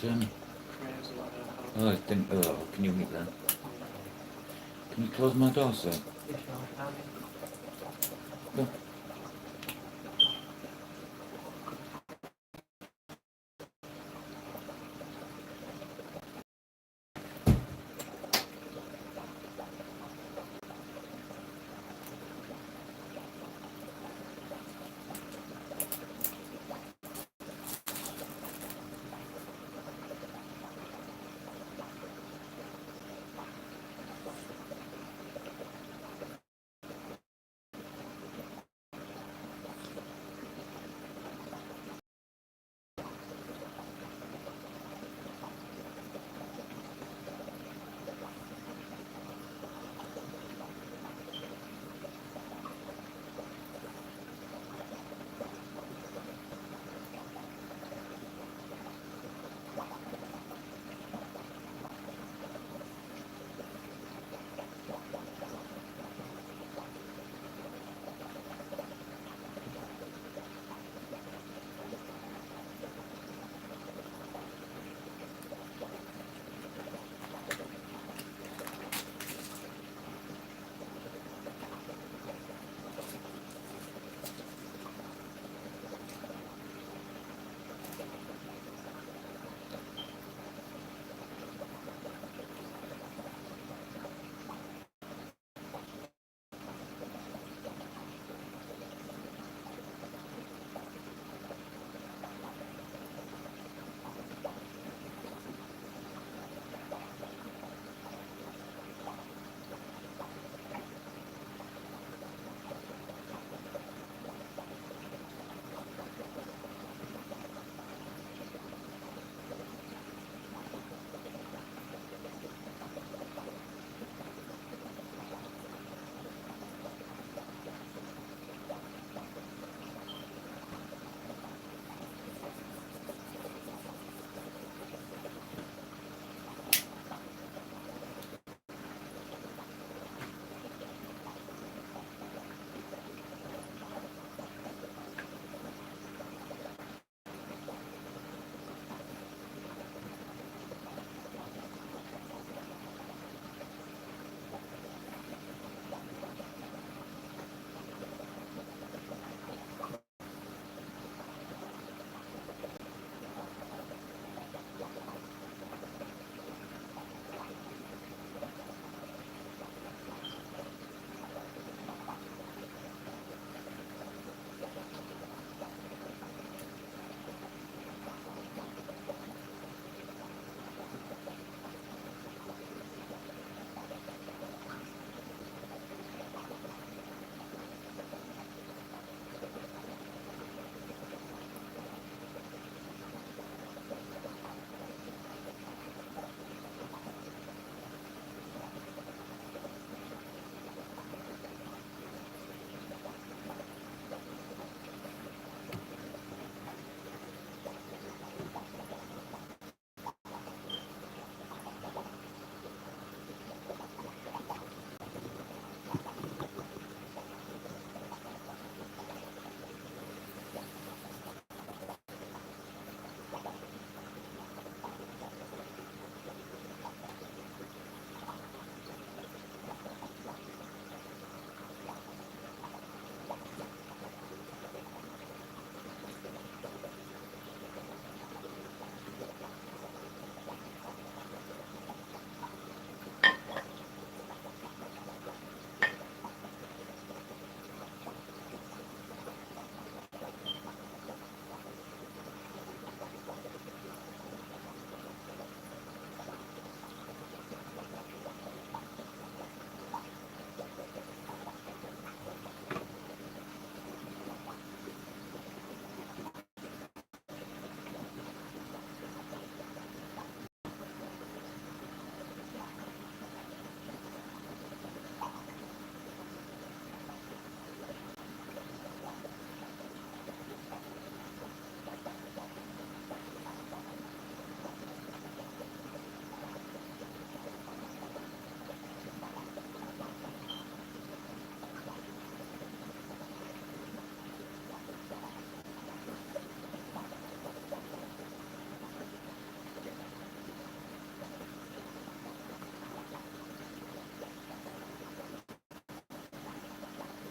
Um, Creates a lot of oh, it didn't. Oh, can you meet that? Can you close my door, sir? if you want to Go.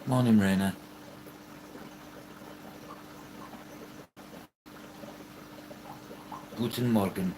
Morning, Rainer. Guten Morgen.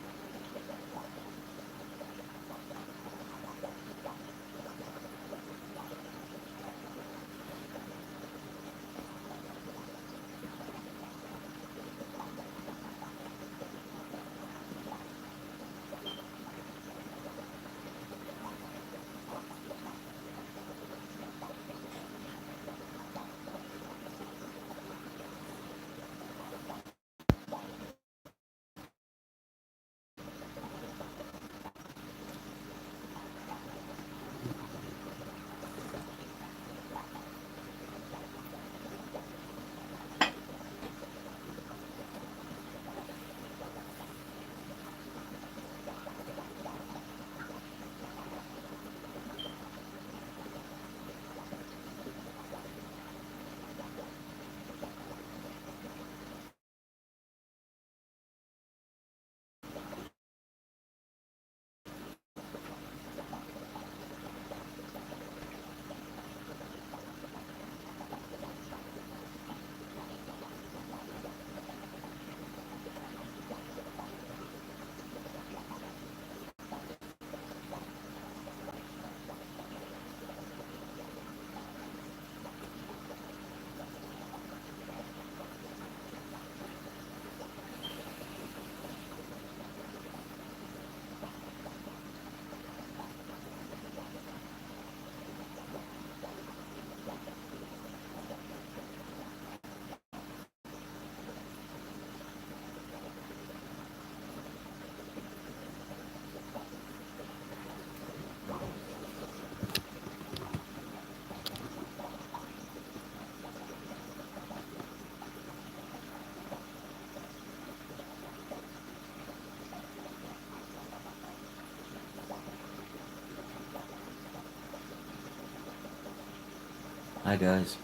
Hi, guys.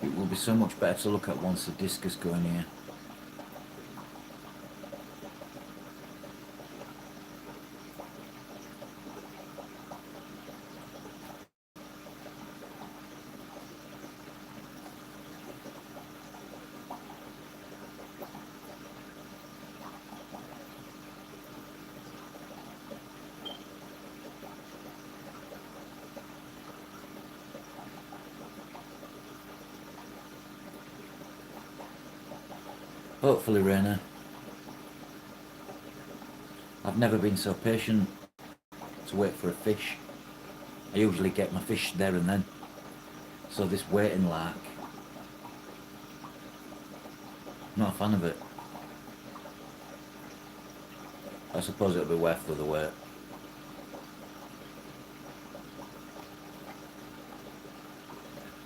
It will be so much better to look at once the discus going here. Hopefully, Rainer. I've never been so patient to wait for a fish. I usually get my fish there and then. So this waiting lark, not a fan of it. I suppose it'll be worth the wait.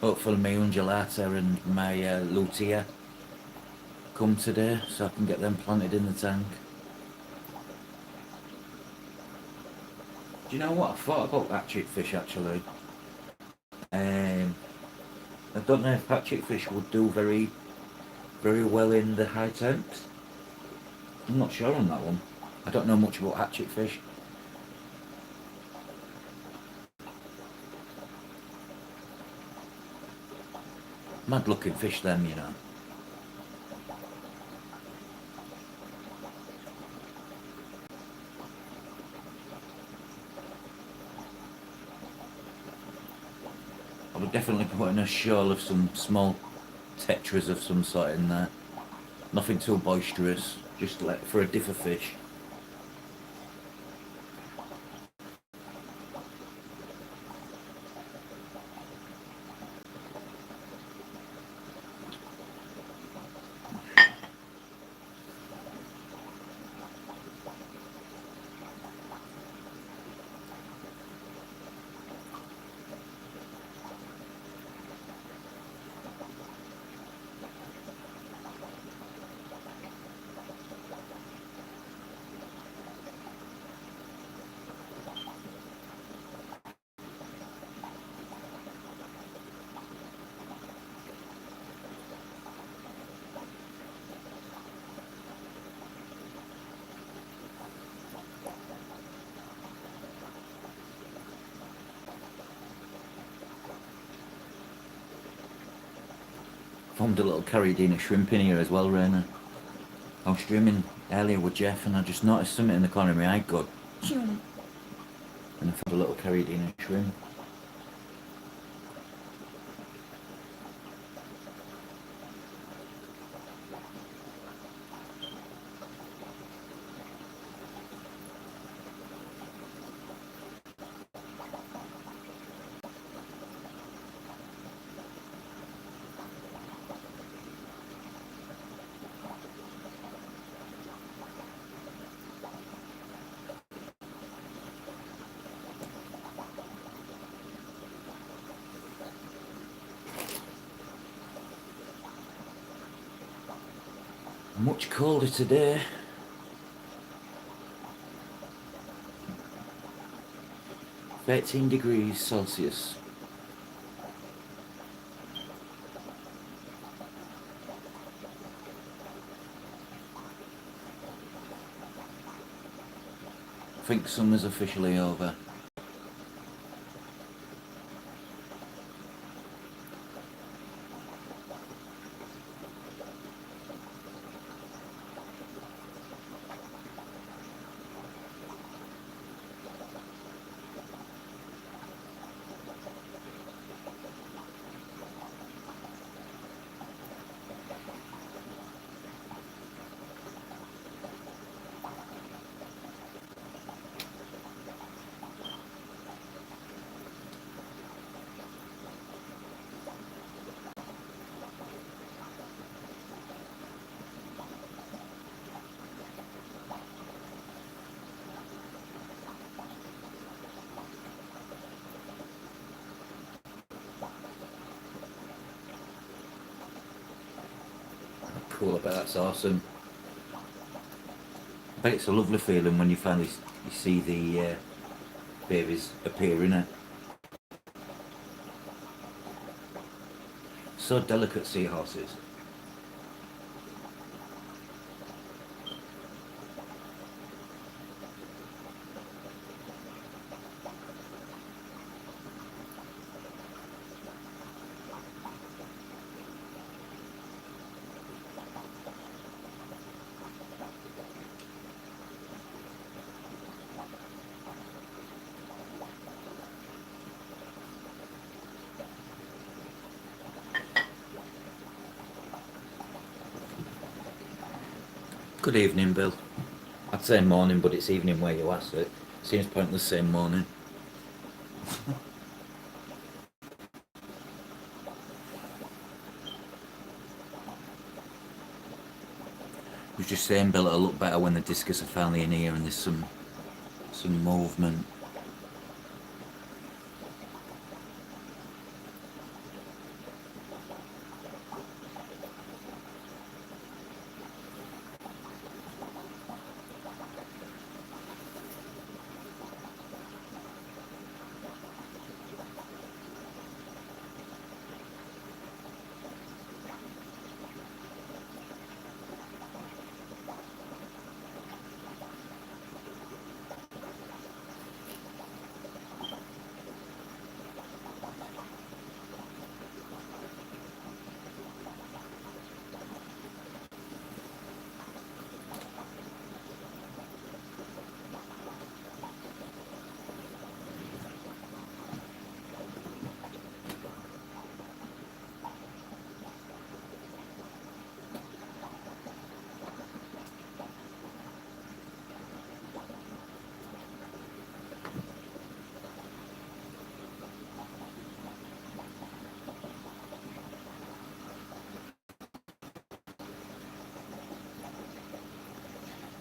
Hopefully my undulata and my lutea come today so I can get them planted in the tank. Do you know what? I thought about hatchet fish actually. I don't know if hatchet fish would do very well in the high temps. I'm not sure on that one. I don't know much about hatchet fish. Mad looking fish them, you know. I would definitely put in a shoal of some small tetras of some sort in there. Nothing too boisterous, just like for a differ fish. found a little carriedina shrimp in here as well, Raina. I was streaming earlier with Jeff and I just noticed something in the corner of my eye go, and I found a little carriedina shrimp. Much colder today. (13°C). I think summer's officially over. Cool, I bet that's awesome. I bet it's a lovely feeling when you finally see the babies appear in it. So delicate, seahorses. Good evening, Bill. I'd say morning, but it's evening where you asked it. Seems pointless saying morning. I was just saying, Bill, it'll look better when the discus are finally in here and there's some movement.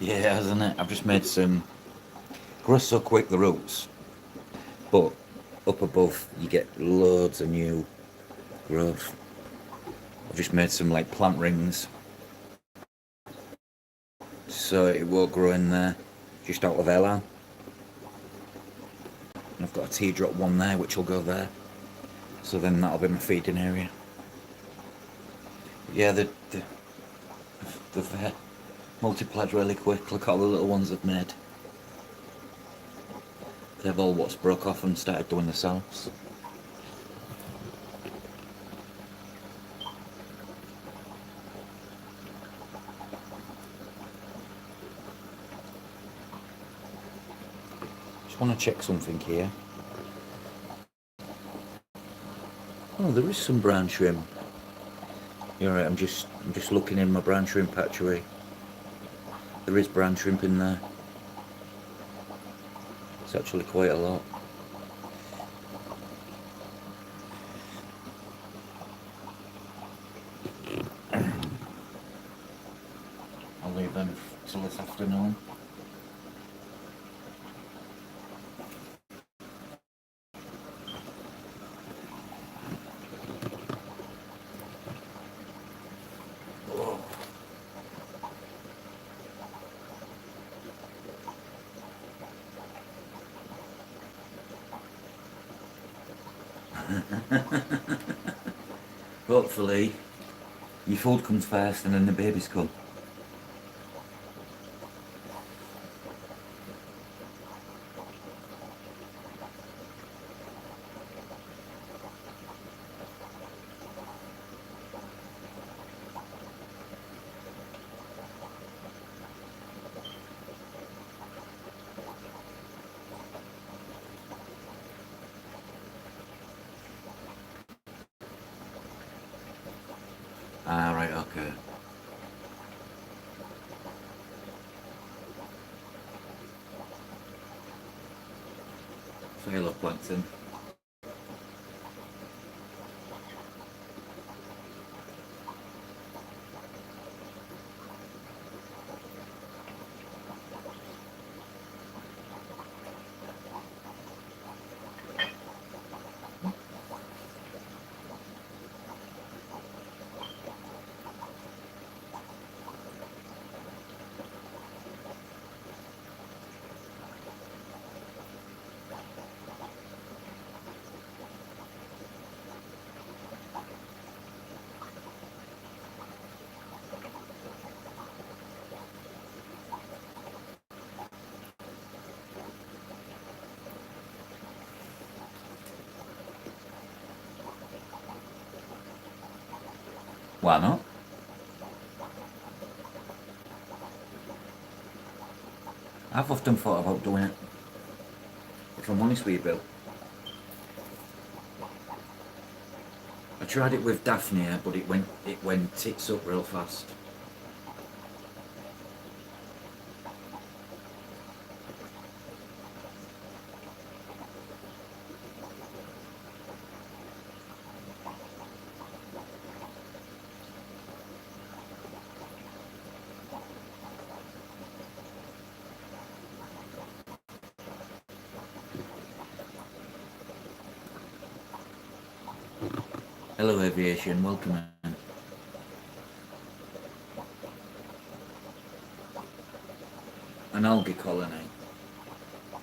Yeah, hasn't it? I've just made some grow so quick, the roots, but up above you get loads of new growth. I've just made some like plant rings so it won't grow in there, just out of airline. And I've got a teardrop one there which will go there, so then that'll be my feeding area. Yeah, they've multiplied really quick. Look at all the little ones I've made. They've all what's broke off and started doing themselves. just want to check something here. Oh, there is some brown shrimp. You're right. I'm just looking in my brown shrimp hatchery. There is brown shrimp in there. It's actually quite a lot. I'll leave them till this afternoon. Hopefully your food comes first and then the babies come. Ah, right, okay. Phytoplankton. Why not? I've often thought about doing it. If I'm honest with you, Bill. I tried it with Daphnia, but it went tits up real fast. Hello Aviation, welcome in. An algae colony.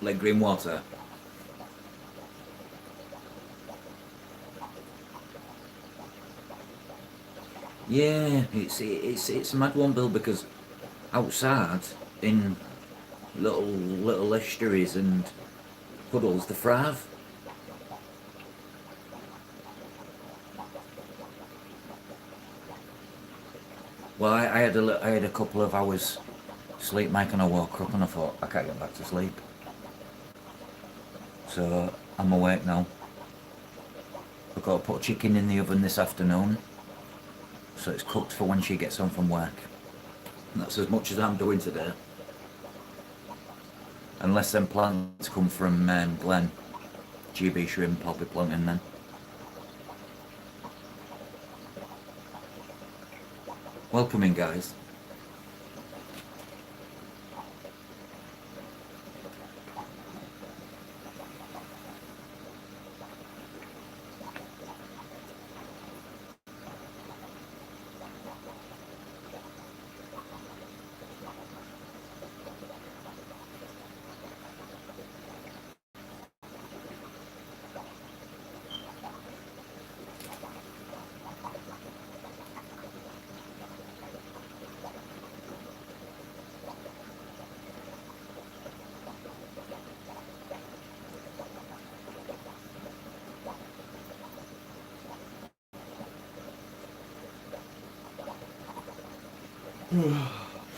Like green water. Yeah, it's a mad one, Bill, because outside in little estuaries and puddles, they thrive. Well, I had a couple of hours sleep, Mike, and I woke up and I thought I can't get back to sleep. So I'm awake now. I've got to put chicken in the oven this afternoon, so it's cooked for when she gets home from work. And that's as much as I'm doing today. Unless them plants come from Glen, GB shrimp, I'll be planting then. Welcome in, guys.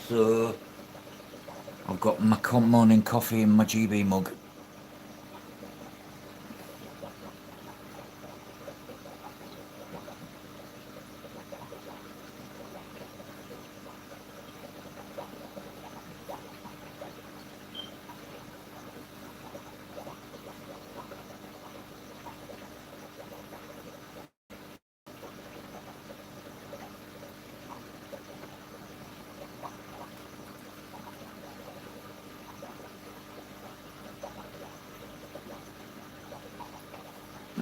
So I've got my morning coffee in my GB mug.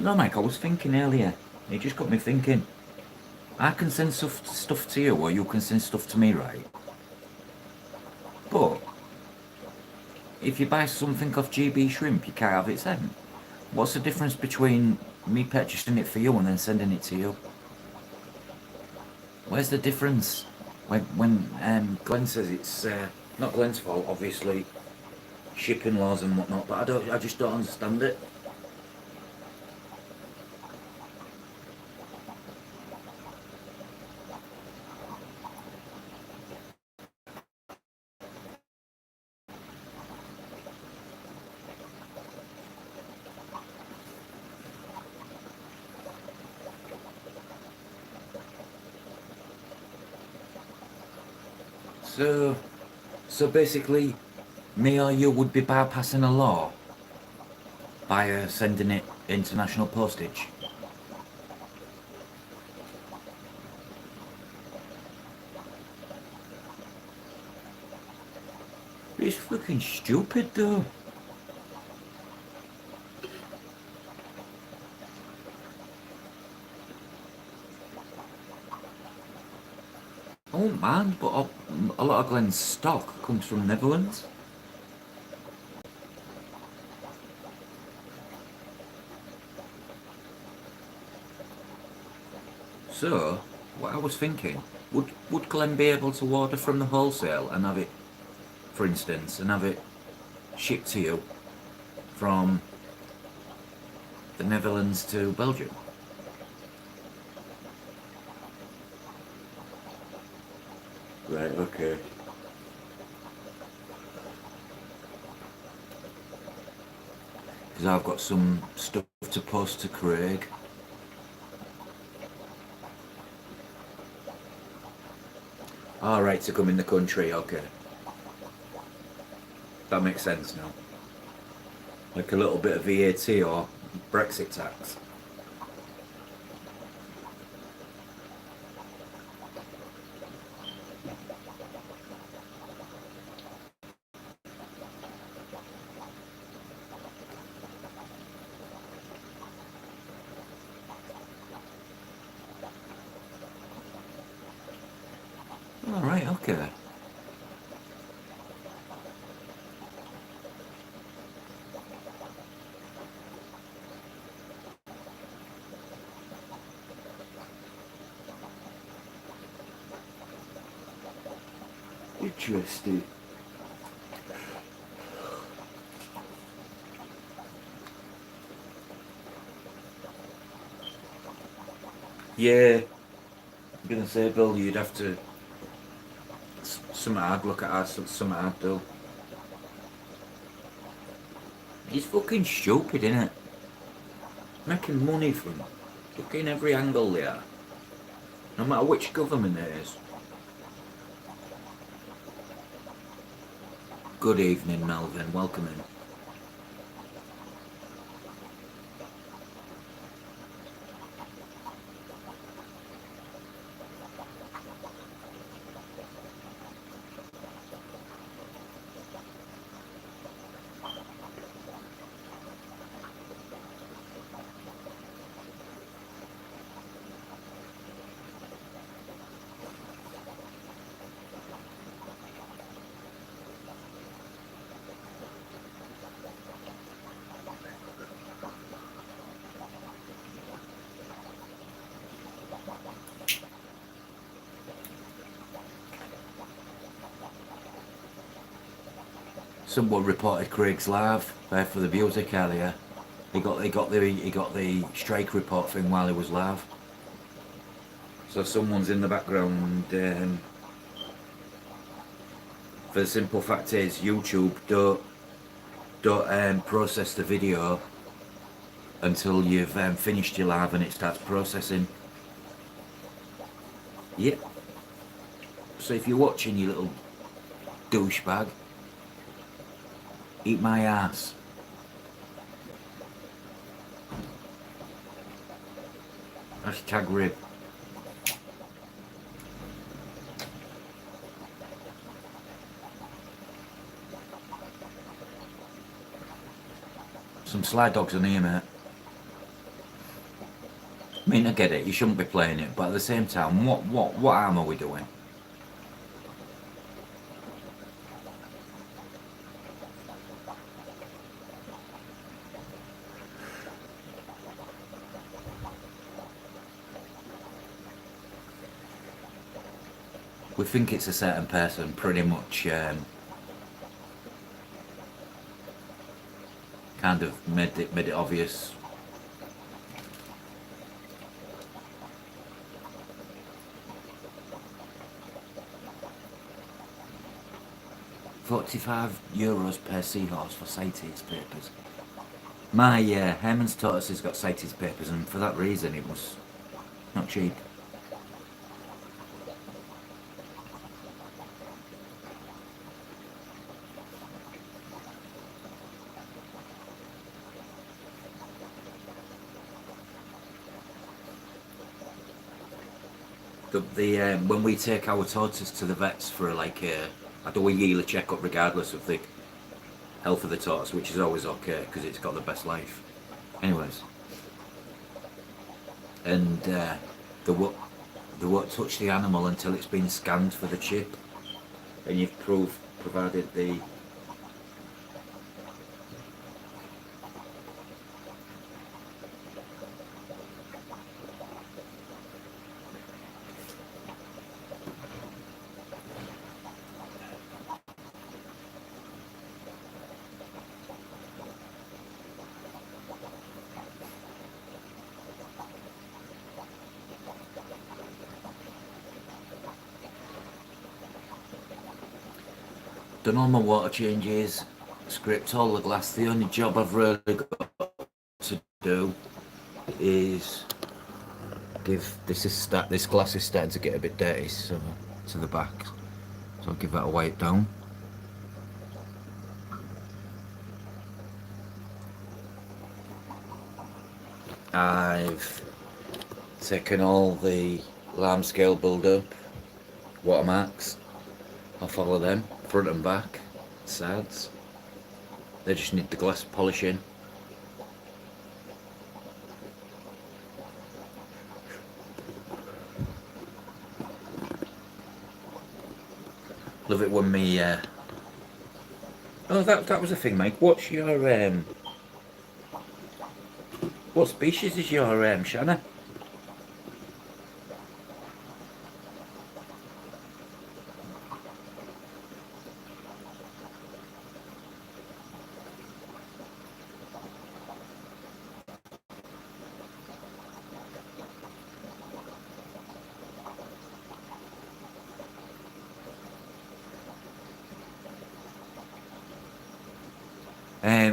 No, Mike, I was thinking earlier. It just got me thinking. I can send stuff to you, or you can send stuff to me, right? But if you buy something off GB Shrimp, you can't have it sent. What's the difference between me purchasing it for you and then sending it to you? Where's the difference? When Glenn says it's not Glenn's fault, obviously, shipping laws and whatnot, but I just don't understand it. So basically, me or you would be bypassing a law by sending it international postage. It's fucking stupid though. I won't mind, but a lot of Glenn's stock comes from Netherlands. So, what I was thinking, would Glenn be able to order from the wholesale and have it, for instance, and have it shipped to you from the Netherlands to Belgium? Right, okay. Because I've got some stuff to post to Craig. Alright, to come in the country, okay. That makes sense now. Like a little bit of VAT or Brexit tax. Alright, okay. Interesting. Yeah, I'm gonna say, Bill, you'd have to. Something I'd look at us, something I'd do. It's fucking stupid, innit? Making money from fucking every angle there. No matter which government it is. Good evening, Melvin. Welcome in. Someone reported Craig's live for the music earlier. He got the strike report thing while he was live. So someone's in the background. For the simple fact is, YouTube don't process the video until you've finished your live and it starts processing. Yep. So if you're watching, you little douchebag, eat my ass. Hashtag rib. Some sly dogs in here, mate. I get it. You shouldn't be playing it, but at the same time, what harm are we doing? We think it's a certain person, pretty much. Kind of made it obvious. €45 per seahorse for CITES papers. My Herman's tortoise has got CITES papers, and for that reason it was not cheap. When we take our tortoises to the vets for I do a yearly checkup regardless of the health of the tortoise, which is always okay because it's got the best life. Anyways, and they won't touch the animal until it's been scanned for the chip, and you've provided the done all my water changes, scraped all the glass. The only job I've really got to do is this glass is starting to get a bit dirty, so to the back. So I'll give that a wipe down. I've taken all the alarm scale build-up watermarks off all of them, front and back, sides. They just need the glass polishing. Love it when me. Oh, that was a thing, Mike. What's your what species is your Shanna?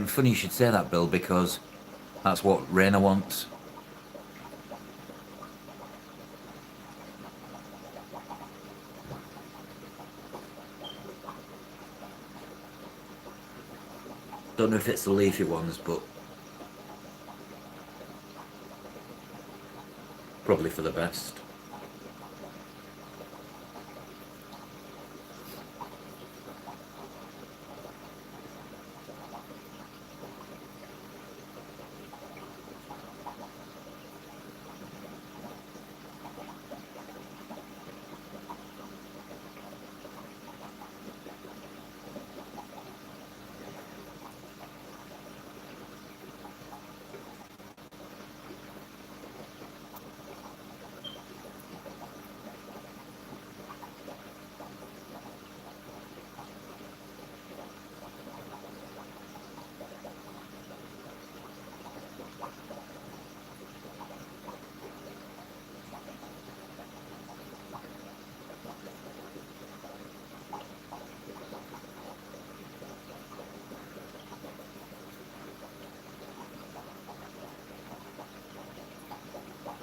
Funny you should say that, Bill, because that's what Raina wants. Don't know if it's the leafy ones, but probably for the best.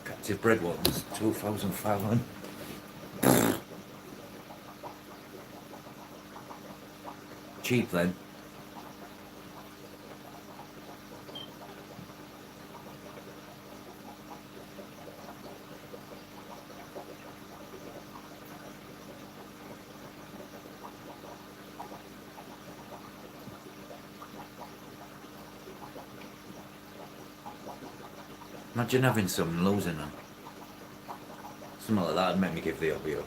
Captive bred ones, 2,500. Cheap then. Imagine having some and losing them. Something like that would make me give the hobby up.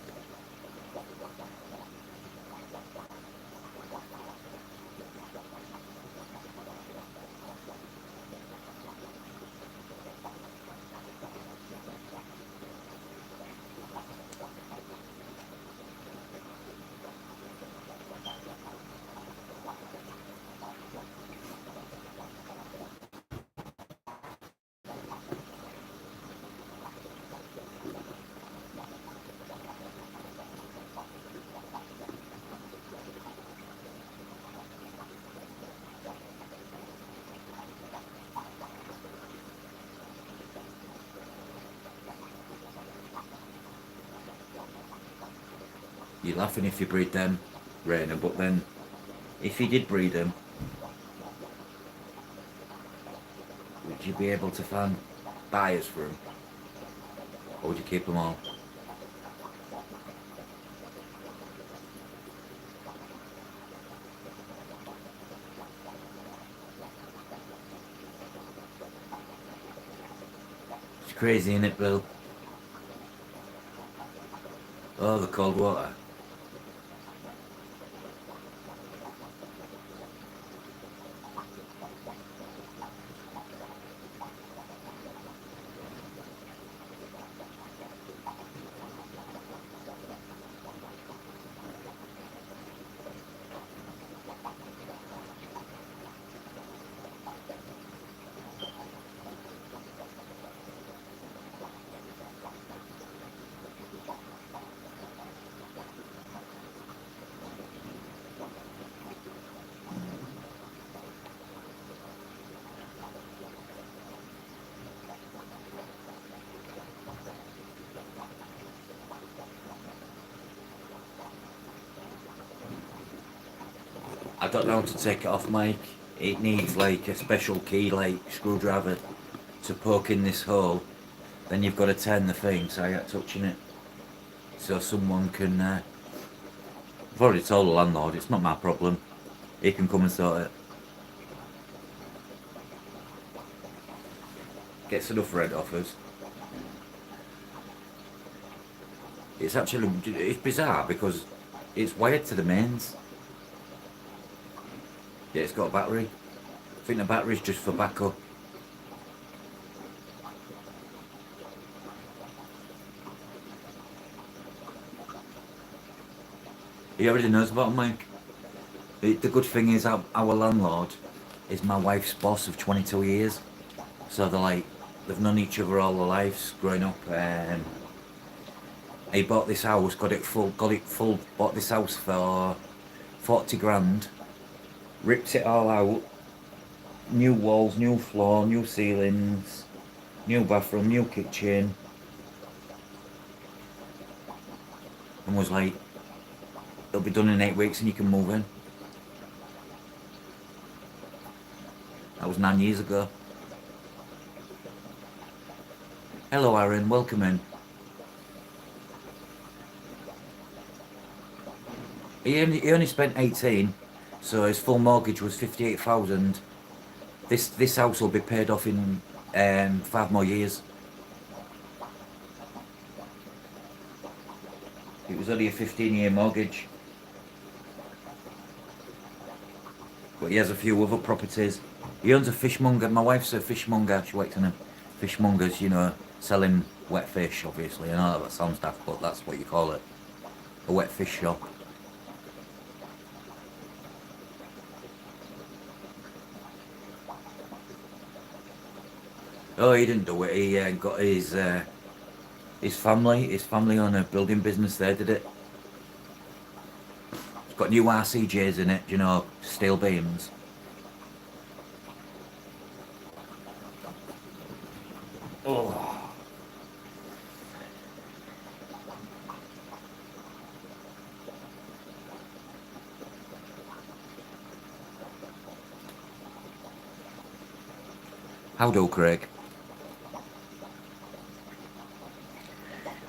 You're laughing if you breed them, Rainer, but then if you did breed them, would you be able to find buyers for them? Or would you keep them all? It's crazy, isn't it, Bill? Oh, the cold water. I don't know how to take it off, Mike. It needs like a special key, like screwdriver, to poke in this hole. Then you've got to turn the thing so you're not touching it. So someone can... I've already told the landlord, it's not my problem. He can come and sort it. Gets enough rent off us. It's actually... It's bizarre because it's wired to the mains. Yeah, it's got a battery. I think the battery's just for backup. He already knows about it, Mike. The good thing is our landlord is my wife's boss of 22 years. So they're like, they've known each other all their lives growing up. He bought this house, bought this house for 40 grand. Ripped it all out. New walls, new floor, new ceilings, new bathroom, new kitchen. And was like, it'll be done in 8 weeks and you can move in. That was 9 years ago. Hello Aaron, welcome in. He only spent 18, so his full mortgage was 58,000. This house will be paid off in 5 more years. It was only a 15-year mortgage. But he has a few other properties. He owns a fishmonger. My wife's a fishmonger. She works in a fishmonger's, you know, selling wet fish, obviously. I know that sounds daft, but that's what you call it. A wet fish shop. Oh, he didn't do it. He got his family on a building business there, did it. It's got new RCJs in it, you know, steel beams. Oh. Howdo, Craig.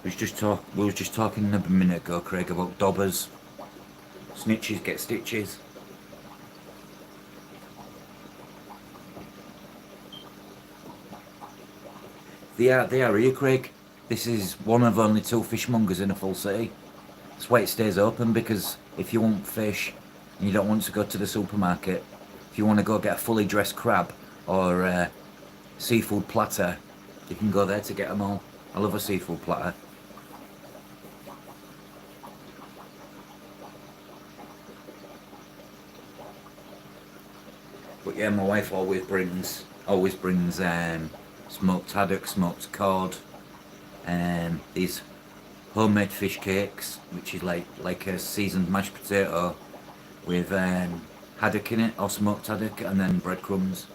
We was just talking a minute ago, Craig, about dobbers. Snitches get stitches. They are here, Craig. This is one of only 2 fishmongers in a full city. That's why it stays open, because if you want fish and you don't want to go to the supermarket, if you want to go get a fully dressed crab or a seafood platter, you can go there to get them all. I love a seafood platter. But yeah, my wife always brings smoked haddock, smoked cod, these homemade fish cakes, which is like a seasoned mashed potato with haddock in it, or smoked haddock, and then breadcrumbs.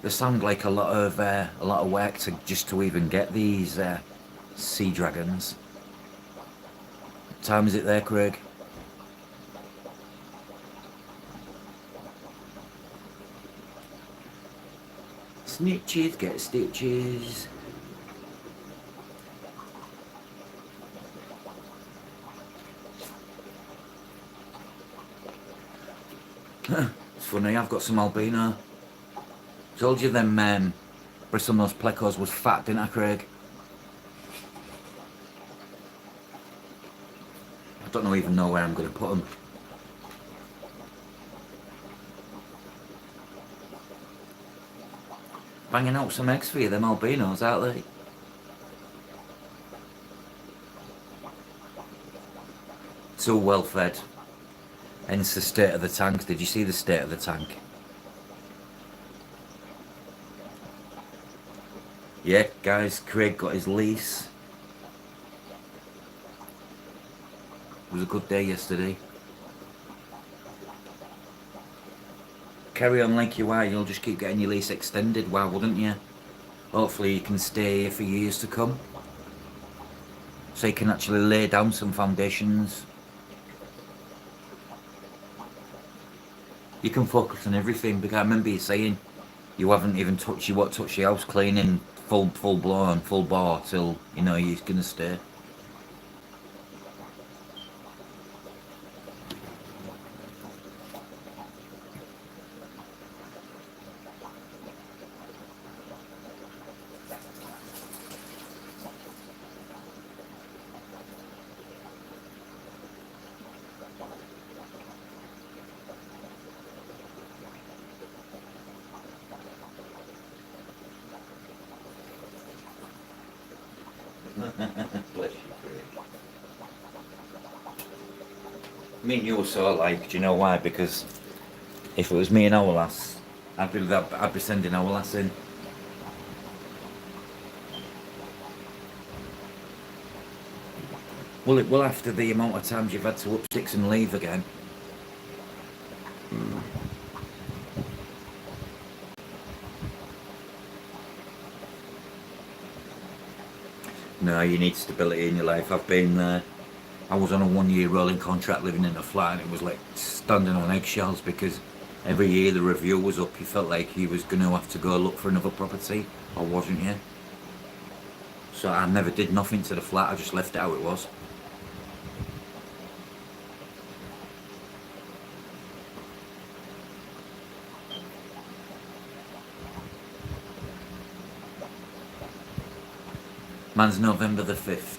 They sound like a lot of work to even get these sea dragons. What time is it there, Craig? Snitches get stitches. It's funny, I've got some albino. Told you them bristlenose plecos was fat, didn't I, Craig? I don't even know where I'm going to put them. Banging out some eggs for you, them albinos, aren't they? So well fed. Hence the state of the tank. Did you see the state of the tank? Yeah, guys, Craig got his lease. It was a good day yesterday. Carry on like you are, you'll just keep getting your lease extended, why wouldn't you? Hopefully you can stay here for years to come. So you can actually lay down some foundations. You can focus on everything, because I remember you saying you won't touch the house cleaning full blown, full bore till you know you're gonna stay. Bless you, Craig. Me and you were so alike. Do you know why? Because if it was me and our lass, I'd be sending our lass in. Well, after the amount of times you've had to up sticks and leave again. No, you need stability in your life. I've been there. I was on a 1-year rolling contract living in a flat, and it was like standing on eggshells, because every year the review was up. You felt like you was going to have to go look for another property, or wasn't you? So I never did nothing to the flat. I just left it how it was. Mine's November the 5th.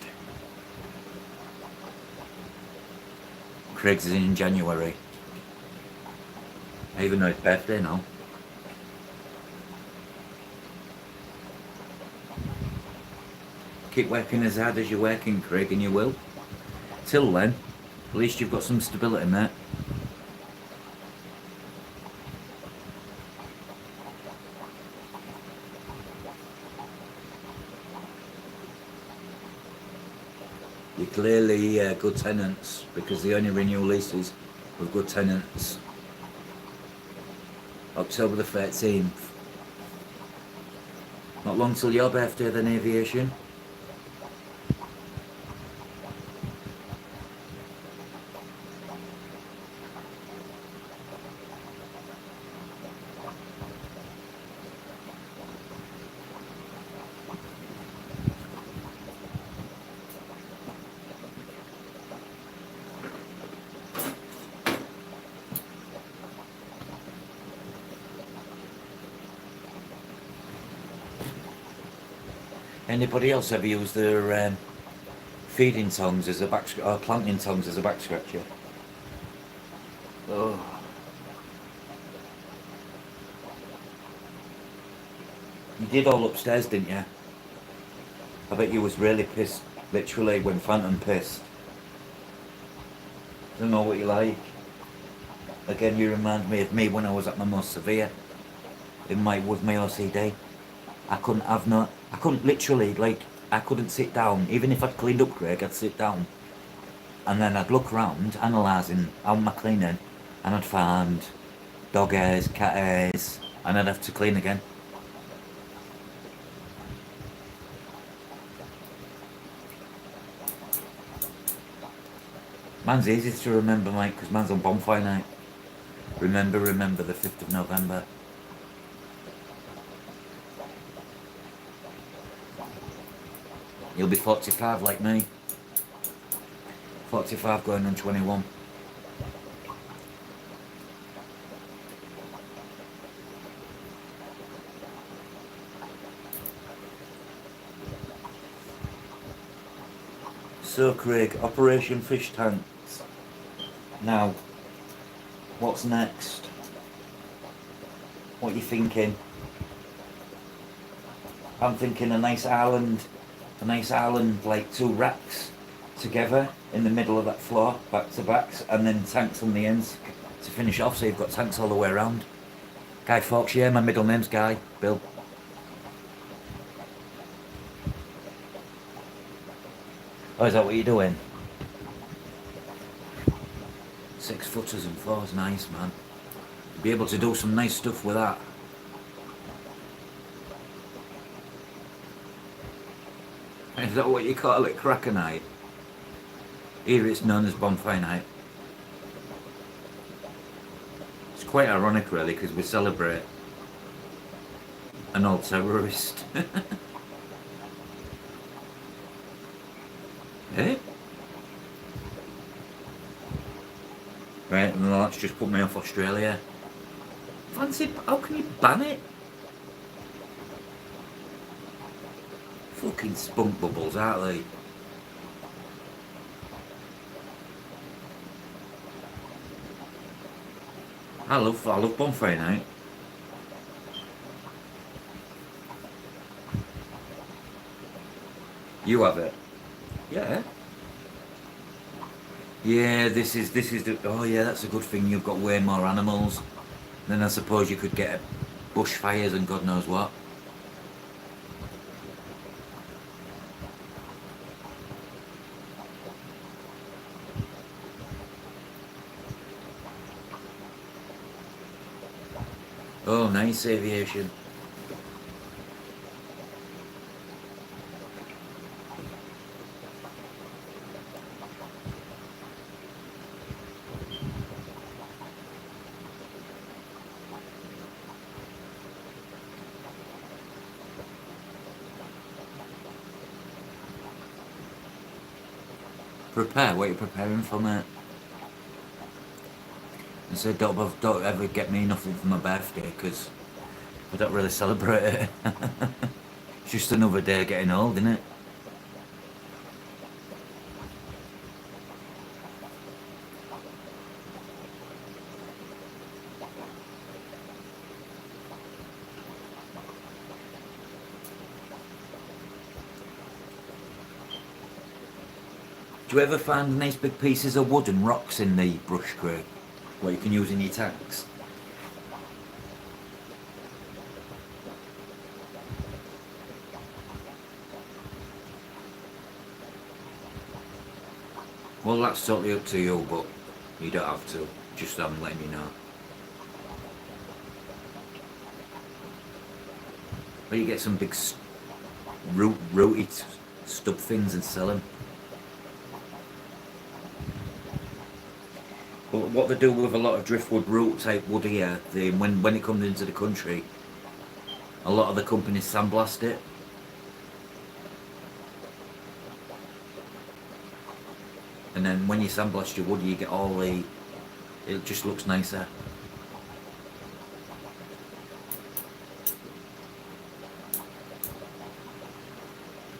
Craig's is in January. I even know his birthday now. Keep working as hard as you're working, Craig, and you will. Till then, at least you've got some stability, mate. You're clearly good tenants, because they only renew leases with good tenants. October the 13th. Not long till your birthday then, aviation. Anybody else ever use their feeding tongs as a back or planting tongs as a back scratcher? Oh. You did all upstairs, didn't you? I bet you was really pissed, literally, when Phantom pissed. Don't know what you like. Again, you remind me of me when I was at my most severe. With my OCD. I couldn't literally, like, I couldn't sit down. Even if I'd cleaned up Craig, I'd sit down. And then I'd look around, analysing how am I cleaning, and I'd find dog hairs, cat hairs, and I'd have to clean again. Mine's easy to remember, mate, because mine's on bonfire night. Remember the 5th of November. You'll be 45 like me. 45 going on 21. So Craig, Operation Fish Tanks. Now, what's next? What are you thinking? I'm thinking a nice island, like 2 racks together in the middle of that floor, back to backs, and then tanks on the ends to finish off, so you've got tanks all the way around. Guy Fawkes, yeah, my middle name's Guy, Bill. Oh, is that what you're doing? 6 footers and 4's nice, man. You'll be able to do some nice stuff with that. Is that what you call it, cracker night? Here it's known as bonfire night. It's quite ironic really, because we celebrate an old terrorist. Eh? Right, well, that's just put me off Australia. Fancy, how can you ban it? Fucking spunk bubbles, aren't they? I love bonfire night. You have it? Yeah. Yeah, this is the, oh yeah, that's a good thing, you've got way more animals. Then I suppose you could get bushfires and God knows what. Oh, nice aviation. Prepare, what are you preparing for, mate? I said don't ever get me nothing for my birthday, because I don't really celebrate it. It's just another day getting old, isn't it? Do you ever find nice big pieces of wood and rocks in the brush, Craig? What you can use in your tanks? Well, that's totally up to you, but you don't have to. Just I'm letting you know. Or you get some big rooty stub things and sell them. But what they do with a lot of driftwood root type wood here, when it comes into the country, a lot of the companies sandblast it. And then when you sandblast your wood, you get all the, it just looks nicer.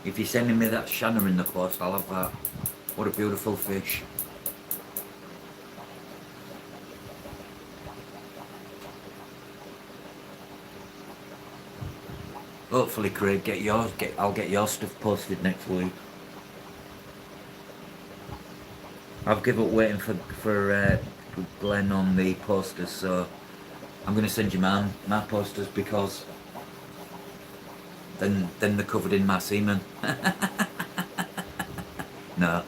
If you're sending me that Shanna in the post, I'll have that. What a beautiful fish. Hopefully, Craig, I'll get your stuff posted next week. I've given up waiting for Glenn on the posters, so I'm going to send you my posters because then they're covered in my semen. No,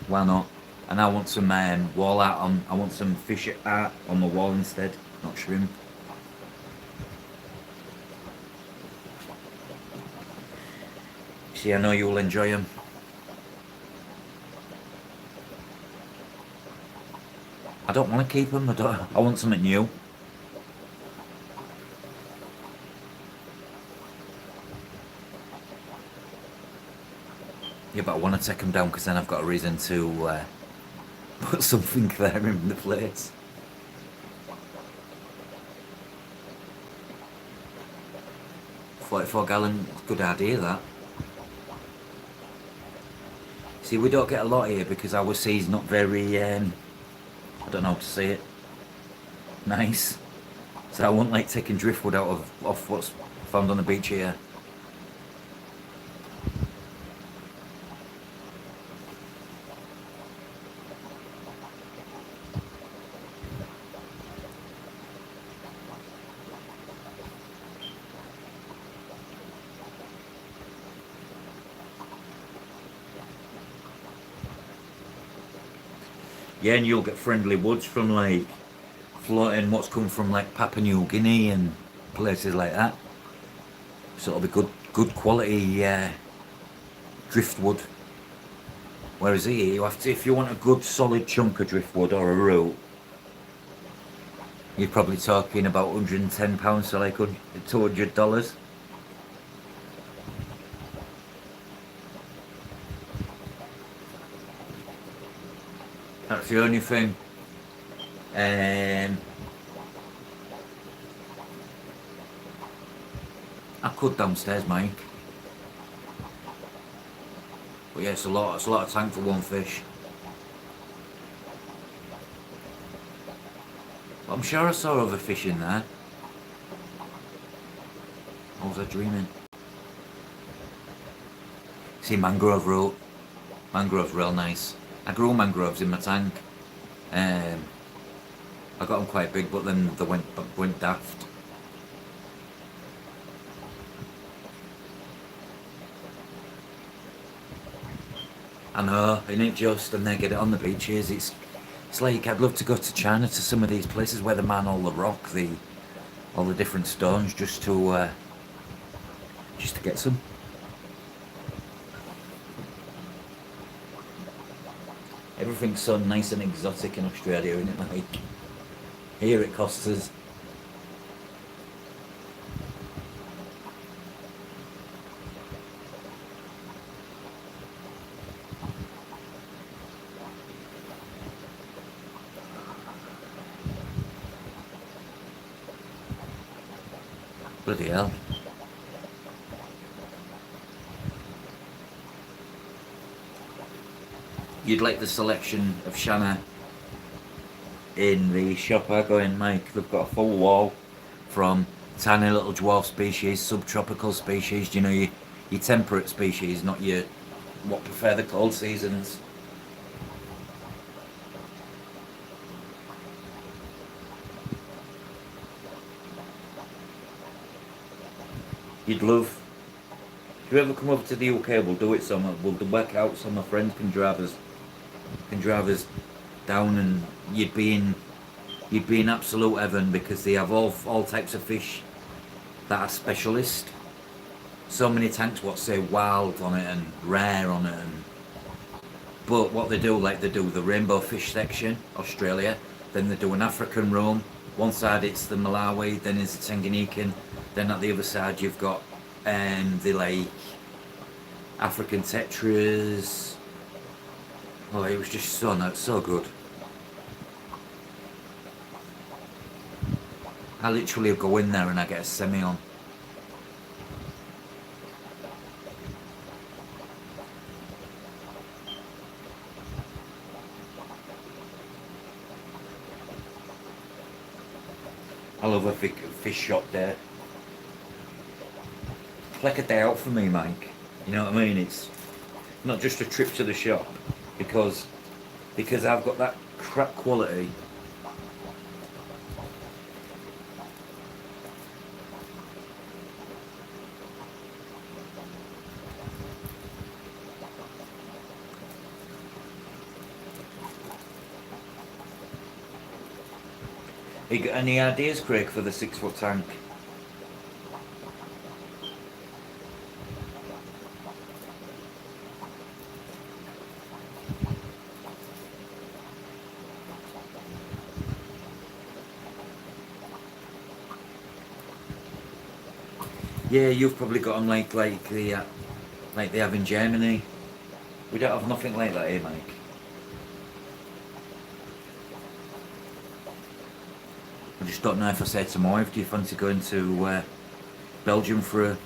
why not? And I want some wall art on. I want some fish art on the wall instead, not shrimp. See, I know you'll enjoy them. I don't want to keep them. I want something new. Yeah, but I want to take them down because then I've got a reason to put something there in the place. $44 gallon, good idea that. See, we don't get a lot here because our sea's not very, I don't know how to say it, nice. So I won't like taking driftwood off what's found on the beach here. Yeah, and you'll get friendly woods from like floating what's come from like Papua New Guinea and places like that. So it'll be good quality driftwood. Whereas here you have to, if you want a good solid chunk of driftwood or a root, you're probably talking about £110, so like $200. That's the only thing. I could downstairs, Mike. But yeah, it's a lot of tank for one fish. But I'm sure I saw other fish in there. Or was I dreaming? See, mangrove root. Mangrove's real nice. I grew mangroves in my tank. I got them quite big, but then they went daft. I know, it ain't just, and they get it on the beaches. It's like I'd love to go to China to some of these places where they man all the rock, all the different stones, just to get some. Everything's so nice and exotic in Australia, isn't it, Mike? Here it costs us. Bloody hell. You'd like the selection of Shanna in the shop I go in, Mike. They've got a full wall from tiny little dwarf species, subtropical species, you know, your temperate species, not your what prefer the cold seasons. You'd love. If you ever come over to the UK, we'll do it somewhere. We'll work out so my friends can drive us down, and you'd be in absolute heaven because they have all types of fish that are specialist. So many tanks what say wild on it and rare on it, but what they do, like they do the rainbow fish section, Australia, then they do an African roam. One side it's the Malawi, then it's the Tanganyikan, then at the other side you've got the like African tetras. Oh, it was just so good. I literally go in there and I get a semi on. I love a fish shop there. It's like a day out for me, Mike. You know what I mean? It's not just a trip to the shop because I've got that crap quality. You got any ideas, Craig, for the 6 foot tank? Yeah, you've probably got them like they have in Germany. We don't have nothing like that here, Mike. I just don't know if I said to my wife, do you fancy going to Belgium for a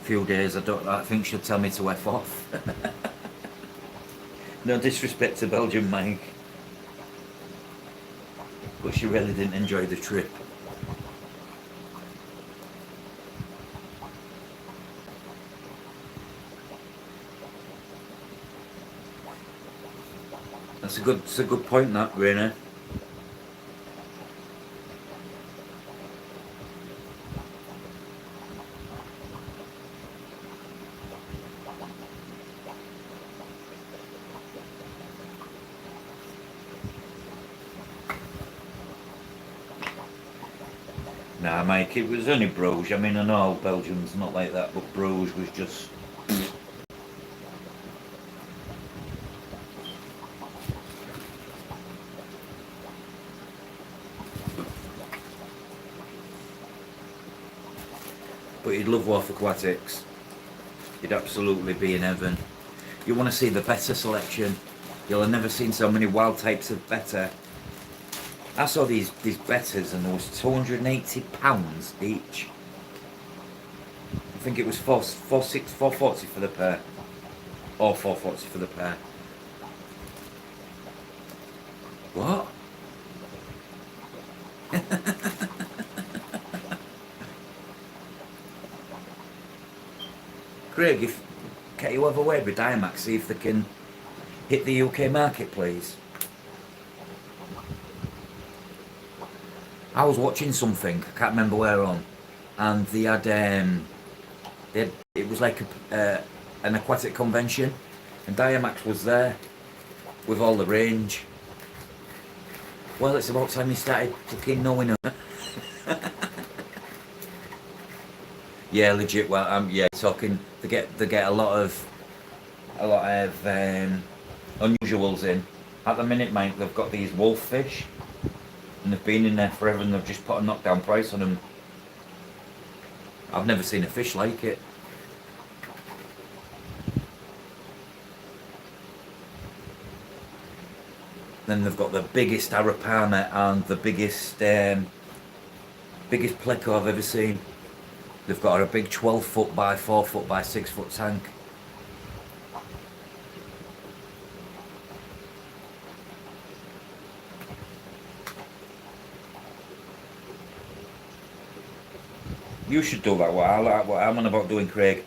few days? I think she'll tell me to F off. No disrespect to Belgium, Mike. But she really didn't enjoy the trip. It's a good point, that, Rainer. Nah, Mike, it was only Bruges. I mean, I know Belgium's not like that, but Bruges was just... But you'd love Wharf Aquatics. You'd absolutely be in heaven. You want to see the betta selection. You'll have never seen so many wild types of betta. I saw these bettas and there was £280 each. I think it was 440 for the pair. Or 440 for the pair. What? Craig, can you have a word with Diamax, see if they can hit the UK market, please? I was watching something, I can't remember where on, and they had it was like an aquatic convention, and Diamax was there with all the range. Well, it's about time you started fucking knowing her. Yeah, legit. Well, yeah, talking. They get a lot of unusuals in. At the minute, mate, they've got these wolffish, and they've been in there forever, and they've just put a knockdown price on them. I've never seen a fish like it. Then they've got the biggest arapana and the biggest pleco I've ever seen. They've got a big 12 foot by 4 foot by 6 foot tank. You should do that. What I'm on about doing, Craig.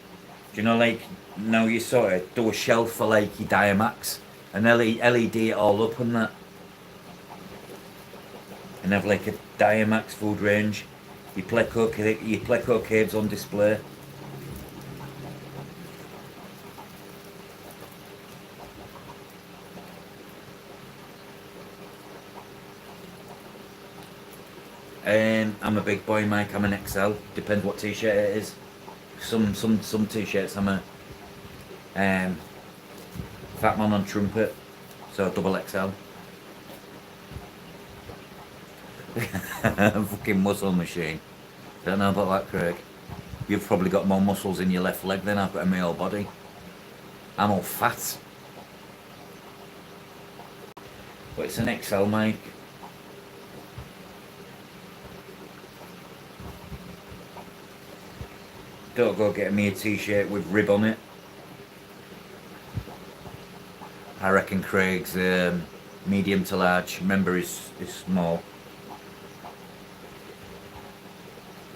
Do you know, like, now you sort of do a shelf for like your Diamax and LED it all up and that, and have like a Diamax food range. Your pleco caves on display. I'm a big boy, Mike. I'm an XL. Depends what t-shirt it is. Some t-shirts I'm a fat man on trumpet, so double XL. Fucking muscle machine. Don't know about that, Craig. You've probably got more muscles in your left leg than I've got in my whole body. I'm all fat. But it's an XL, Mike. Don't go getting me a t-shirt with rib on it. I reckon Craig's medium to large. Remember, is small.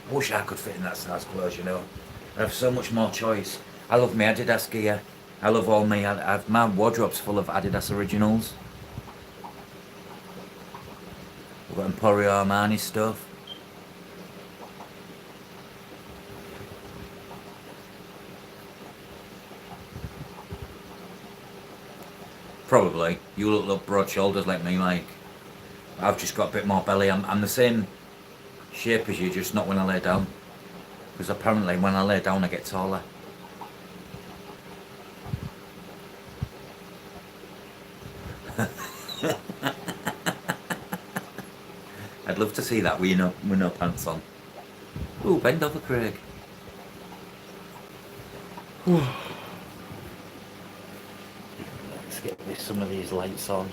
Wish I could fit in that size clothes, you know. I have so much more choice. I love my Adidas gear. I love all my... my wardrobe's full of Adidas originals. We've got Emporio Armani stuff. Probably. You look broad shoulders like me, like. I've just got a bit more belly. I'm the same shape as you, just not when I lay down. Because apparently when I lay down I get taller. I'd love to see that with no pants on. Ooh, bend over, Craig. Let's get some of these lights on.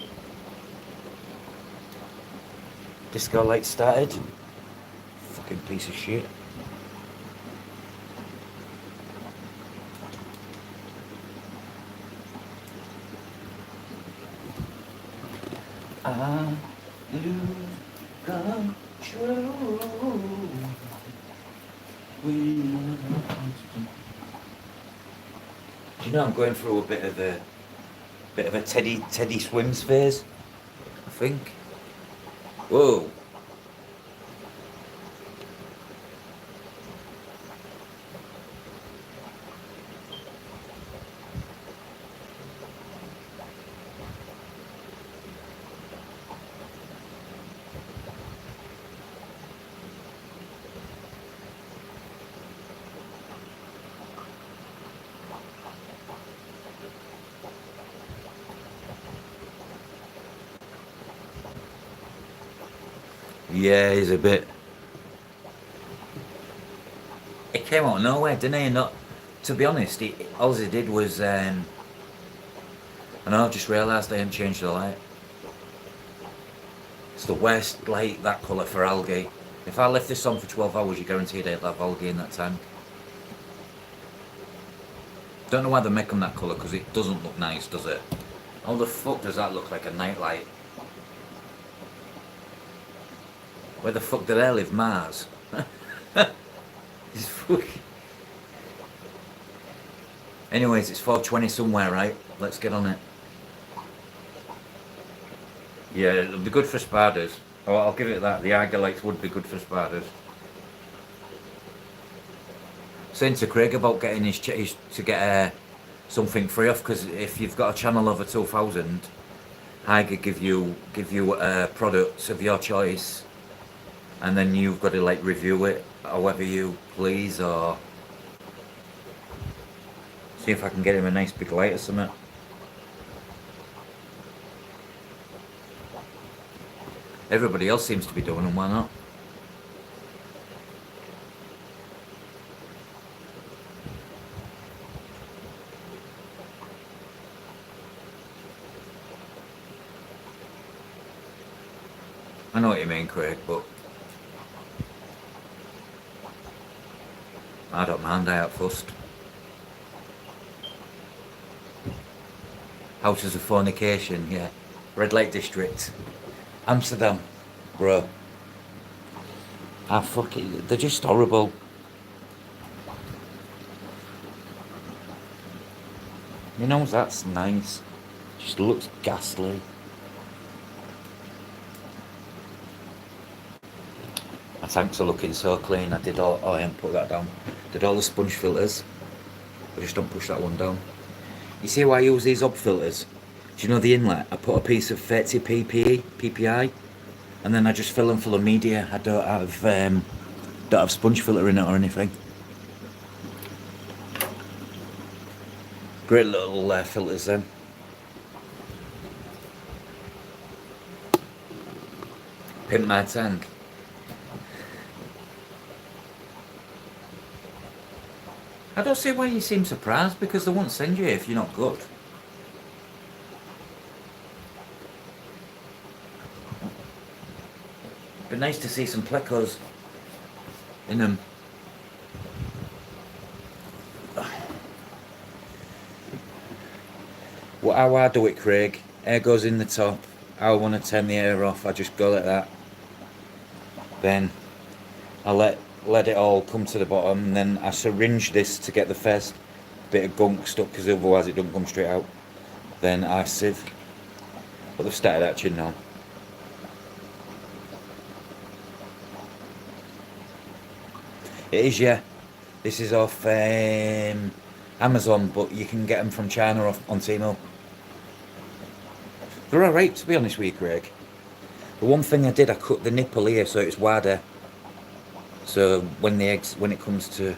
Disco lights started. Fucking piece of shit. I lose control. Do you know I'm going through a bit of a Teddy Swims phase? I think. Whoa. Yeah, he's a bit. It came out of nowhere, didn't he? Not, to be honest, all he did was. I know, I've just realised I hadn't changed the light. It's the worst light, that colour for algae. If I left this on for 12 hours, you're guaranteed I'd have algae in that tank. Don't know why they make them that colour, because it doesn't look nice, does it? How the fuck does that look like a night light? Where the fuck do they live? Mars? It's fucking... Anyways, it's 4:20 somewhere, right? Let's get on it. Yeah, it'll be good for spiders. Oh, I'll give it that. The Eiger lights would be good for spiders. Saying to Craig about getting his to get something free off, because if you've got a channel over 2,000, Eiger give you products of your choice, and then you've got to like review it however you please, or see if I can get him a nice big light or something. Everybody else seems to be doing them, why not? I know what you mean, Craig, but I don't mind, I out fussed. Houses of fornication, yeah. Red Light District. Amsterdam, bro. Ah, fuck it. They're just horrible. You know, that's nice. Just looks ghastly. My tanks are looking so clean. I did all... Oh, I haven't put that down. Did all the sponge filters. I just don't push that one down. You see why I use these ob filters? Do you know the inlet? I put a piece of 30 PPI, and then I just fill them full of media. I don't have sponge filter in it or anything. Great little filters then. Pimp my tank. I don't see why you seem surprised, because they won't send you if you're not good. Be nice to see some plecos in them. Well, how I do it, Craig, air goes in the top. I want to turn the air off, I just go like that. Then I let let it all come to the bottom, and then I syringe this to get the first bit of gunk stuck, because otherwise it don't come straight out. Then I sieve. But they've started hatching now. It is, yeah. This is off Amazon, but you can get them from China off on Temu. They're alright, to be honest with you, Craig. The one thing I did, I cut the nipple here so it's wider. So when the eggs, when it comes to...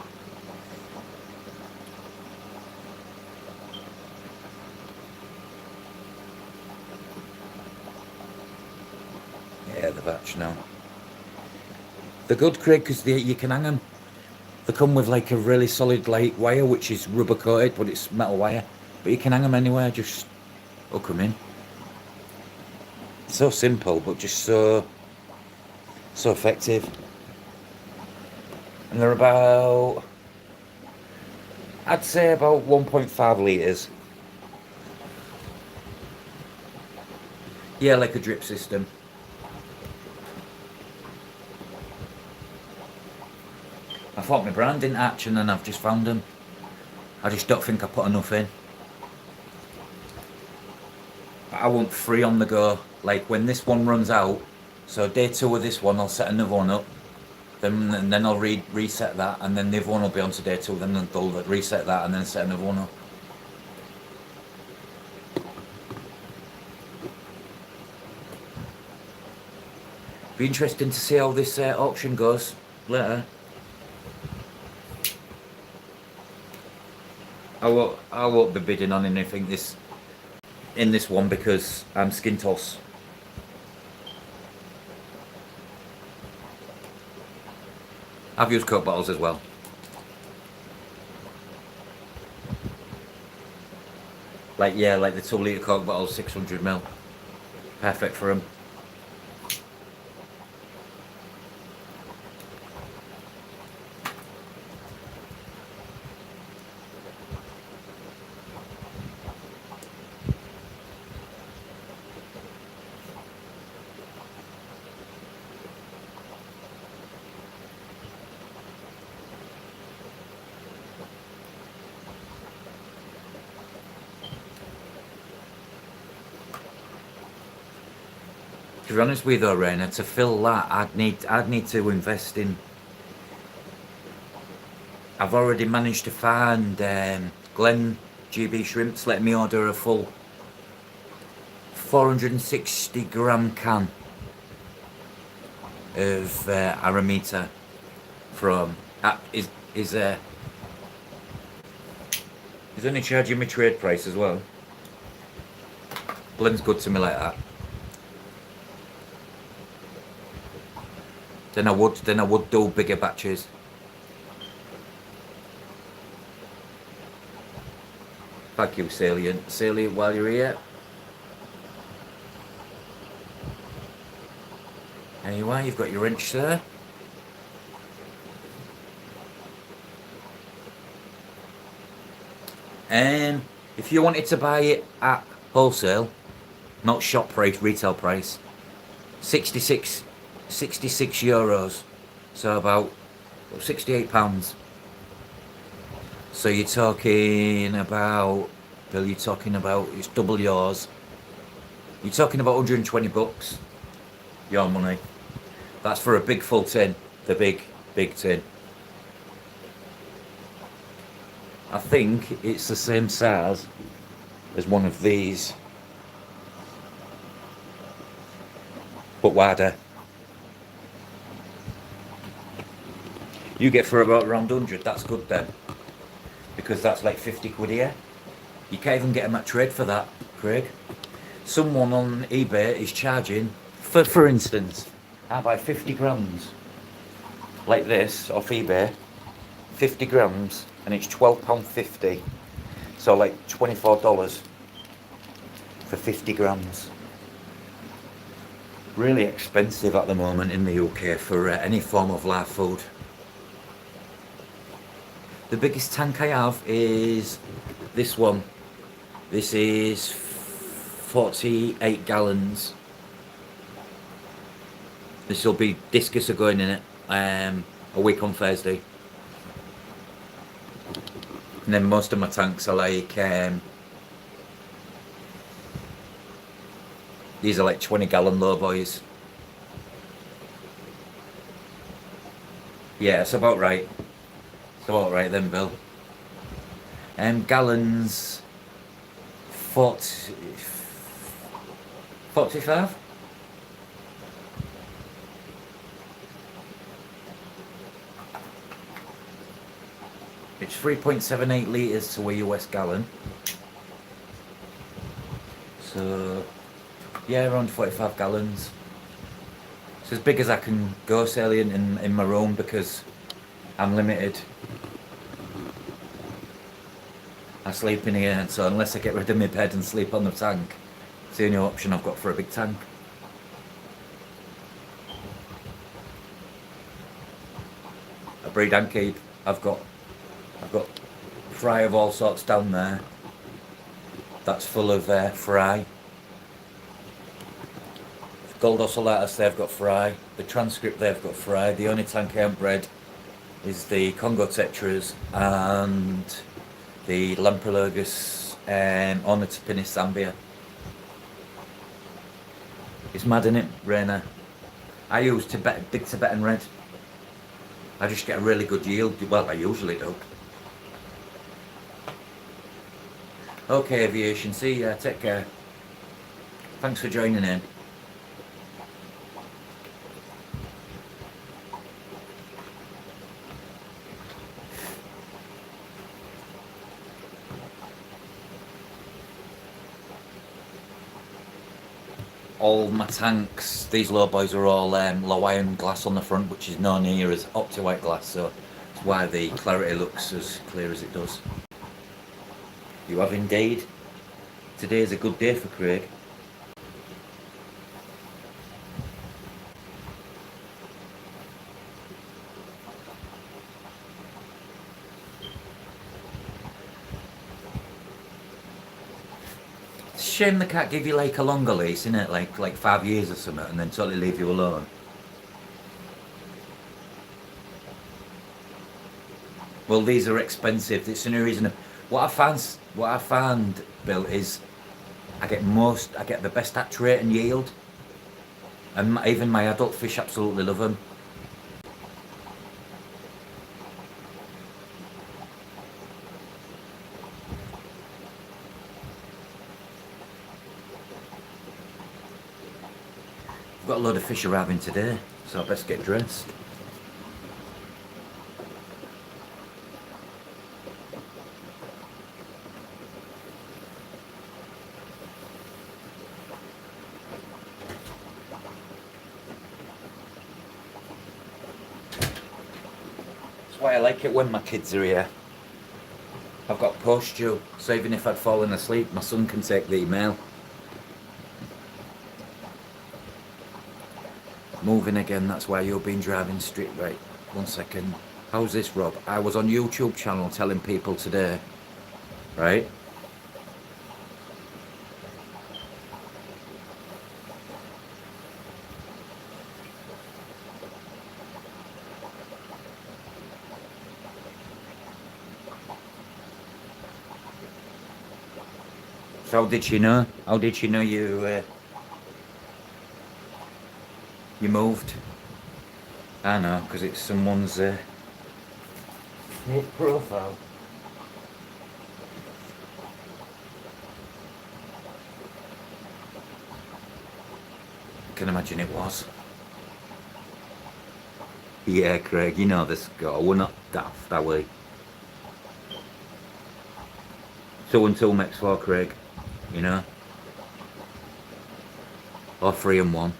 Yeah, they've hatched now. They're good, Craig, because you can hang them. They come with like a really solid like wire, which is rubber coated, but it's metal wire. But you can hang them anywhere, just hook them in. So simple, but just so effective. And they're about, I'd say about 1.5 litres. Yeah, like a drip system. I thought my brand didn't hatch, and then I've just found them. I just don't think I put enough in. I want 3 on the go. Like when this one runs out, so day 2 of this one, I'll set another one up. Then I'll reset that, and then the other one will be on to day 2. Then they'll reset that, and then set another one up. Be interesting to see how this auction goes later. I won't be bidding on anything in this one because I'm skin toss. I've used Coke bottles as well. Like the 2 litre Coke bottles, 600ml. Perfect for them. To be honest with you though, Rainer, to fill that, I'd need to invest in... I've already managed to find Glen GB Shrimps let me order a full 460 gram can of Aramita from... He's only charging me trade price as well. Glen's good to me like that. Then I would do bigger batches. Thank you, Salient. Salient, while you're here. Anyway, you've got your wrench there. If you wanted to buy it at wholesale, not shop price, retail price, 66 euros, so about £68. So you're talking about, Bill, it's double yours. You're talking about 120 bucks, your money. That's for a big full tin, the big tin. I think it's the same size as one of these, but wider. You get for about around 100, that's good then. Because that's like 50 quid here. You can't even get them at trade for that, Craig. Someone on eBay is charging, for instance, I buy 50 grams like this off eBay, 50 grams, and it's £12.50. So like $24 for 50 grams. Really expensive at the moment in the UK for any form of live food. The biggest tank I have is this one. This is 48 gallons. This will be discus are going in it. a week on Thursday. And then most of my tanks are like, these are like 20-gallon low boys. Yeah, it's about right. It's about right then, Bill. Gallons, 45? It's 3.78 litres to a US gallon. So, yeah, around 45 gallons. It's as big as I can go sailing in my room because I'm limited. I sleep in here, so unless I get rid of my bed and sleep on the tank, it's the only option I've got for a big tank. I breed and keep. I've got fry of all sorts down there. That's full of fry. Gold ocellatus, they've got fry. The transcript, they've got fry. The only tank I haven't bred is the Congo tetras and the Lamprologus Ornithopinis zambia. It's mad, isn't it, Rainer? I use big Tibetan red. I just get a really good yield. Well, I usually do. Okay, aviation. See ya. Take care. Thanks for joining in. All my tanks, these low boys are all low iron glass on the front, which is no near as opti-white glass, so that's why the clarity looks as clear as it does. You have indeed. Today is a good day for Craig. It's a shame they can't give you like a longer lease, innit? Like 5 years or something, and then totally leave you alone. Well, these are expensive. It's the only reason. What I found, Bill, is I get the best hatch rate and yield, and even my adult fish absolutely love them. I've got a load of fish arriving today, so I best get dressed. That's why I like it when my kids are here. I've got post due, so even if I'd fallen asleep, my son can take the email. Moving again, that's why you've been driving straight. Right, 1 second. How's this, Rob? I was on YouTube channel telling people today, right? So how did she know? How did she know you moved? I know, because it's someone's profile. I can imagine it was. Yeah, Craig, you know this girl. We're not daft, are we? 2 and 2 makes 4, Craig. You know? Or 3 and 1.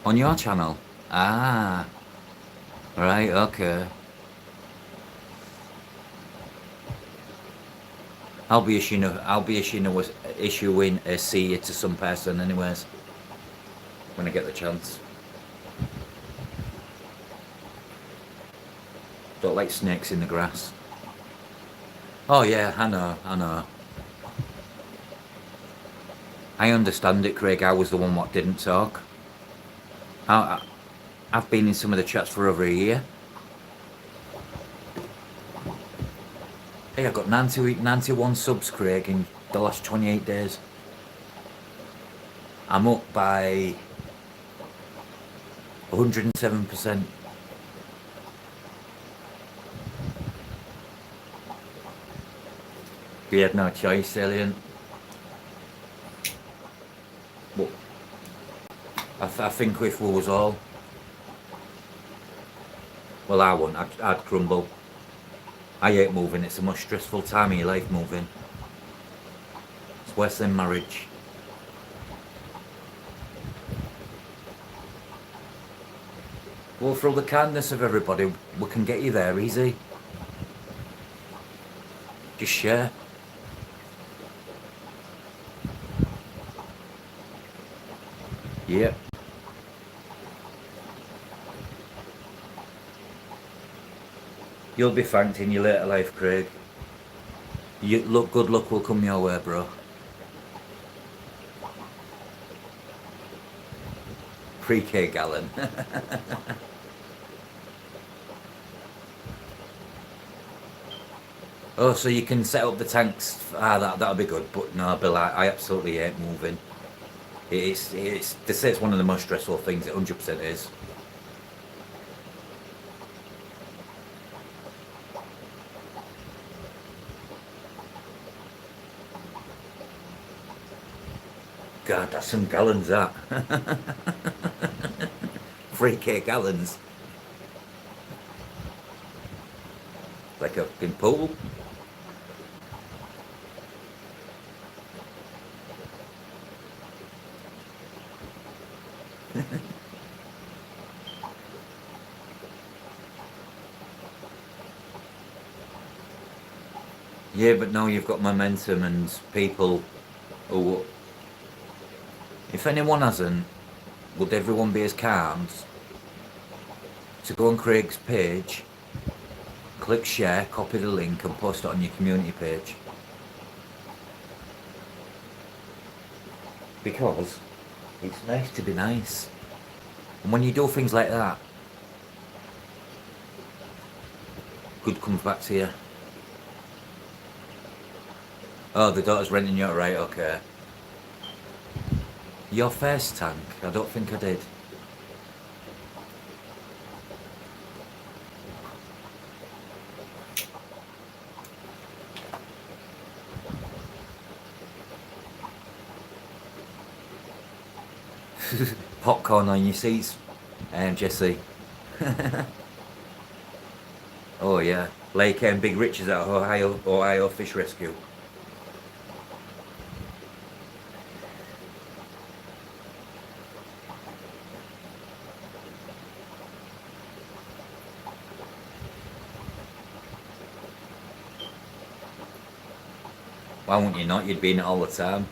On your channel? Ah. Right, okay. I'll be issuing a C to some person anyways. When I get the chance. Don't like snakes in the grass. Oh yeah, I know. I understand it, Craig. I was the one what didn't talk. I I've been in some of the chats for over a year. Hey, I got 91 subs, Craig, in the last 28 days. I'm up by 107%. We had no choice, Alien. But I think if we was all... Well, I wouldn't. I'd crumble. I hate moving. It's the most stressful time of your life, moving. It's worse than marriage. Well, for all the kindness of everybody, we can get you there easy. Just share. Yep. You'll be thanked in your later life, Craig. Good luck will come your way, bro. 3k gallon. Oh, so you can set up the tanks. That'll be good. But no, Bill, I absolutely hate moving. They say it's one of the most stressful things. It 100% is. God, that's some gallons, that. 3k gallons. Like a fucking pool. Yeah, but now you've got momentum and people who... If anyone hasn't, would everyone be as calm to go on Craig's page, click share, copy the link and post it on your community page? Because it's nice to be nice. And when you do things like that, good comes back to you. Oh, the daughter's renting you, right, okay. Your first tank? I don't think I did. Popcorn on your seats, Jesse. Oh yeah, Lake and Big Rich's at Ohio Fish Rescue. Why wouldn't you not? You'd be in it all the time.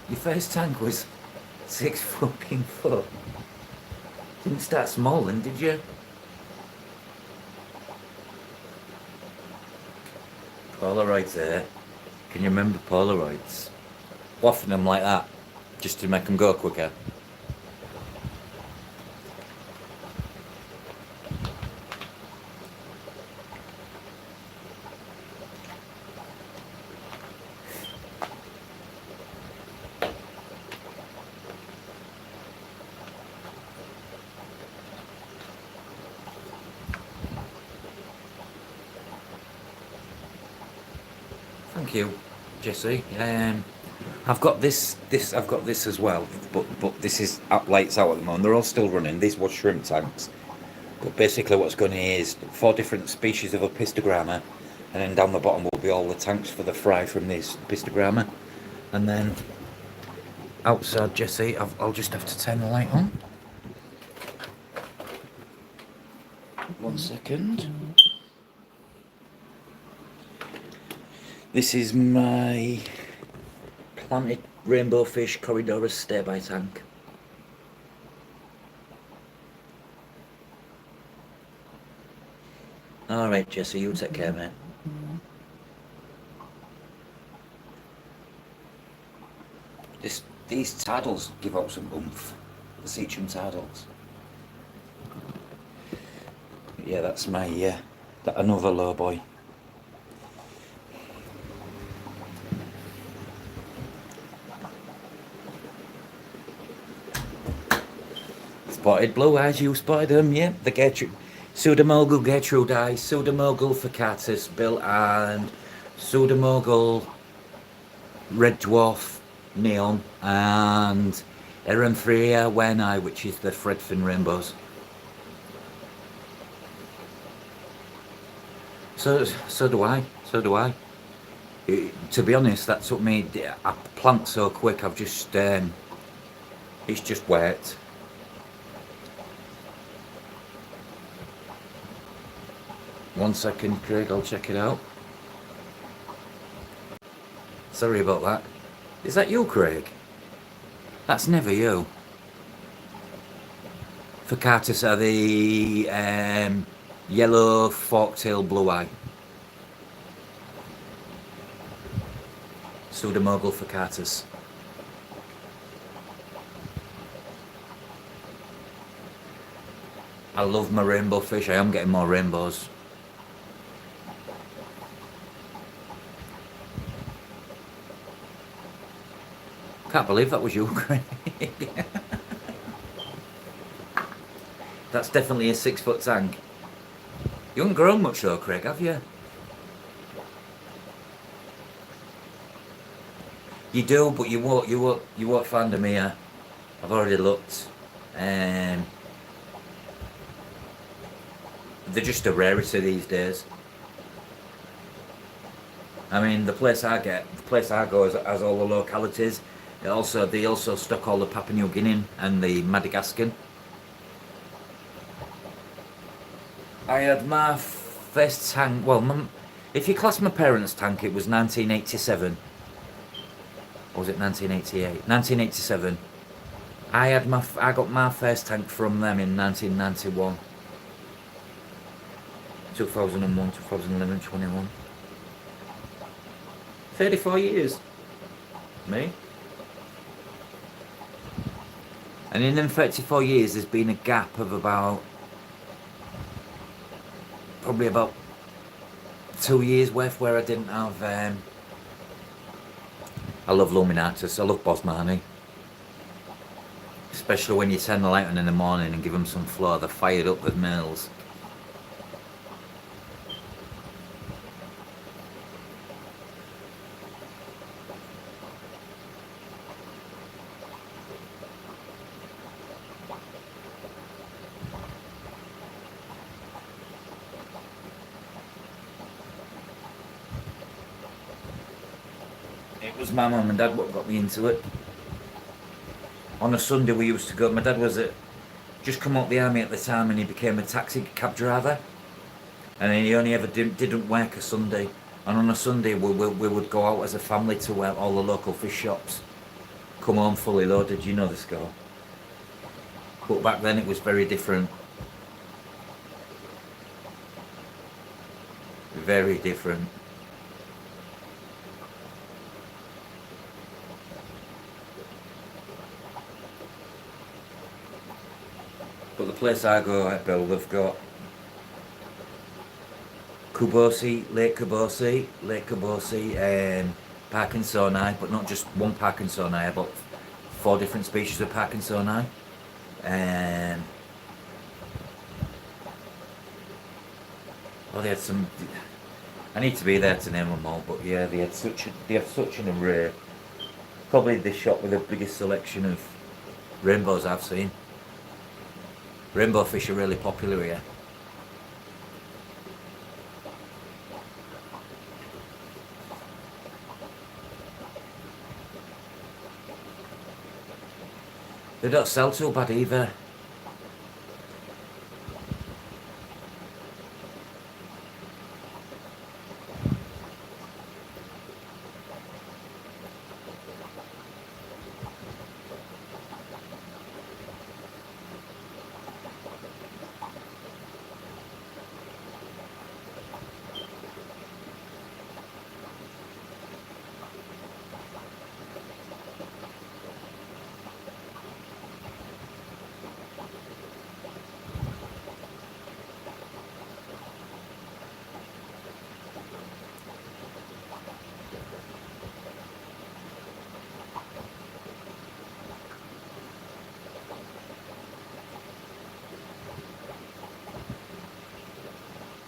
Your first tank was 6 fucking foot. Didn't start small then, did you? Polaroids there. Can you remember Polaroids? Waffing them like that, just to make them go quicker. Thank you, Jesse. I've got this as well, but this is lights out at the moment. They're all still running. These were shrimp tanks. But basically what's going here is 4 different species of apistogramma, and then down the bottom will be all the tanks for the fry from this apistogramma. And then outside, Jesse, I'll just have to turn the light on. 1 second. This is my planted rainbow fish Corridorus stay-by tank. Alright, Jesse, you take care, mate. These tardals give out some oomph. The Seacham tardals. Yeah, that's my that another low boy. Spotted blue eyes, you spotted them, yeah. The Gertrude, Pseudomogul Gertrudii, Pseudomogul Facatus, Bill, and Pseudomogul Red Dwarf Neon, and Erenthria Werni, which is the Fredfin rainbows. So do I. So do I. To be honest, that took me. I plant so quick. I've just. It's just wet. One second, Craig. I'll check it out. Sorry about that. Is that you, Craig? That's never you. Facatus are the yellow fork-tail blue eye. Pseudomogul facatus. I love my rainbow fish. I am getting more rainbows. Can't believe that was you, Craig. That's definitely a 6 foot tank. You haven't grown much though, Craig, have you? You do, but you won't find them here. I've already looked. They're just a rarity these days. I mean, the place I go has all the localities. They also stock all the Papua New Guinean and the Madagascan. I had my first tank. Well, if you class my parents' tank, it was 1987. Or was it 1988? 1987. I got my first tank from them in 1991. 2001, 2011, 21. 34 years. Me. And in them 34 years, there's been a gap of probably about 2 years worth where I didn't have. I love Luminatus. I love Bosmani. Especially when you turn the light on in the morning and give them some flow. They're fired up with males. It was my mum and dad what got me into it. On a Sunday we used to go. My dad was just come out the army at the time, and he became a taxi cab driver. And he only ever didn't work a Sunday. And on a Sunday we would go out as a family to all the local fish shops. Come home fully loaded. You know the score. But back then it was very different. Very different. But the place I go at Bill, they've got Kubosi, Lake Kubosi, Parkinsoni, but not just one Parkinsoni, but 4 different species of Parkinsoni. Well, they had some. I need to be there to name them all, but yeah, they had such an array. Probably the shop with the biggest selection of rainbows I've seen. Rainbow fish are really popular here. They don't sell too bad either.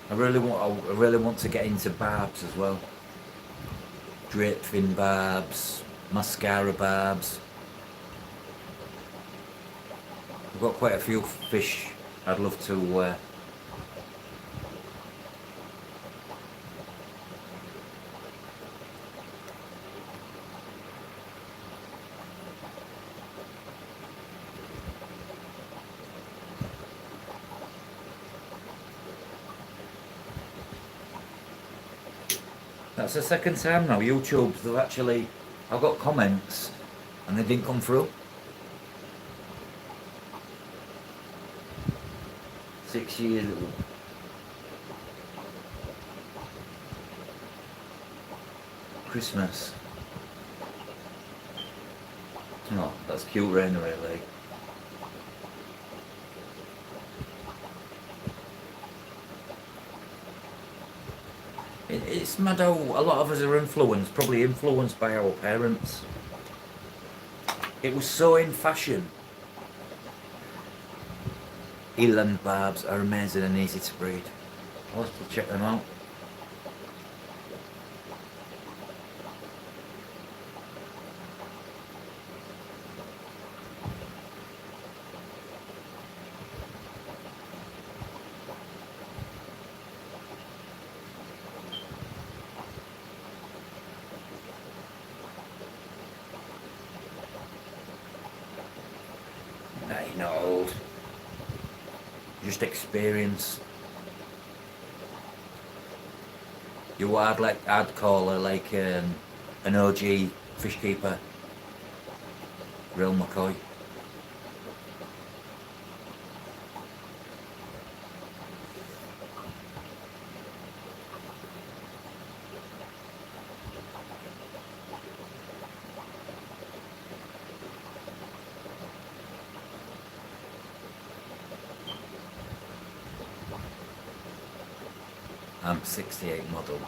I really want to get into barbs as well. Drape fin barbs, mascara barbs. I've got quite a few fish I'd love to. That's the second time now. YouTube's they've actually. I've got comments, and they didn't come through. 6 years. Christmas. Oh, that's cute, Rainer, really. It's mad how a lot of us are influenced, probably influenced by our parents. It was so in fashion. Eland barbs are amazing and easy to breed. I'll have to check them out. Nah, you're not old. Just experience. You are like I'd call her like an OG fish keeper, real McCoy. I'm 68 model.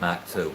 Mark 2.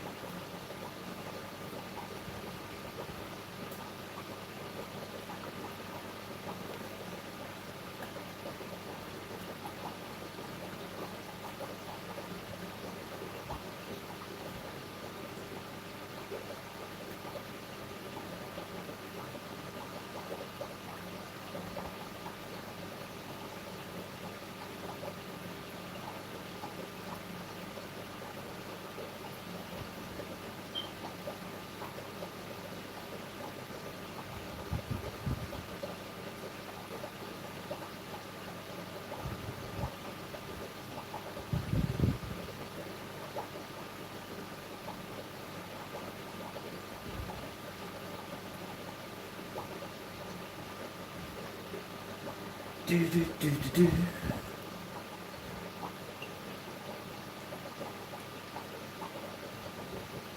Do, do, do, do, do.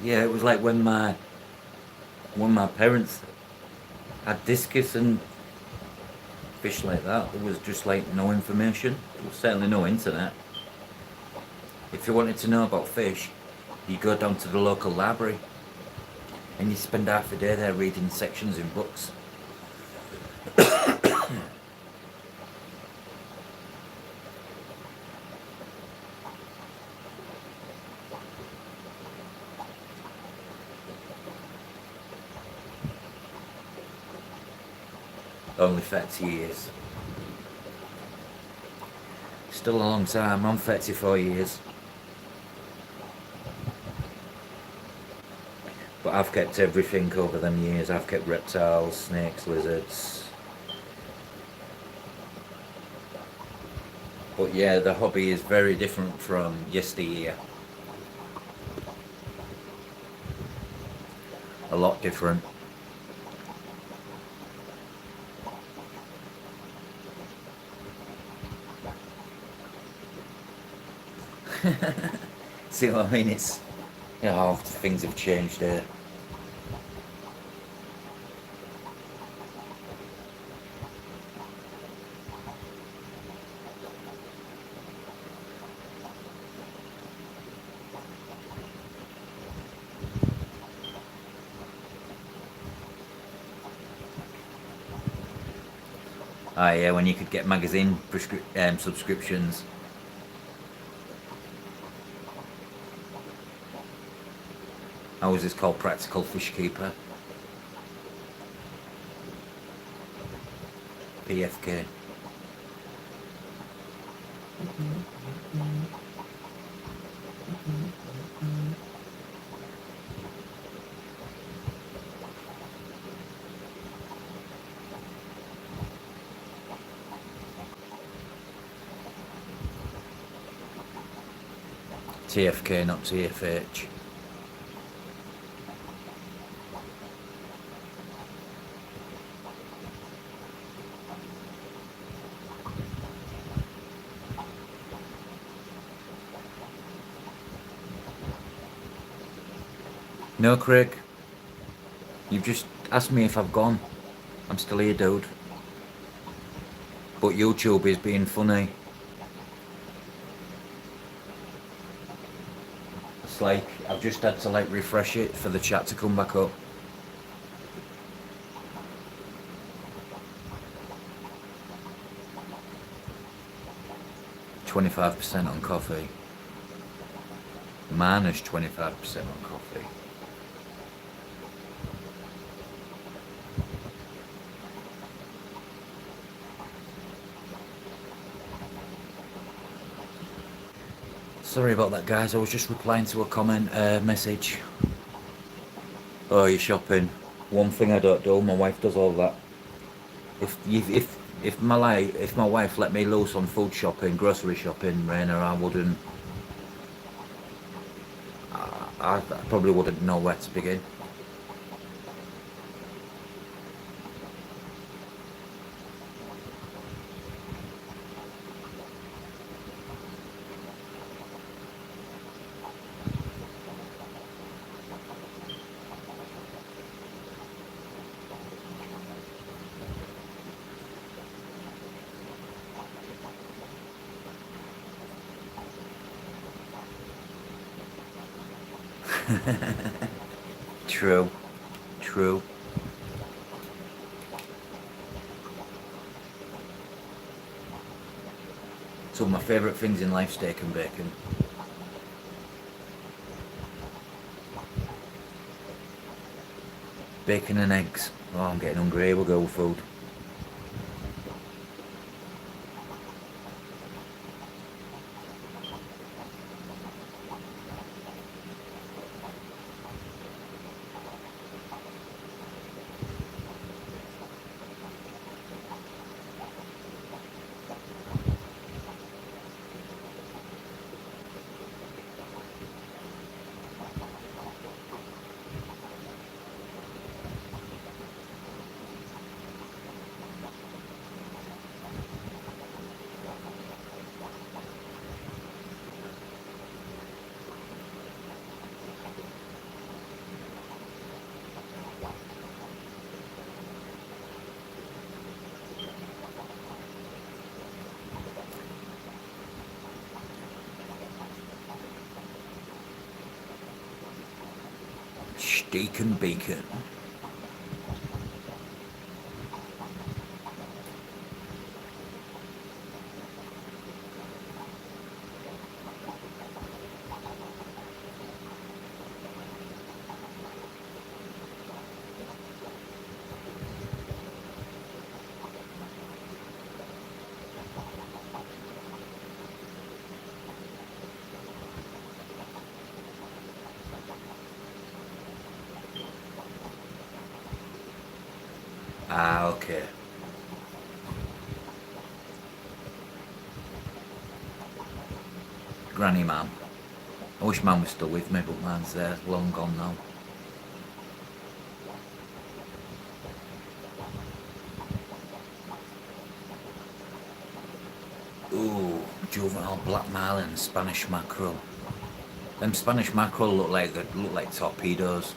Yeah, it was like when my parents had discus and fish like that. There was just like no information. There was certainly no internet. If you wanted to know about fish, you go down to the local library and you spend half a day there reading sections in books. Only 30 years. Still a long time. I'm 34 years. But I've kept everything over them years. I've kept reptiles, snakes, lizards. But yeah, the hobby is very different from yesteryear. A lot different. See what I mean? It's, you know, things have changed there. Ah, yeah, when you could get magazine subscriptions. How was this called? Practical Fish Keeper. PFK. TFK, not TFH. No, Craig. You've just asked me if I've gone. I'm still here, dude. But YouTube is being funny. It's like, I've just had to like refresh it for the chat to come back up. %25 on coffee. Minus 25% on coffee. Sorry about that, guys. I was just replying to a comment message. Oh, you're shopping. One thing I don't do. My wife does all that. If my wife let me loose on food shopping, grocery shopping, Raina, I wouldn't. I probably wouldn't know where to begin. True. True. So my favourite things in life, steak and bacon. Bacon and eggs. Oh, I'm getting hungry. Here we go with food. Steak and bacon. Ah, okay. Granny man. I wish man was still with me, but man's long gone now. Ooh, juvenile black marlin, Spanish mackerel. Them Spanish mackerel look like torpedoes.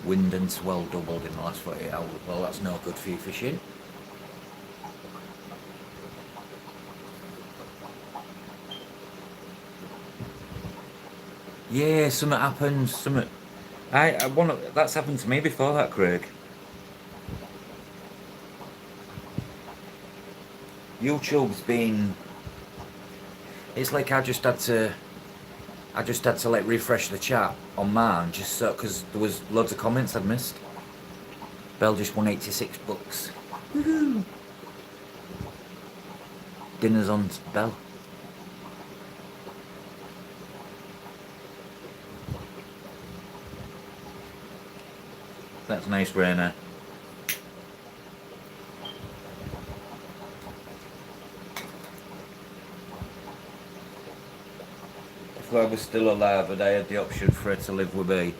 Wind and swell doubled in the last 48 hours. Well, that's no good for you fishing. Yeah, something happens. That's happened to me before, that, Craig. YouTube's been. It's like I just had to like refresh the chat on mine just so because there was loads of comments I'd missed. Bell just won 86 bucks. Woohoo! Dinner's on Bell. That's nice, Rainer. If I was still alive and I had the option for her to live with me,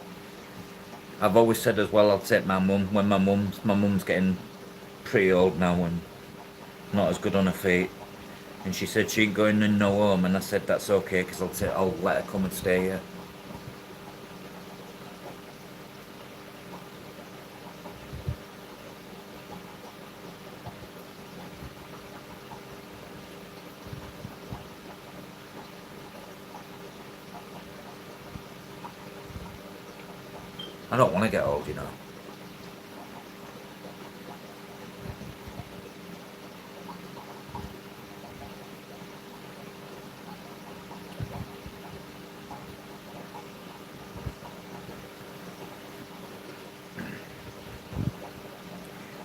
I've always said as well I'll take my mum when my mum's getting pretty old now and not as good on her feet. And she said she ain't going in no home, and I said that's okay because I'll let her come and stay here. I don't want to get old, you know.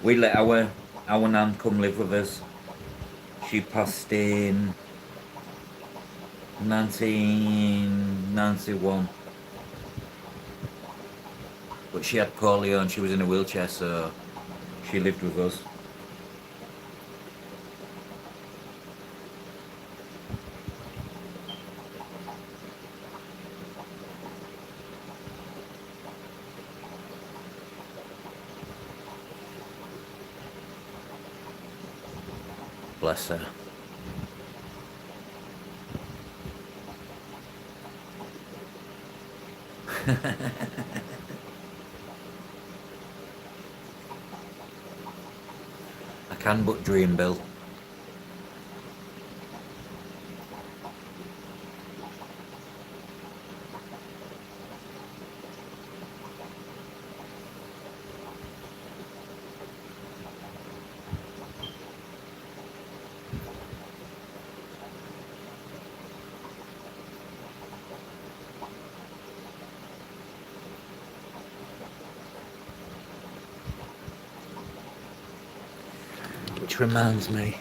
We let our nan come live with us. She passed in 1991. But she had polio and she was in a wheelchair, so she lived with us. Bless her. I can but dream, Bill. Which reminds me,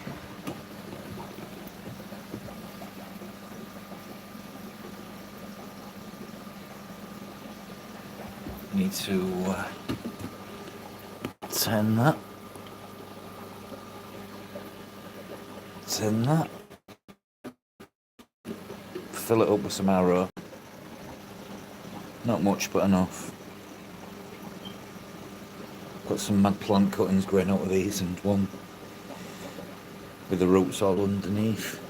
need to turn that, fill it up with some arrow, not much but enough. Got some mad plant cuttings growing out of these and one with the roots all underneath.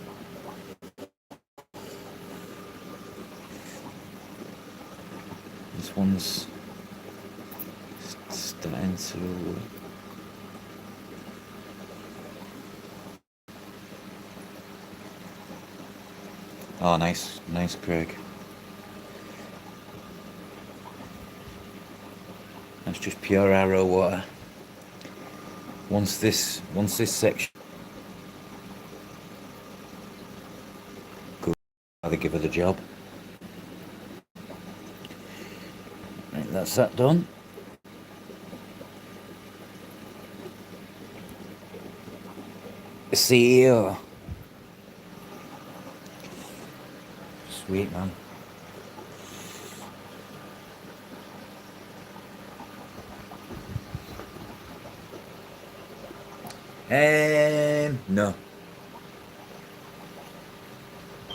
This one's starting to oh, nice, Craig. That's just pure arrow water. Once this section, I'll give her the job. Right, that's that done. CEO. Sweet, man. No.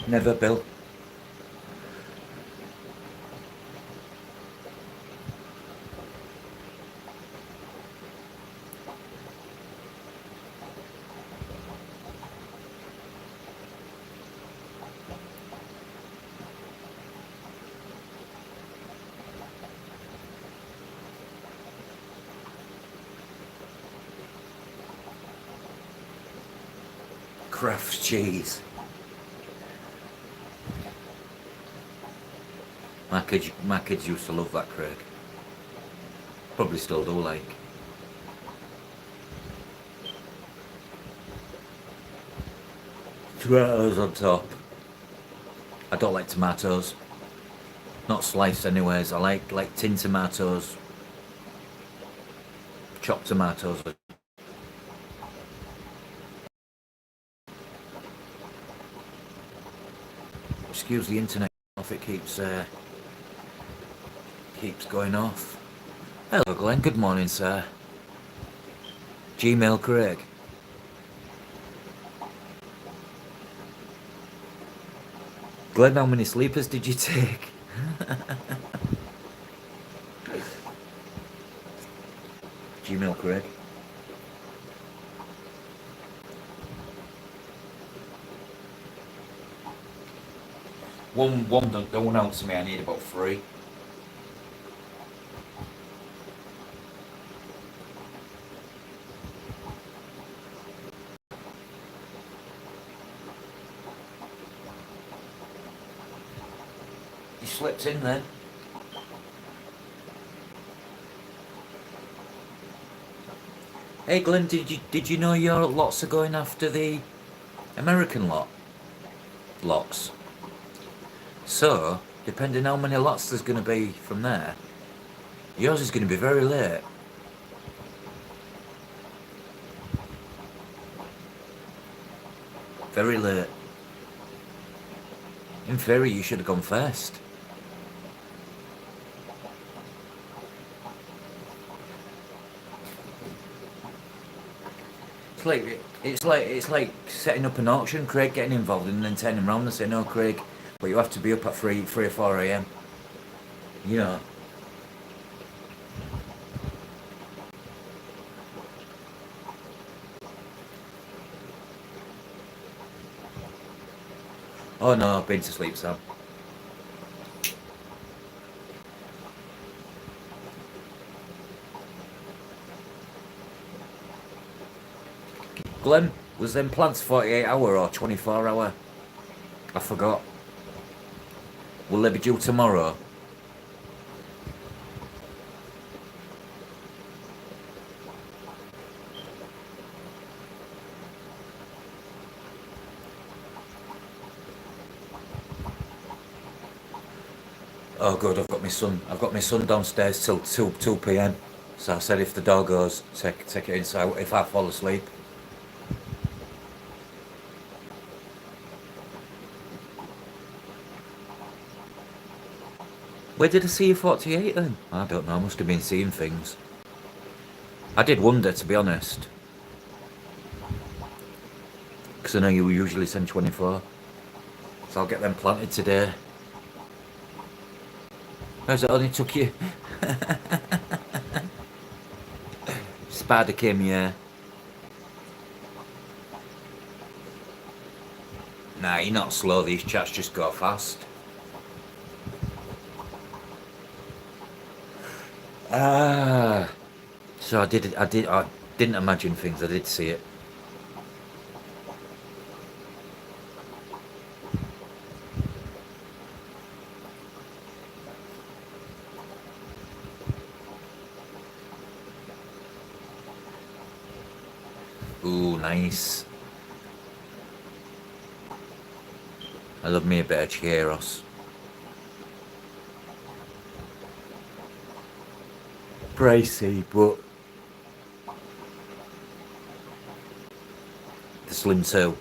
Never, Bill. Kraft cheese. My kids used to love that, Craig. Probably still do, like. tomatoes on top. I don't like tomatoes. Not sliced anyways. I like tin tomatoes. Chopped tomatoes. Excuse the internet off, it keeps going off. Hello Glenn, good morning sir. Gmail Craig. Glenn, how many sleepers did you take? Gmail Craig. One don't answer me, I need about 3. You slipped in then. Hey Glenn, did you know your lots are going after the American lots? So, depending how many lots there's going to be from there, yours is going to be very late. Very late. In theory, you should have gone first. It's like setting up an auction, Craig, getting involved and then turning around and saying, no, Craig, but you have to be up at 3 or 4 a.m. You know. Oh no, I've been to sleep, Sam. Glenn, was them plants 48 hour or 24 hour? I forgot. Will they be due tomorrow? Oh good, I've got my son downstairs till 2 p.m. So I said if the dog goes, take it inside if I fall asleep. Where did I see you 48 then? I don't know, I must have been seeing things. I did wonder, to be honest. Because I know you usually send 24. So I'll get them planted today. How's it only took you? Spider came here. Nah, you're not slow, these chats just go fast. Ah, so I didn't imagine things, I did see it. Ooh, nice. I love me a bit of Chieros. Pricey, but the Slim 2.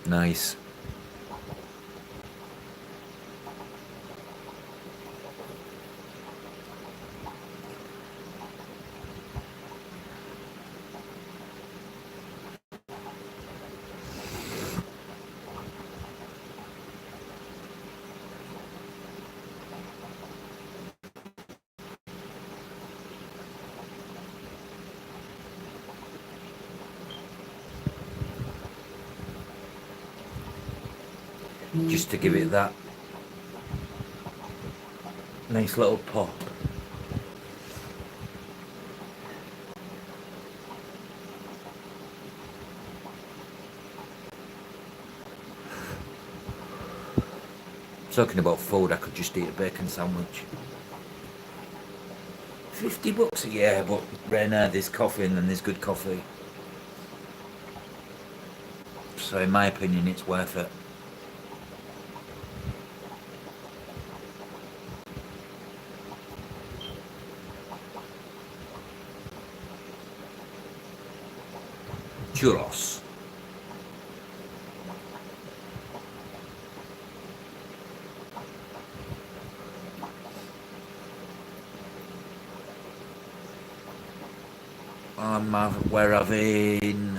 Nice. Just to give it that nice little pop. Talking about food, I could just eat a bacon sandwich. $50 a year, but right now there's coffee and then there's good coffee. So in my opinion, it's worth it. Churros. We're having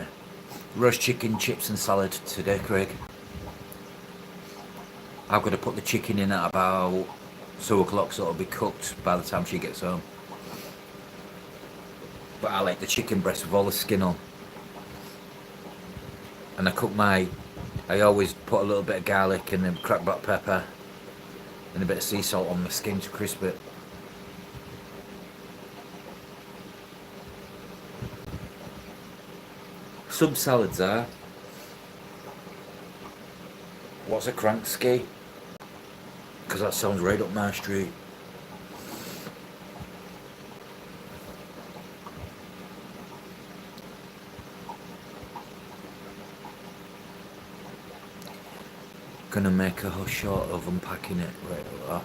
roast chicken, chips and salad today, Craig. I've got to put the chicken in at about 2 o'clock so it'll be cooked by the time she gets home. But I like the chicken breast with all the skin on. And I always put a little bit of garlic and then cracked black pepper and a bit of sea salt on the skin to crisp it. Some salads are. What's a crank ski? Because that sounds right up my street. Gonna make a whole short of unpacking it right there.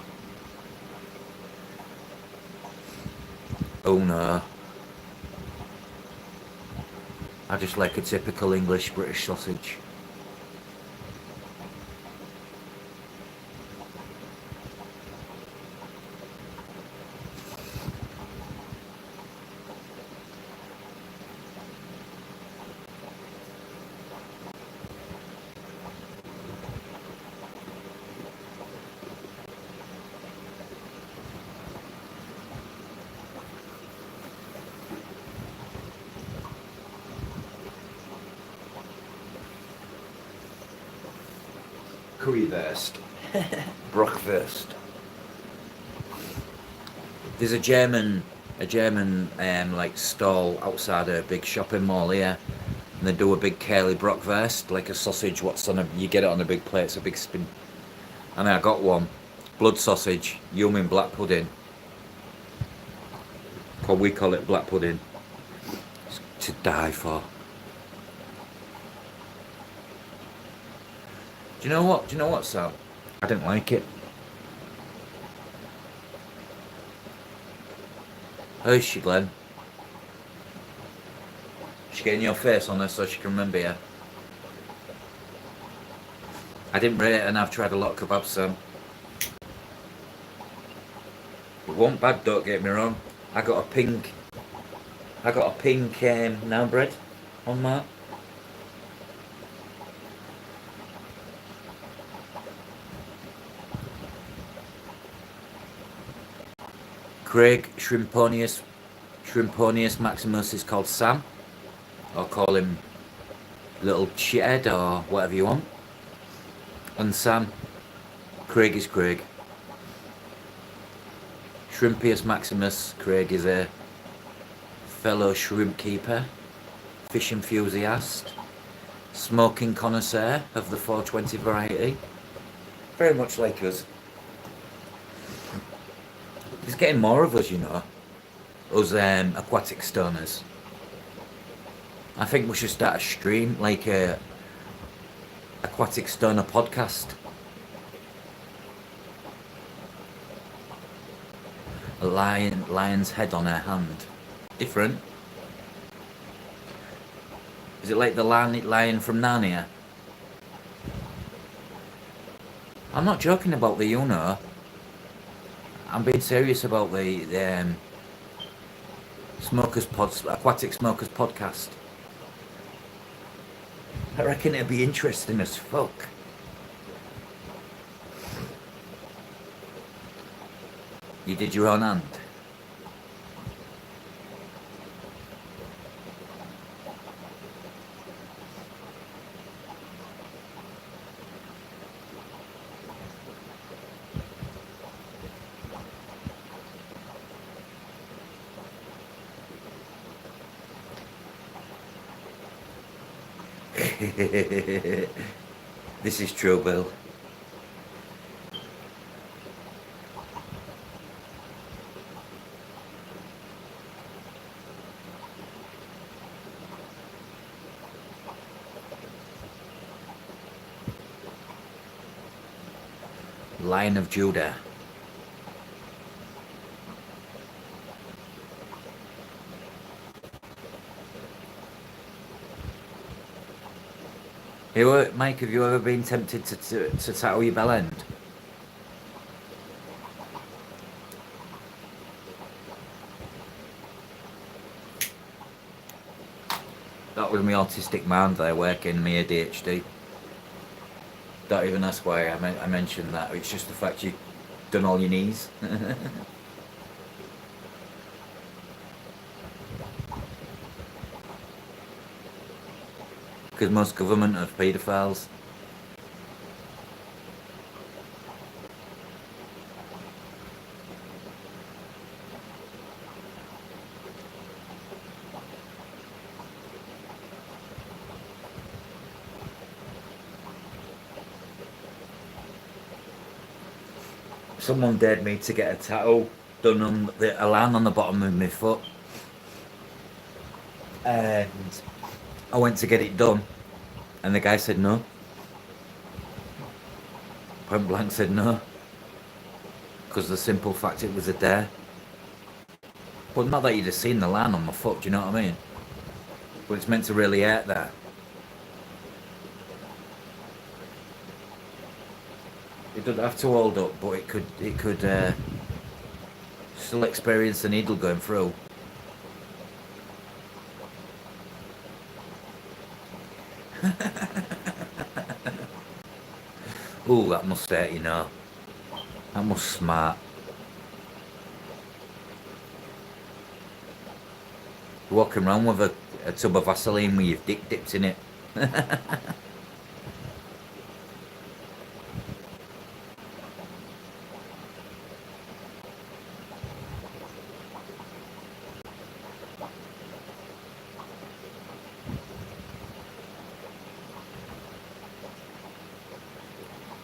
Oh no. I just like a typical English British sausage. Currywurst. Breakfast. There's a German like stall outside a big shopping mall here, and they do a big curly bratwurst, like a sausage. You get it on a big plate. It's a big spin. And I got one, blood sausage, yum in black pudding. We call it black pudding. It's to die for. Do you know what, Sam? I didn't like it. How is she, Glenn? She getting your face on her so she can remember you. I didn't rate it, and I've tried a lot of kebabs, Sam. It wasn't bad, don't get me wrong. I got a pink naan bread on that. Craig Shrimponius Maximus is called Sam, or call him Little Shithead or whatever you want. And Sam, Craig is Craig. Shrimpius Maximus, Craig is a fellow shrimp keeper, fish enthusiast, smoking connoisseur of the 420 variety. Very much like us. There's getting more of us, you know. Us aquatic stoners. I think we should start a stream, like a aquatic stoner podcast. A lion's head on her hand. Different. Is it like the lion from Narnia? I'm not joking about the Uno. I'm being serious about the Aquatic Smokers podcast. I reckon it'd be interesting as fuck. You did your own hand. This is true, Bill. Lion of Judah. Mike, have you ever been tempted to tattoo your bell end? That was my autistic mind there working me ADHD. Don't even ask why I mentioned that. It's just the fact you've done all your knees. Because most government are paedophiles. Someone dared me to get a tattoo done on a line on the bottom of my foot, and I went to get it done, and the guy said no. Point blank said no, because the simple fact it was a dare. But not that you'd have seen the line on my foot, do you know what I mean? But it's meant to really hurt there. It doesn't have to hold up, but it could still experience the needle going through. Ooh, that must hurt, you know. That must smart. You're walking around with a tub of Vaseline with your dick dipped in it.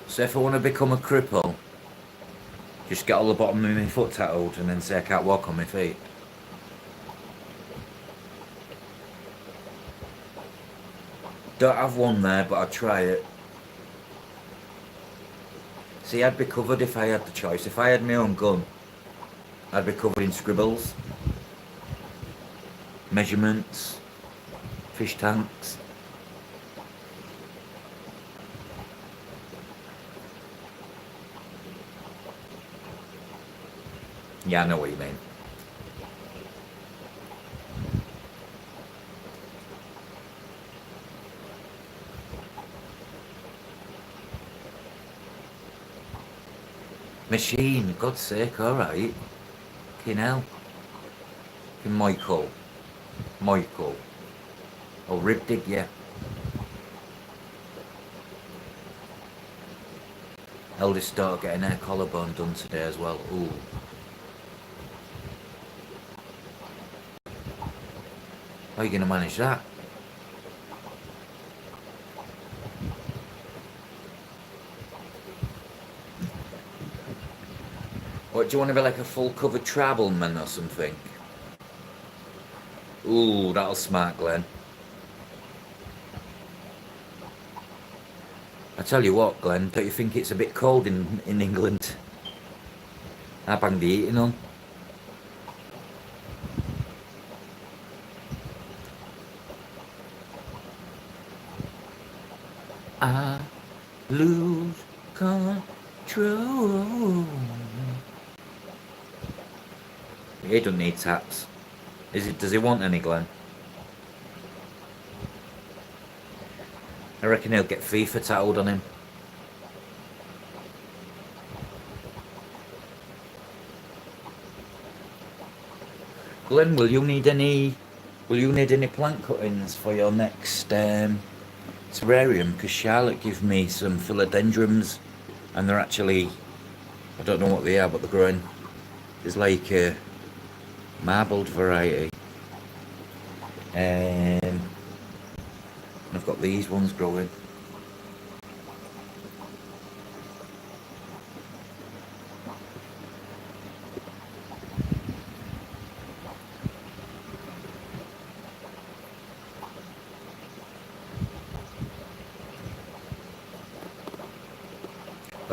So if I want to become a cripple, just get all the bottom of my foot tattooed and then say I can't walk on my feet. Don't have one there, but I'd try it. See, I'd be covered if I had the choice. If I had my own gun, I'd be covered in scribbles, measurements, fish tanks. Yeah, I know what you mean. Machine, God's sake, alright. Fucking hell. Fucking Michael. I'll rib dig you. Eldest daughter getting her collarbone done today as well. Ooh. How are you going to manage that? What, do you want to be like a full covered tribal man or something? Ooh, that'll smart, Glenn. I tell you what, Glenn, don't you think it's a bit cold in England? I banged the heating on. I lose control. He doesn't need tats. Does he want any, Glenn? I reckon he'll get FIFA tattooed on him. Glenn, will you need any plant cuttings for your next terrarium? Because Charlotte gave me some philodendrons, and they're actually, I don't know what they are, but they're growing. There's like a marbled variety, and I've got these ones growing.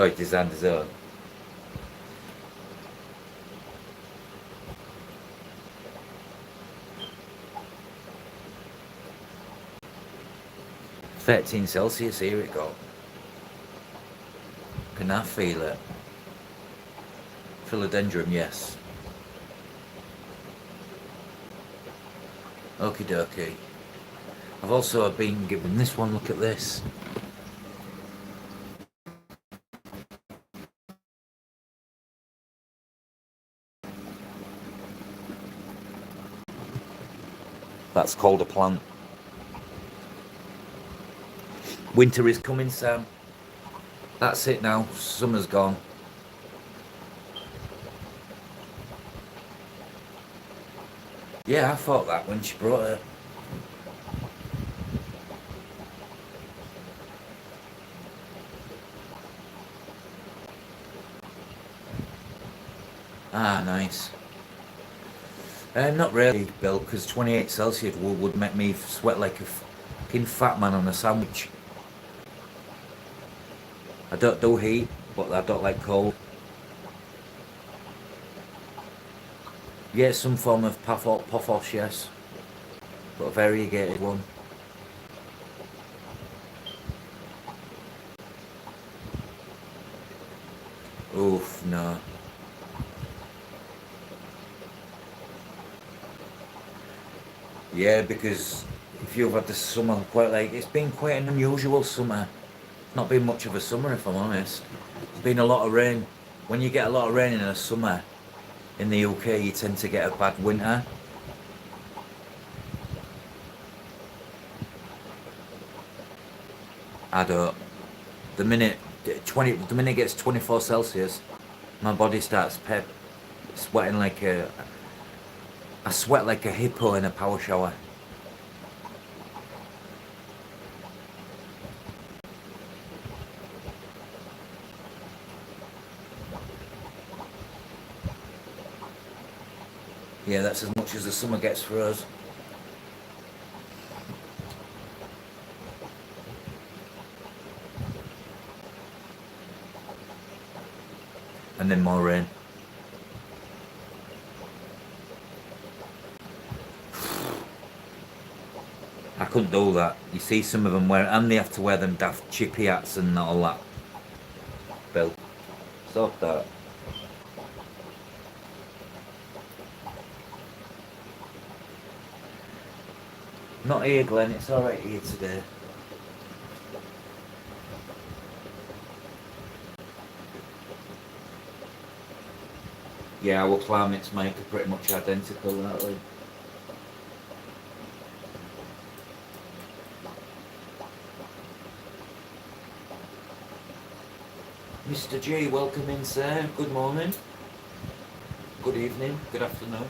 Oh, he designed his own. -13 Celsius here it got. Can I feel it? Philodendron, yes. Okie dokie. I've also been given this one, look at this. That's called a plant. Winter is coming, Sam. That's it now, summer's gone. Yeah, I thought that when she brought it. Ah, nice. Not really, Bill, because 28 Celsius would make me sweat like a fucking fat man on a sandwich. I don't do heat, but I don't like cold. Yeah, some form of puff-off, yes. But a variegated one. Oof, no. Yeah, because if you've had the summer it's been quite an unusual summer. Not been much of a summer, if I'm honest. There's been a lot of rain. When you get a lot of rain in a summer in the UK, you tend to get a bad winter. I don't. The minute it gets 24 Celsius, my body starts sweating like I sweat like a hippo in a power shower. Yeah, that's as much as the summer gets for us. And then more rain. I couldn't do that. You see some of them and they have to wear them daft chippy hats and all that. Bill, stop that. Not here, Glenn. It's alright here today. Yeah, our climates make are pretty much identical, aren't they? Mr. G, welcome in, sir. Good morning. Good evening. Good afternoon.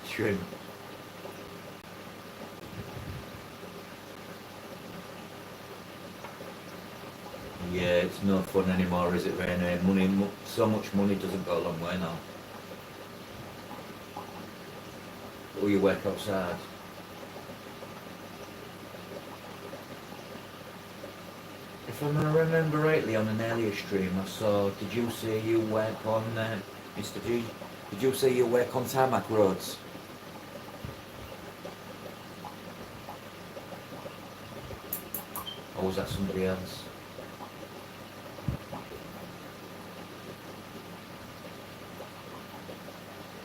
Shrimp. Yeah, it's no fun anymore, is it, Rainy? So much money doesn't go a long way now. Or you work outside. If I remember rightly, on an earlier stream I saw, did you say you work on, Mr. G? Did you say you work on tarmac roads? Or was that somebody else?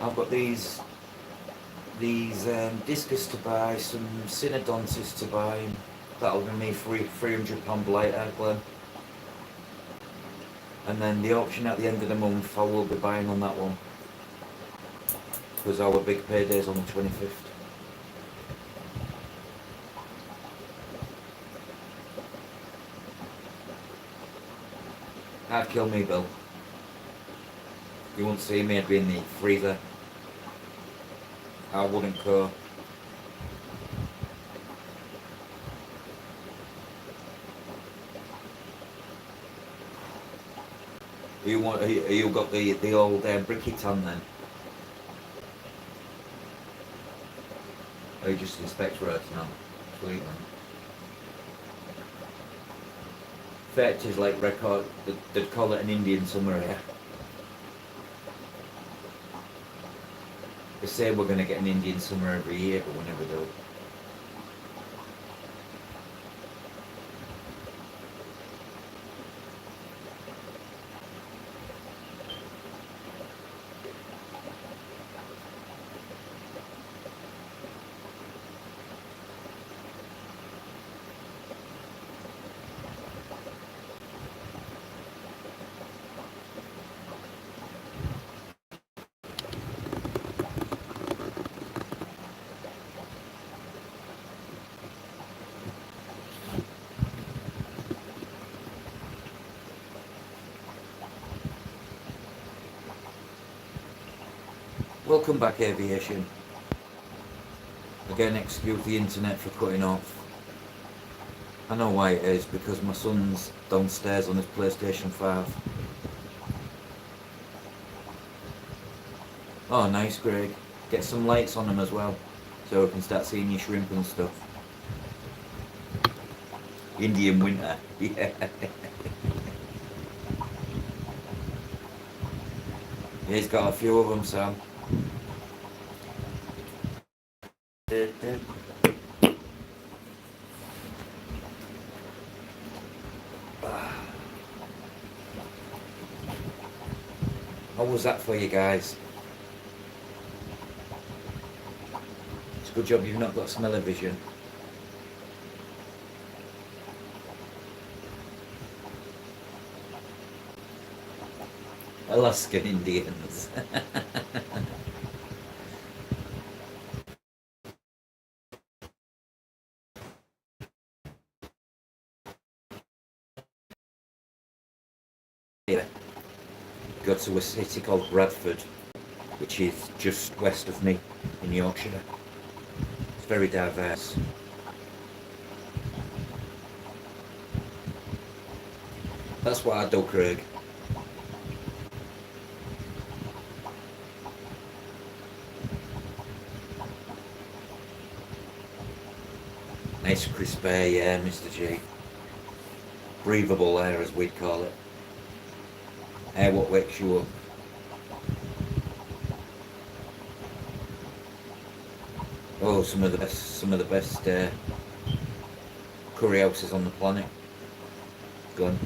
I've got these discus to buy, some synodontists to buy. That'll be me £300 later, Glenn. And then the auction at the end of the month, I will be buying on that one. Because our big payday's on the 25th. That'd kill me, Bill. You wouldn't see me, I'd be in the freezer. I wouldn't go. You got the old bricky tan then? Oh, you just inspect roads now. Sweet man. Fetch is like record, they'd call it an Indian summer here. They say we're going to get an Indian summer every year, but we never do. Welcome back, aviation. Again, excuse the internet for cutting off. I know why it is, because my son's downstairs on his PlayStation 5. Oh, nice, Greg. Get some lights on them as well, so we can start seeing your shrimp and stuff. Indian winter, yeah. Yeah, he's got a few of them, Sam. How was that for you guys? It's a good job you've not got smell-o-vision. Alaskan Indians. Yeah. Go to a city called Bradford, which is just west of me in Yorkshire. It's very diverse. That's what I do, Craig. Nice crisp air, yeah, Mr. G. Breathable air, as we'd call it. Air what wakes you up. Oh, some of the best curry houses on the planet. Gone.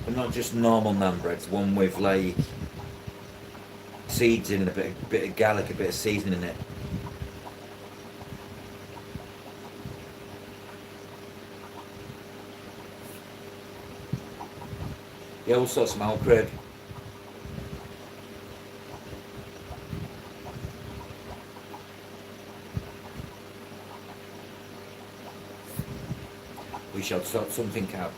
But not just normal naan breads, one with like seeds in it, a bit of garlic, a bit of seasoning in it. Yeah, all sorts of smell, Craig. We shall sort something out.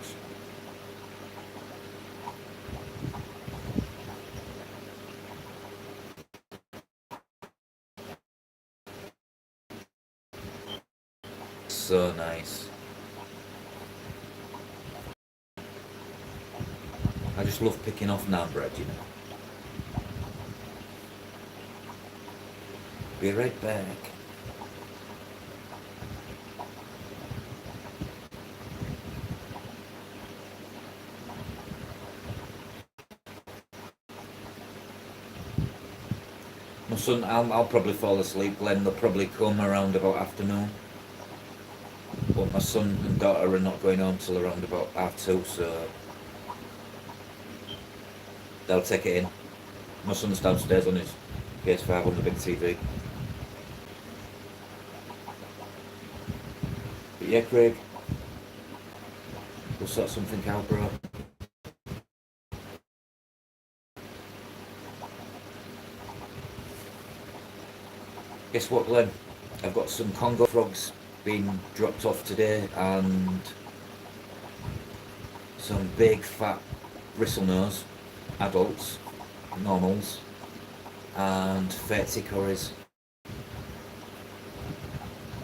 So nice. I just love picking off naan bread, you know. Be right back. My son, I'll probably fall asleep. Glenn will probably come around about afternoon. But my son and daughter are not going home till around about 2:30, so they'll take it in. My son's downstairs on his PS5 on the big TV. But yeah, Craig. We'll sort something out, bro. Guess what, Glenn? I've got some Congo frogs being dropped off today, and some big fat bristlenose adults, normals, and 30 curries.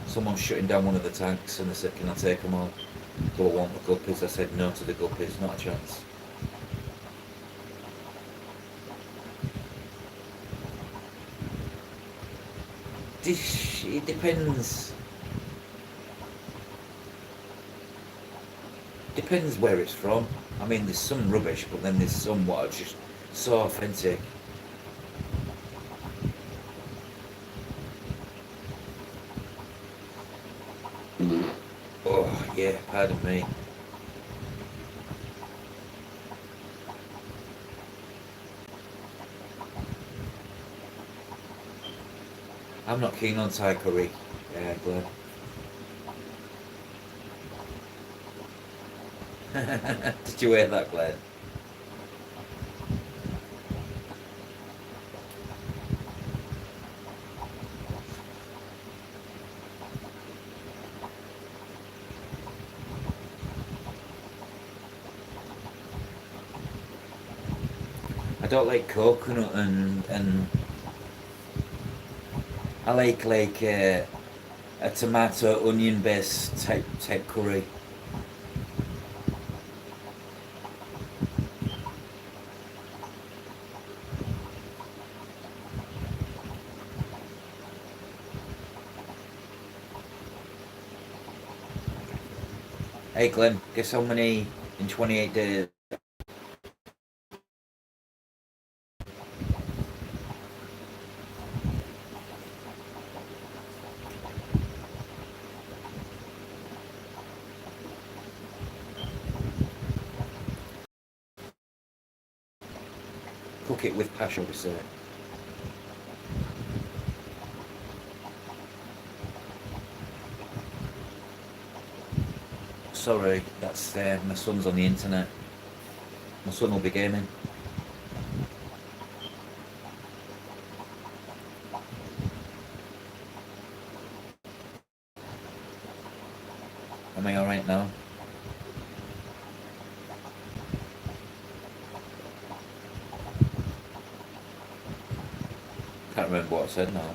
Someone's shutting down one of the tanks and they said, can I take them all? Do I want the guppies? I said no to the guppies, not a chance. It depends. Depends where it's from. I mean, there's some rubbish, but then there's some what are just so authentic. Oh, yeah, pardon me. I'm not keen on Thai curry, Glenn. Did you hear that, Glenn? I don't like coconut and I like a tomato onion based type curry. Hey Glenn, guess how many in 28 days? Cook it with passion, we say. Sorry, that's my son's on the internet. My son will be gaming. Am I alright now? Can't remember what I said now.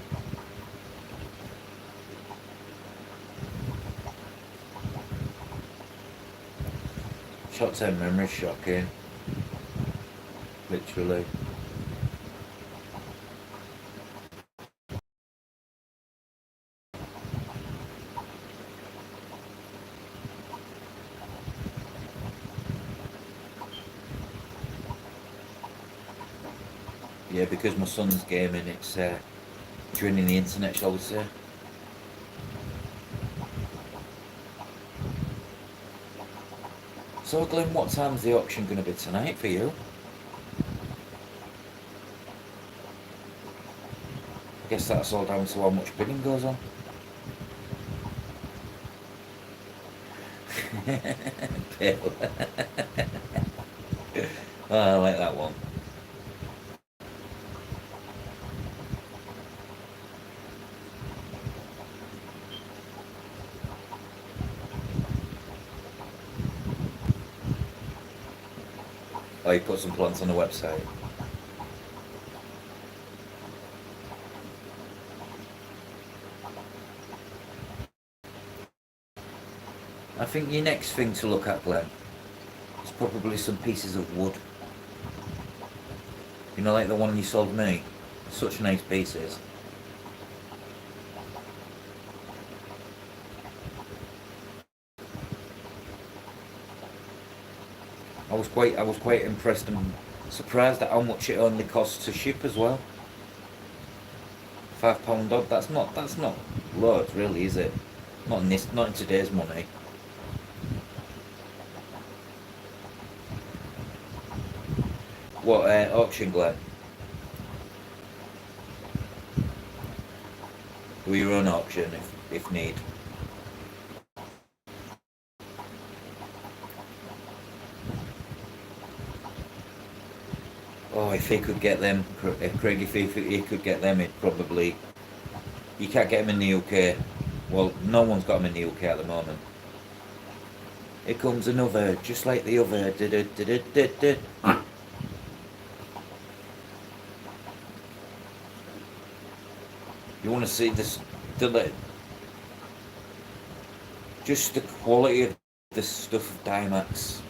Short-term memory shocking. Literally. Yeah, because my son's gaming, it's draining the internet, shall we say. So Glenn, what time's the auction going to be tonight for you? I guess that's all down to how much bidding goes on. Pale. Oh, I like that one. Oh, you put some plants on the website. I think your next thing to look at, Glenn, is probably some pieces of wood. You know, like the one you sold me? Such nice pieces. I was quite impressed and surprised at how much it only costs to ship as well. £5 odd. That's not loads, really, is it? Not in today's money. What auction, Glenn? Do your own auction if need. Oh, if he could get them, if Craig, if he could get them, it probably. You can't get them in the UK. Well, no one's got them in the UK at the moment. Here comes another, just like the other. You want to see this? Just the quality of the stuff of Dimax.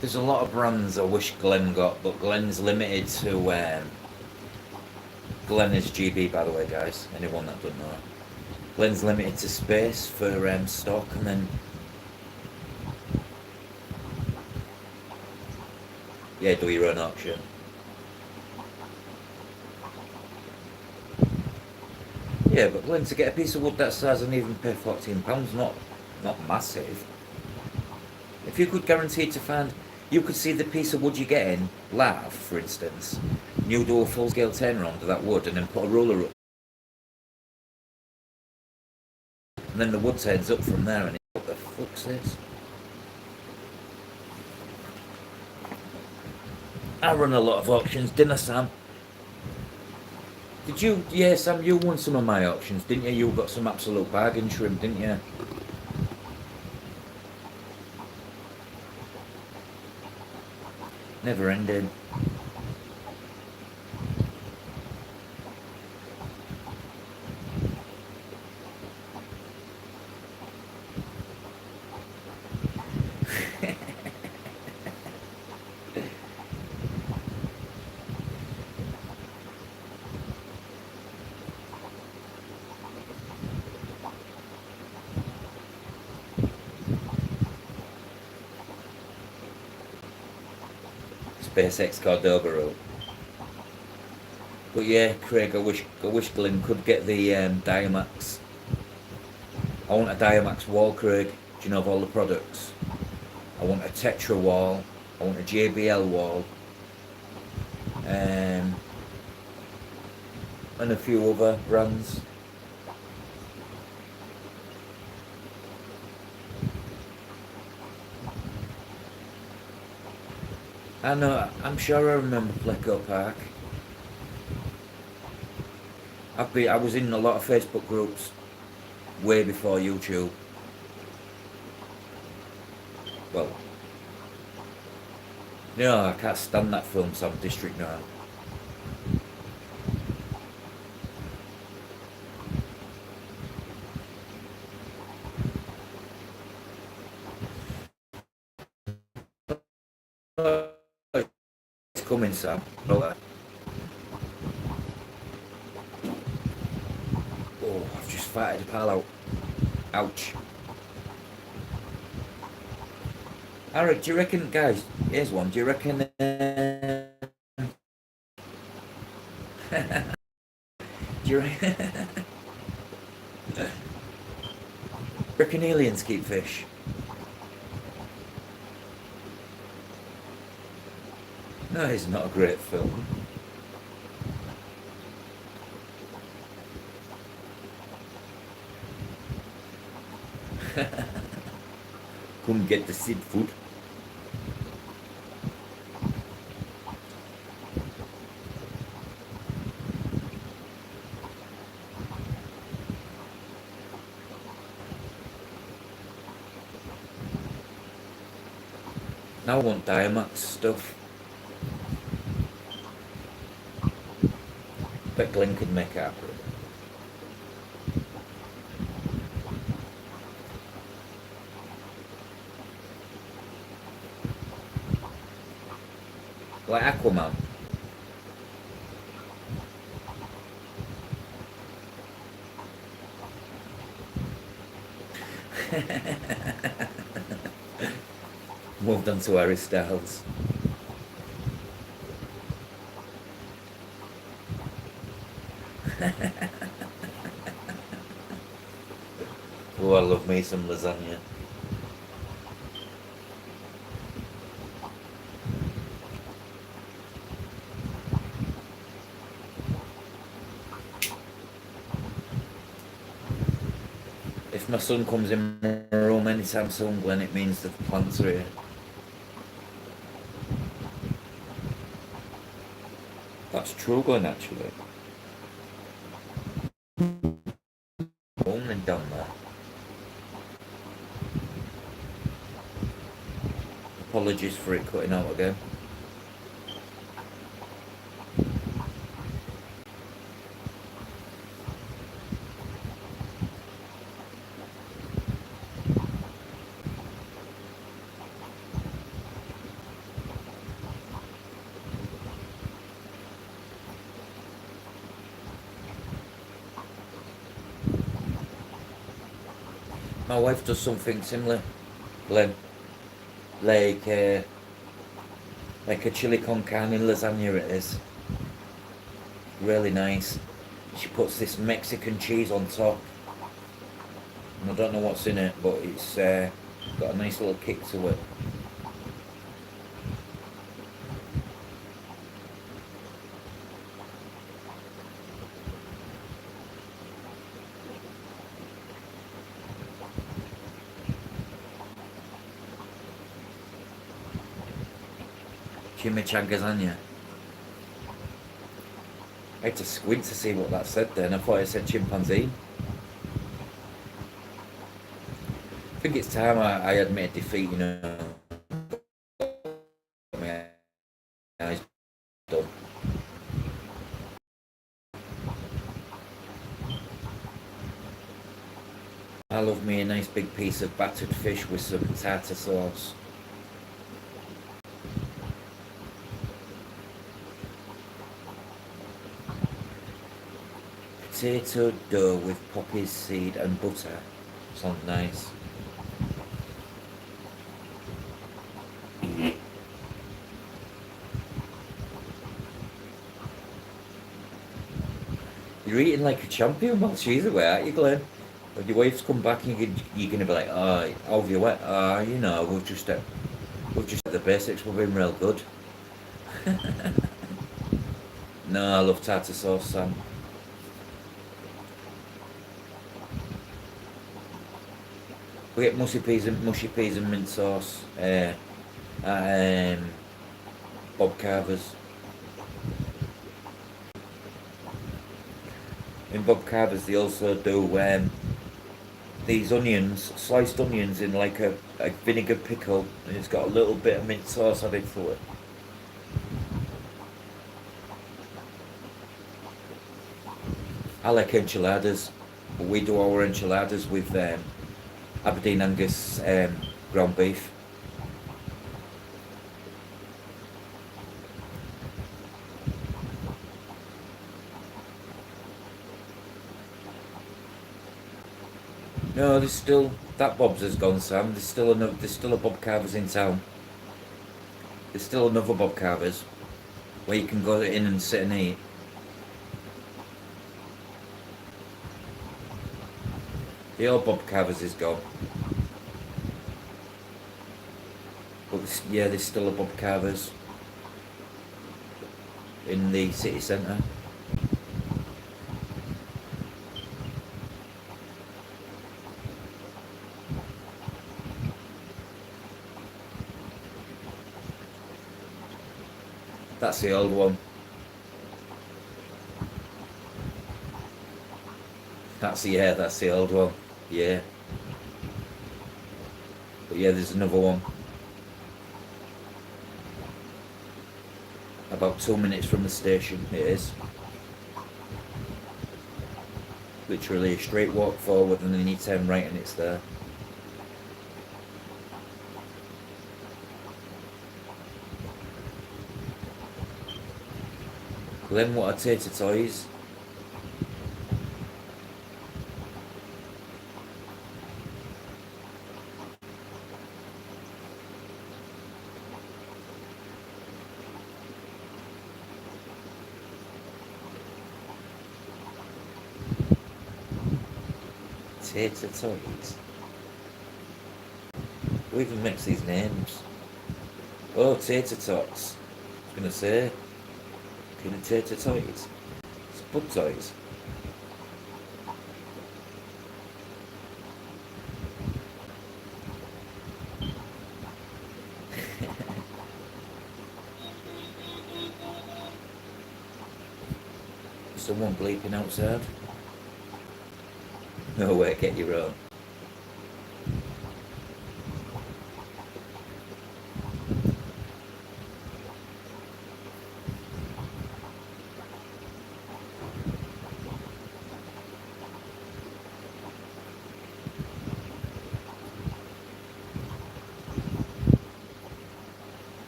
There's a lot of brands I wish Glenn got, but Glenn's limited to. Glenn is GB, by the way, guys. Anyone that doesn't know. Glenn's limited to space for stock, and then. Yeah, do your own auction. Yeah, but Glenn, to get a piece of wood that size and even pay £14, not massive. If you could guarantee to find, you could see the piece of wood you're getting live, for instance, and you do a full-scale turnaround of that wood and then put a roller up, and then the wood turns up from there, and what the fuck's this? I run a lot of auctions, didn't I, Sam? Did you? Yeah, Sam, you won some of my auctions, didn't you? You got some absolute bargain shrimp, didn't you? Never ending. SpaceX Cordoba route. But yeah, Craig, I wish Glenn could get the Diamax. I want a Diamax wall, Craig. Do you know of all the products? I want a Tetra wall. I want a JBL wall. And a few other brands. I know, I'm sure I remember Pleco Park. I was in a lot of Facebook groups way before YouTube. Well, you know, I can't stand that film, Sam District now. It's coming, Sam. Oh, I've just farted a pal out. Ouch. Alright, do you reckon, guys, here's one, do you reckon, do you reckon aliens keep fish? No, it's not a great film. Come get the seed food. Now I want Diamax stuff. Bet Glenn could make it happen. Like Aquaman. Moved on to Harry Styles. Oh, I love me some lasagna. my son comes in my room anytime soon, Glenn, it means the plants are here. That's true, Glenn, actually. Only down there. Apologies for it cutting out again. My wife does something similar, Glenn. Like a chili con carne lasagna it is. Really nice. She puts this Mexican cheese on top. And I don't know what's in it, but it's got a nice little kick to it. Chimichangas lasagna. I had to squint to see what that said then. I thought it said chimpanzee. I think it's time I admit defeat, you know. My eyes done. I love me a nice big piece of battered fish with some tartar sauce. Potato dough with poppy seed and butter. Sounds nice. You're eating like a champion while she's away, aren't you, Glenn? When your wife's come back, you're gonna be like, oh, how have you wet? Oh, you know, we've just the basics. We've been real good. No, I love tartar sauce, Sam. We get mushy peas and mint sauce at Bob Carver's. In Bob Carver's, they also do these onions, sliced onions in like a vinegar pickle, and it's got a little bit of mint sauce added to it. I like enchiladas, but we do our enchiladas with Aberdeen Angus ground beef. No, there's still that Bob's has gone, Sam. There's still a Bob Carver's in town. There's still another Bob Carver's where you can go in and sit and eat. The old Bob Carver's is gone. But yeah, there's still a Bob Carver's in the city centre. That's the old one. That's the old one. Yeah. But yeah, there's another one. About 2 minutes from the station, it is. Literally a straight walk forward and then you turn right and it's there. Glenn, what are tater toys? Tater toys? Who even makes these names? Oh, tater tots. I was gonna say, kind of tater toys. It's bug toys. Someone bleeping outside? No way, get your own.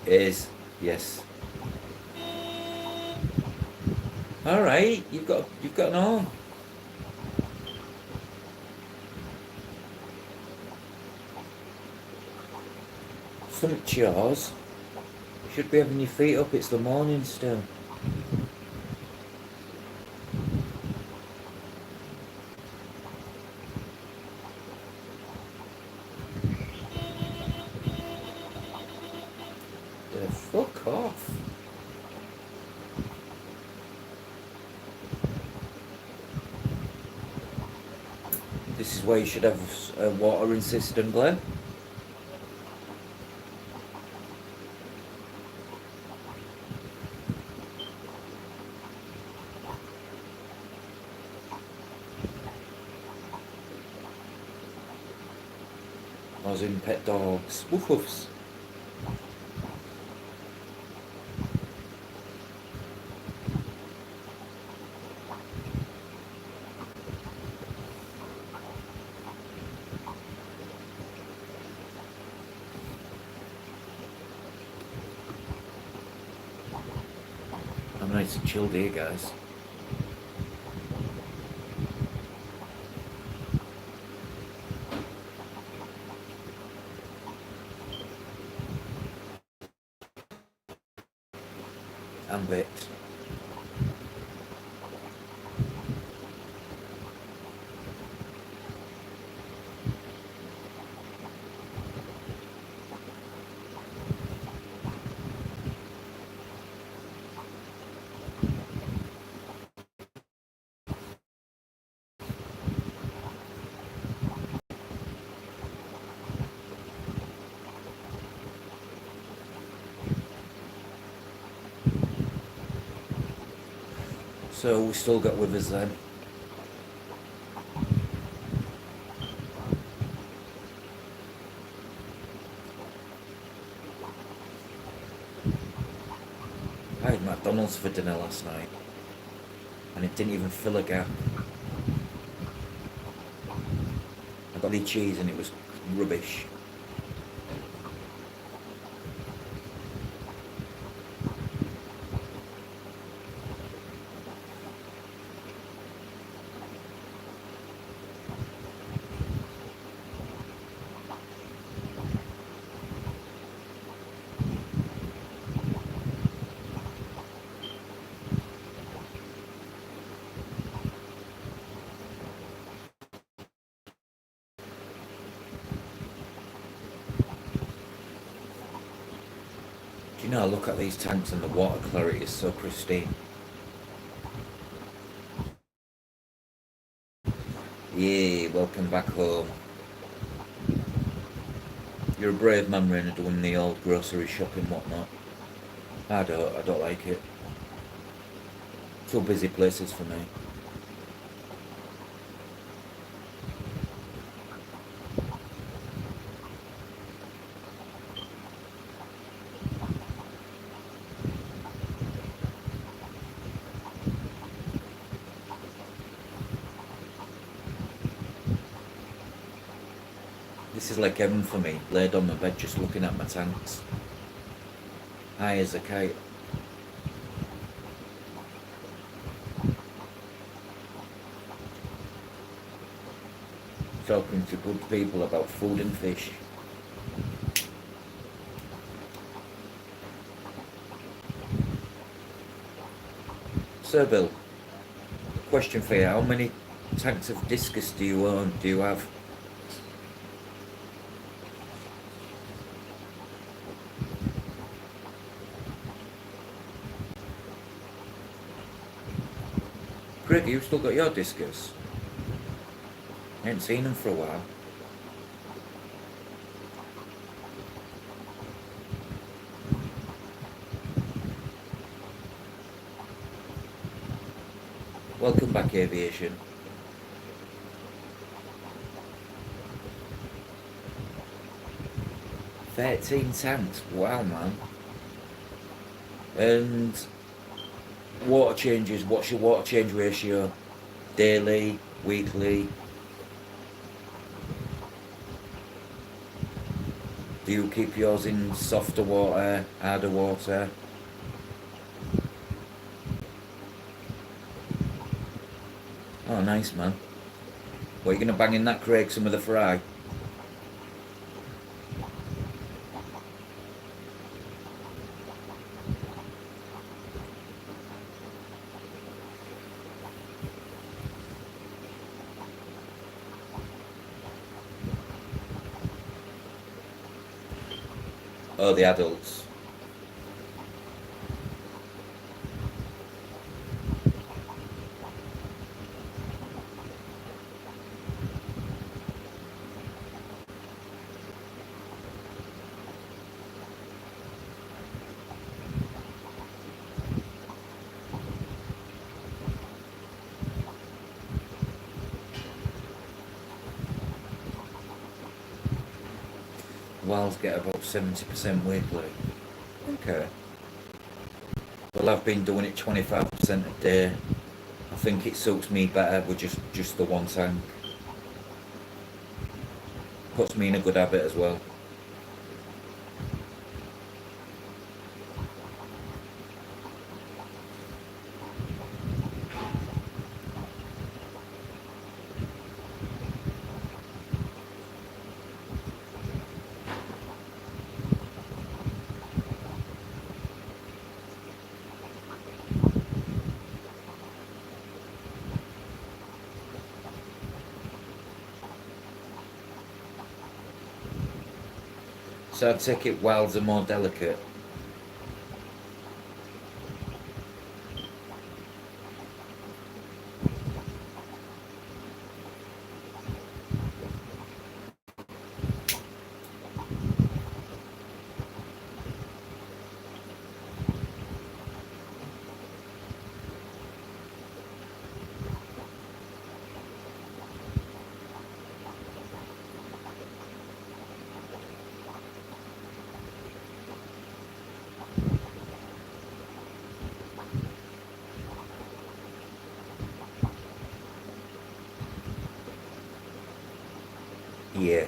Is, yes. Alright, you've got an home. Some chores. You should be having your feet up, it's the morning still. Fuck off. This is why you should have a watering system, Glenn. I was in pet dogs. Woof woofs. I'm nice and chilled here, guys. I'm baked. So we still got with us then. I had McDonald's for dinner last night and it didn't even fill a gap. I got the cheese and it was rubbish. Do you know, I look at these tanks and the water clarity is so pristine. Yeah, welcome back home. You're a brave man, Rainer, doing the old grocery shopping whatnot. I don't like it. Too busy places for me. This is like heaven for me, laid on my bed just looking at my tanks. High as a kite. Talking to good people about food and fish. Sir Bill, question for you, how many tanks of discus do you own, do you have? Greg, you still got your discus? I ain't seen them for a while. Welcome back, Aviation. $13. Wow, man. And water changes. What's your water change ratio? Daily, weekly? Do you keep yours in softer water, harder water? Oh, nice, man. What, are you going to bang in that, Craig, some of the fry? Oh, the adults. Whales get about 70% weekly. Okay. Well, I've been doing it 25% a day. I think it suits me better with just the one tank. Puts me in a good habit as well. So I take it whales are more delicate. Yeah.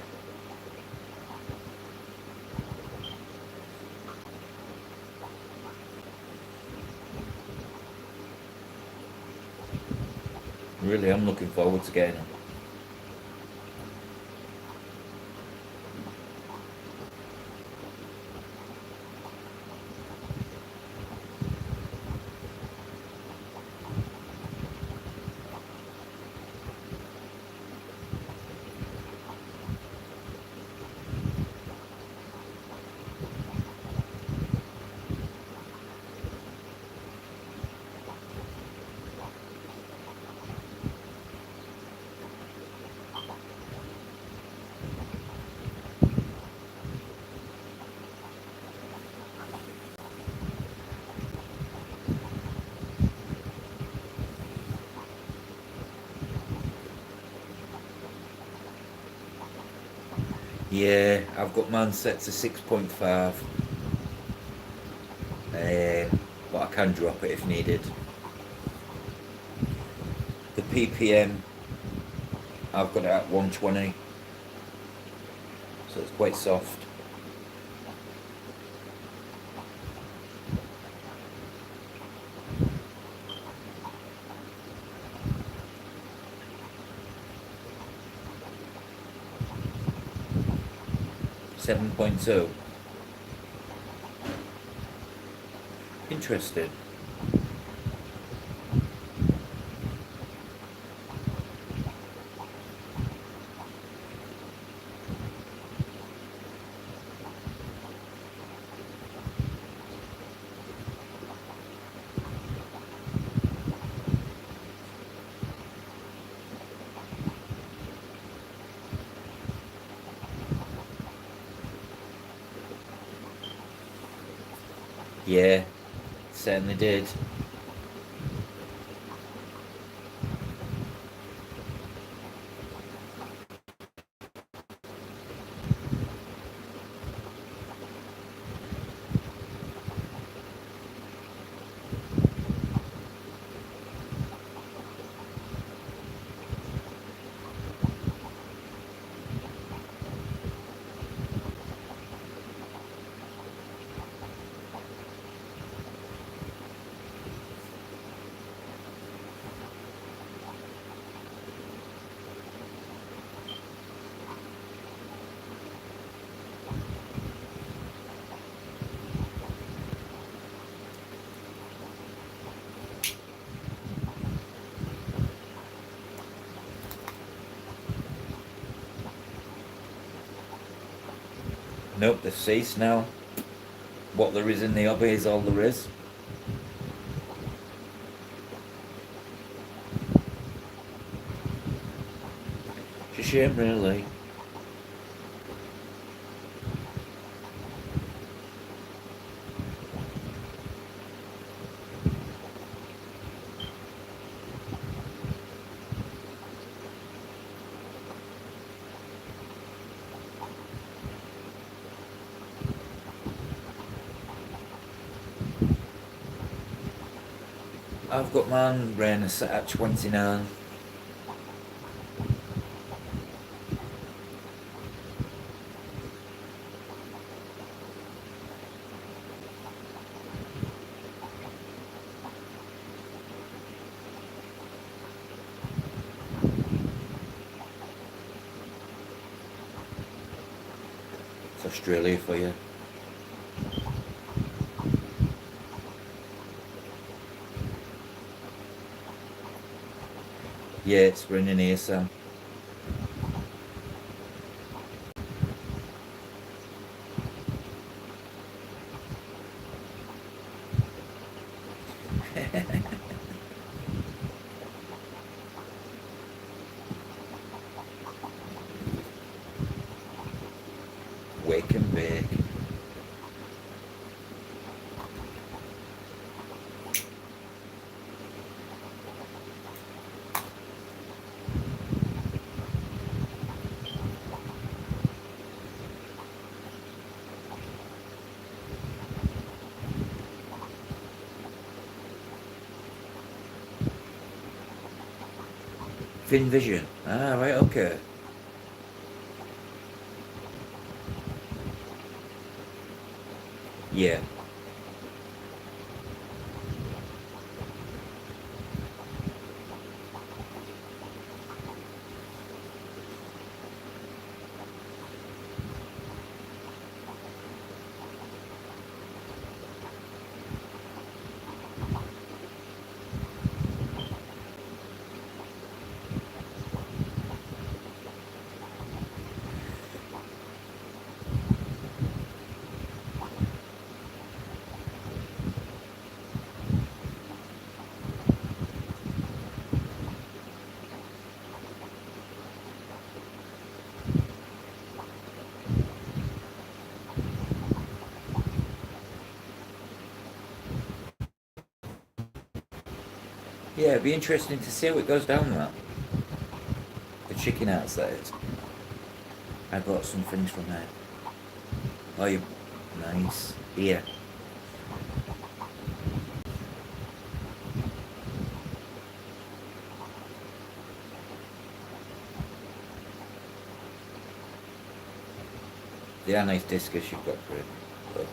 Really, I'm looking forward to getting them. Yeah, I've got mine set to 6.5. But I can drop it if needed. The ppm, I've got it at 120, so it's quite soft. $7.2. Interesting. Yeah, certainly did. Nope, they've ceased now. What there is in the hobby is all there is. It's a shame, really. I've got mine Rainer set at 29. It's Australia for you. Yeah, it's raining here, Sam. Wake and bake. Fin Vision. Ah, right, okay. Yeah. Yeah, it'd be interesting to see what goes down that. The chicken outside. I got some things from there. Oh, you nice. Yeah. They are nice discus you've got for it. But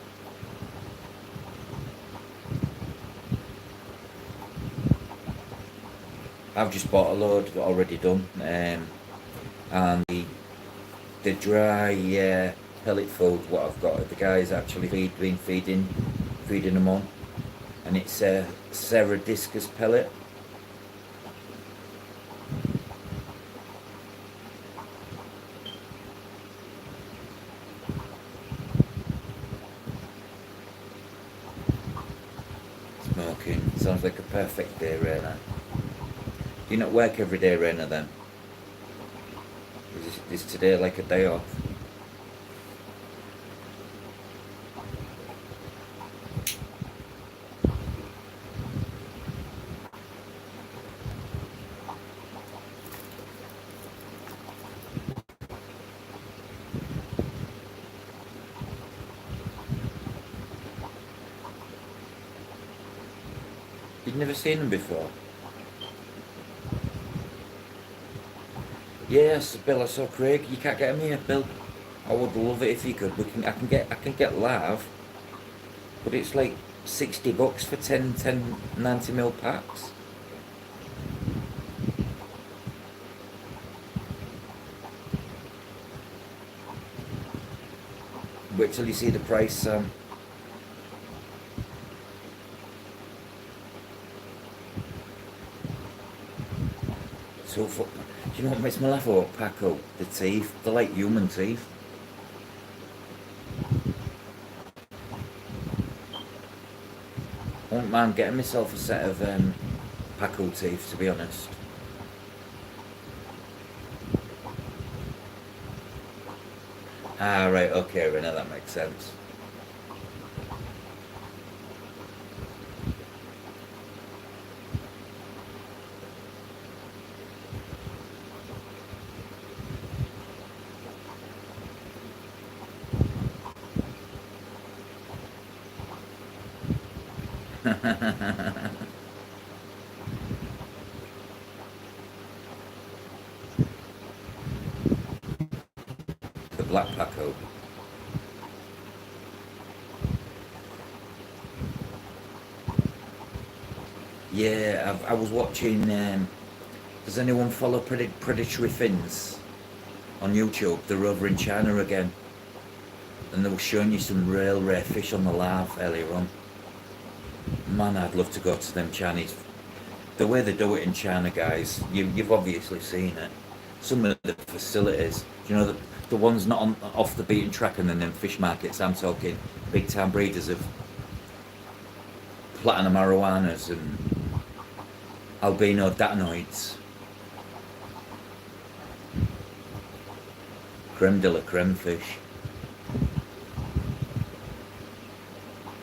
I've just bought a load already done, and the dry pellet food what I've got. The guys actually been feeding them on, and it's a Serra discus pellet. Smoking sounds like a perfect day, Rainer. Do you not work every day, Rainer? Then is today like a day off? You'd never seen them before? Yes, Bill. I saw Craig. You can't get them here, Bill. I would love it if you could. I can get live, but it's like $60 for 10 90 ml packs. Wait till you see the price, Sam. So, do you know what makes me laugh about Paco? The teeth. They're like human teeth. I wouldn't mind getting myself a set of Paco teeth, to be honest. Ah, right, okay, Renee, that makes sense. The black Paco. Yeah, I was watching. Does anyone follow predatory fins on YouTube? They're over in China again, and they were showing you some real rare fish on the live earlier on. Man, I'd love to go to them Chinese. The way they do it in China, guys, you've obviously seen it. Some of the facilities, you know, the ones not on, off the beaten track, and then them fish markets. I'm talking big time breeders of platinum arowanas and albino datanoids. Creme de la creme fish.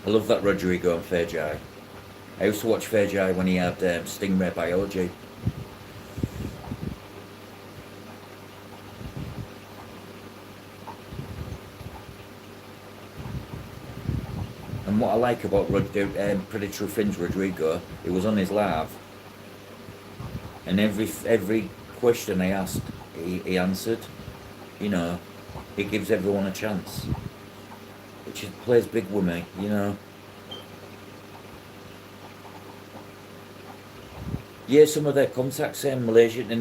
I love that Rodrigo and Fairjai. I used to watch Fairjai when he had Stingray Biology. And what I like about Predatory Fins Rodrigo, it was on his live, and every question I asked, he answered. You know, he gives everyone a chance, which plays big with me. You know. Yeah, some of their contacts in Malaysia, they're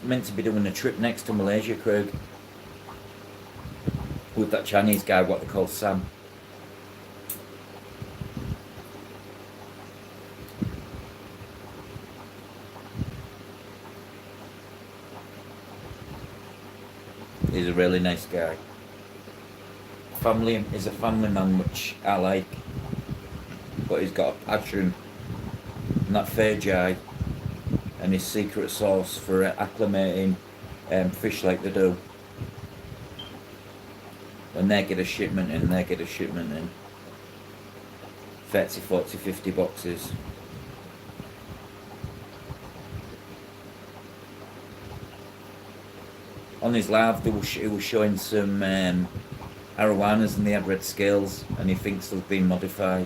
meant to be doing a trip next to Malaysia, Craig, with that Chinese guy, what they call Sam. He's a really nice guy. Family is a family man, which I like, but he's got a passion, and that Fairjai, and his secret sauce for acclimating fish like they do. When they get a shipment in, 30, 40, 50 boxes. On his live, he was showing some arowanas, and they had red scales, and he thinks they've been modified.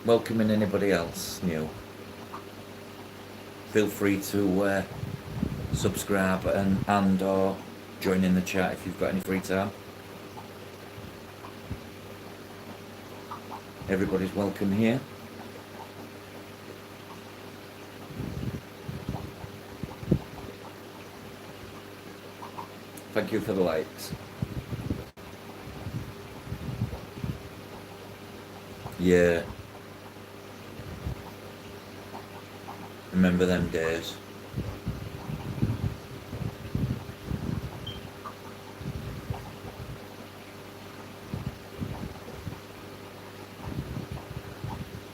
Welcoming anybody else new. Feel free to subscribe and or join in the chat if you've got any free time. Everybody's welcome here. Thank you for the likes. Yeah. Remember them days.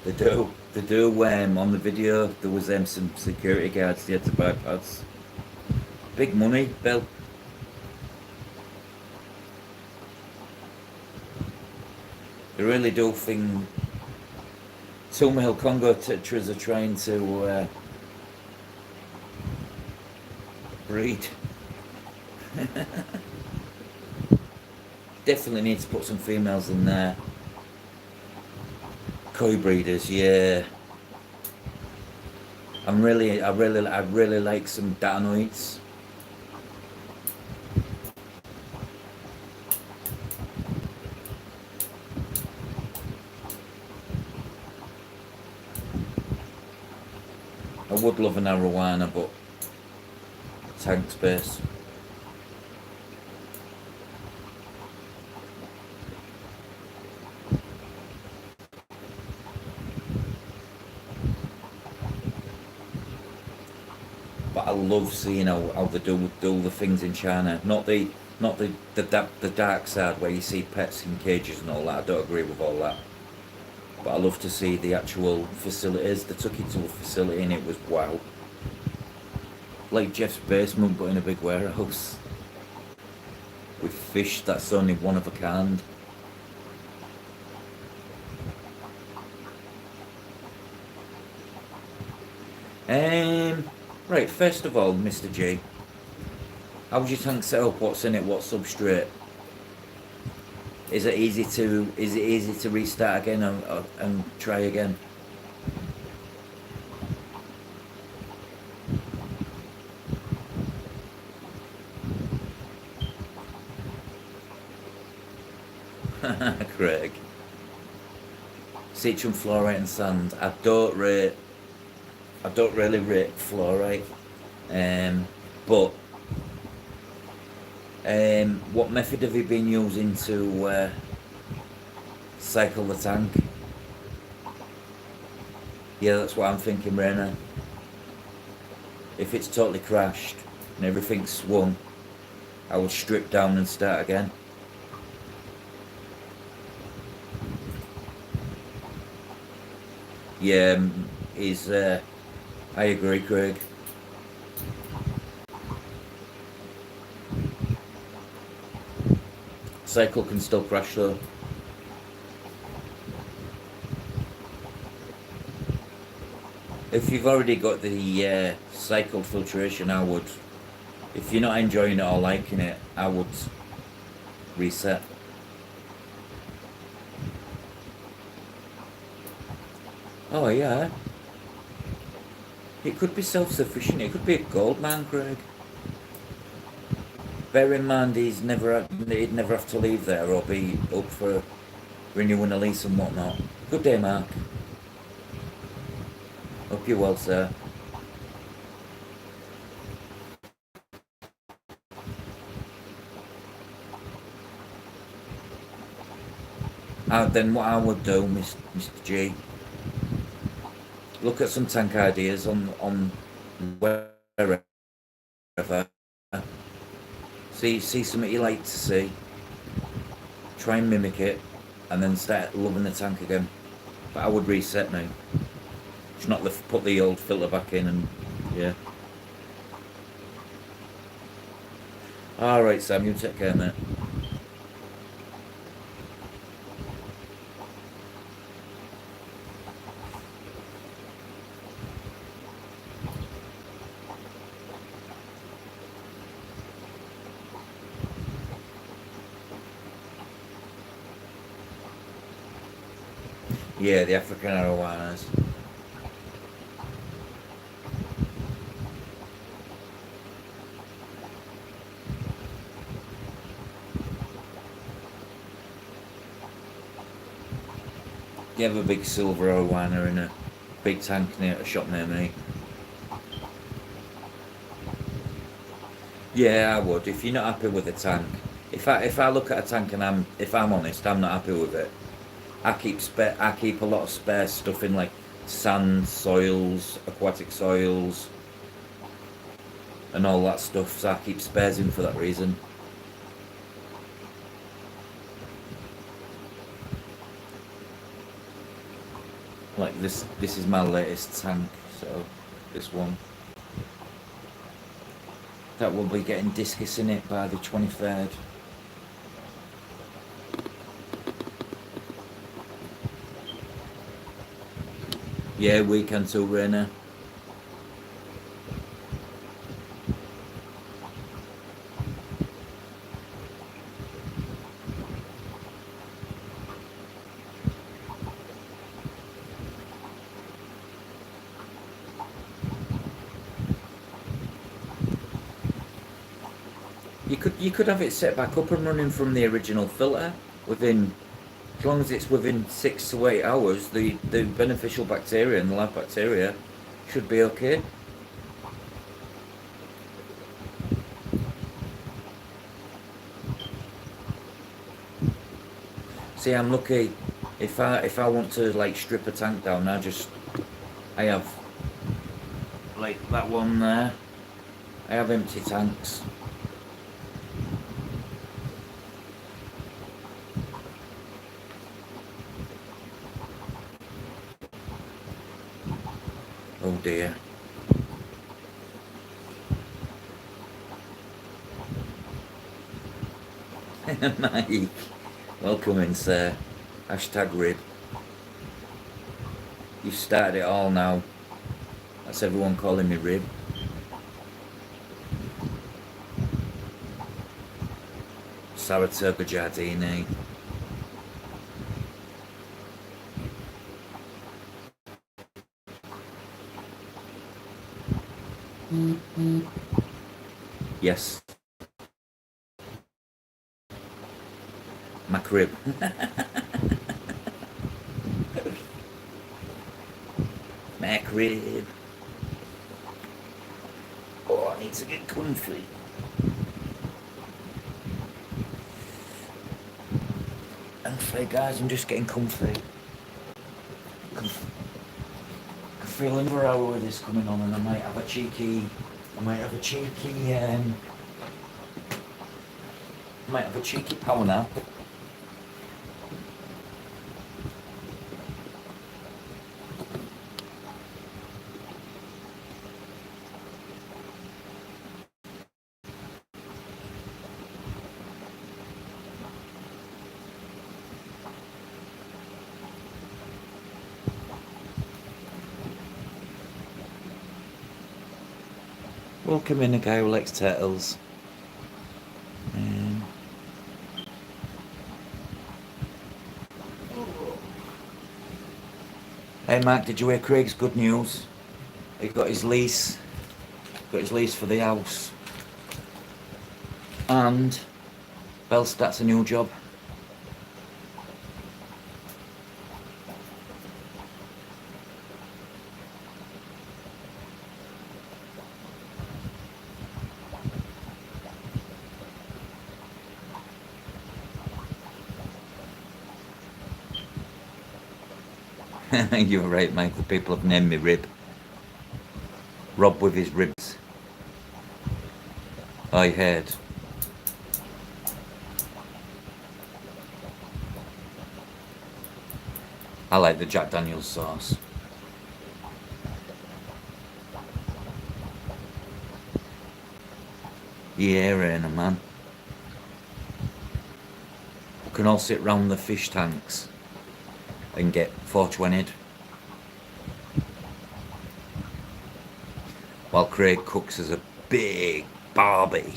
They do. On the video, there was some security guards. They had to buy pads. Big money, Bill. They really do think. Hill Congo teachers are trying to breed. Definitely need to put some females in there. Koi breeders, yeah. I really like some datanoids. I would love an arowana, but tank space. love seeing how they do the things in China. Not the dark side where you see pets in cages and all that. I don't agree with all that. But I love to see the actual facilities. They took it to a facility and it was wow. Like Jeff's basement, but in a big warehouse with fish that's only one of a kind. Right, first of all, Mr. G, how's your tank set up? What's in it? What substrate? Is it easy to restart again and try again? Craig. Citron fluorite and sand. I don't really rate fluorite. But what method have you been using to cycle the tank? Yeah, that's what I'm thinking, Rainer. If it's totally crashed and everything's swung, I would strip down and start again. Yeah, I agree, Craig. Cycle can still crash though. If you've already got the cycle filtration, I would. If you're not enjoying it or liking it, I would reset. Oh yeah. It could be self-sufficient. It could be a gold mine, Craig. Bear in mind, he'd never have to leave there or be up for renewing a lease and whatnot. Good day, Mark. Hope you're well, sir. Then what I would do, Mr. G, look at some tank ideas on wherever. See something you like to see. Try and mimic it, and then start loving the tank again. But I would reset now. Just not put the old filter back in and yeah. All right, Sam, you take care, mate. Yeah, the African arowanas. You have a big silver arowana in a big tank near a shop near me. Yeah, I would. If you're not happy with the tank, if I look at a tank and if I'm honest, I'm not happy with it. I keep a lot of spare stuff in like sand, soils, aquatic soils, and all that stuff. So I keep spares in for that reason. Like this is my latest tank, so this one. That will be getting discus in it by the 23rd. Yeah, weekend till Rainer. You could have it set back up and running from the original filter within, as long as it's within 6 to 8 hours. The beneficial bacteria and the live bacteria should be okay. See, I'm lucky. If I want to like strip a tank down, I have like that one there. I have empty tanks. Oh dear. Mike, welcome in, sir. Hashtag rib. You've started it all now. That's everyone calling me rib. Saratoga Giardini. Yes. McRib. McRib. Oh, I need to get comfy. Comfy, guys, I'm just getting comfy. I can feel another hour with this coming on, and I might have a cheeky, might have a cheeky power nap. Welcome in, a guy who likes turtles. Hey Mark, did you hear Craig's good news? He got his lease. Got his lease for the house. And Bell starts a new job. You're right, Mike. The people have named me Rib. Rob with his ribs. I heard. I like the Jack Daniels sauce. Yeah, Rainer, man. We can all sit round the fish tanks and get 420'd while Craig cooks as a big Barbie.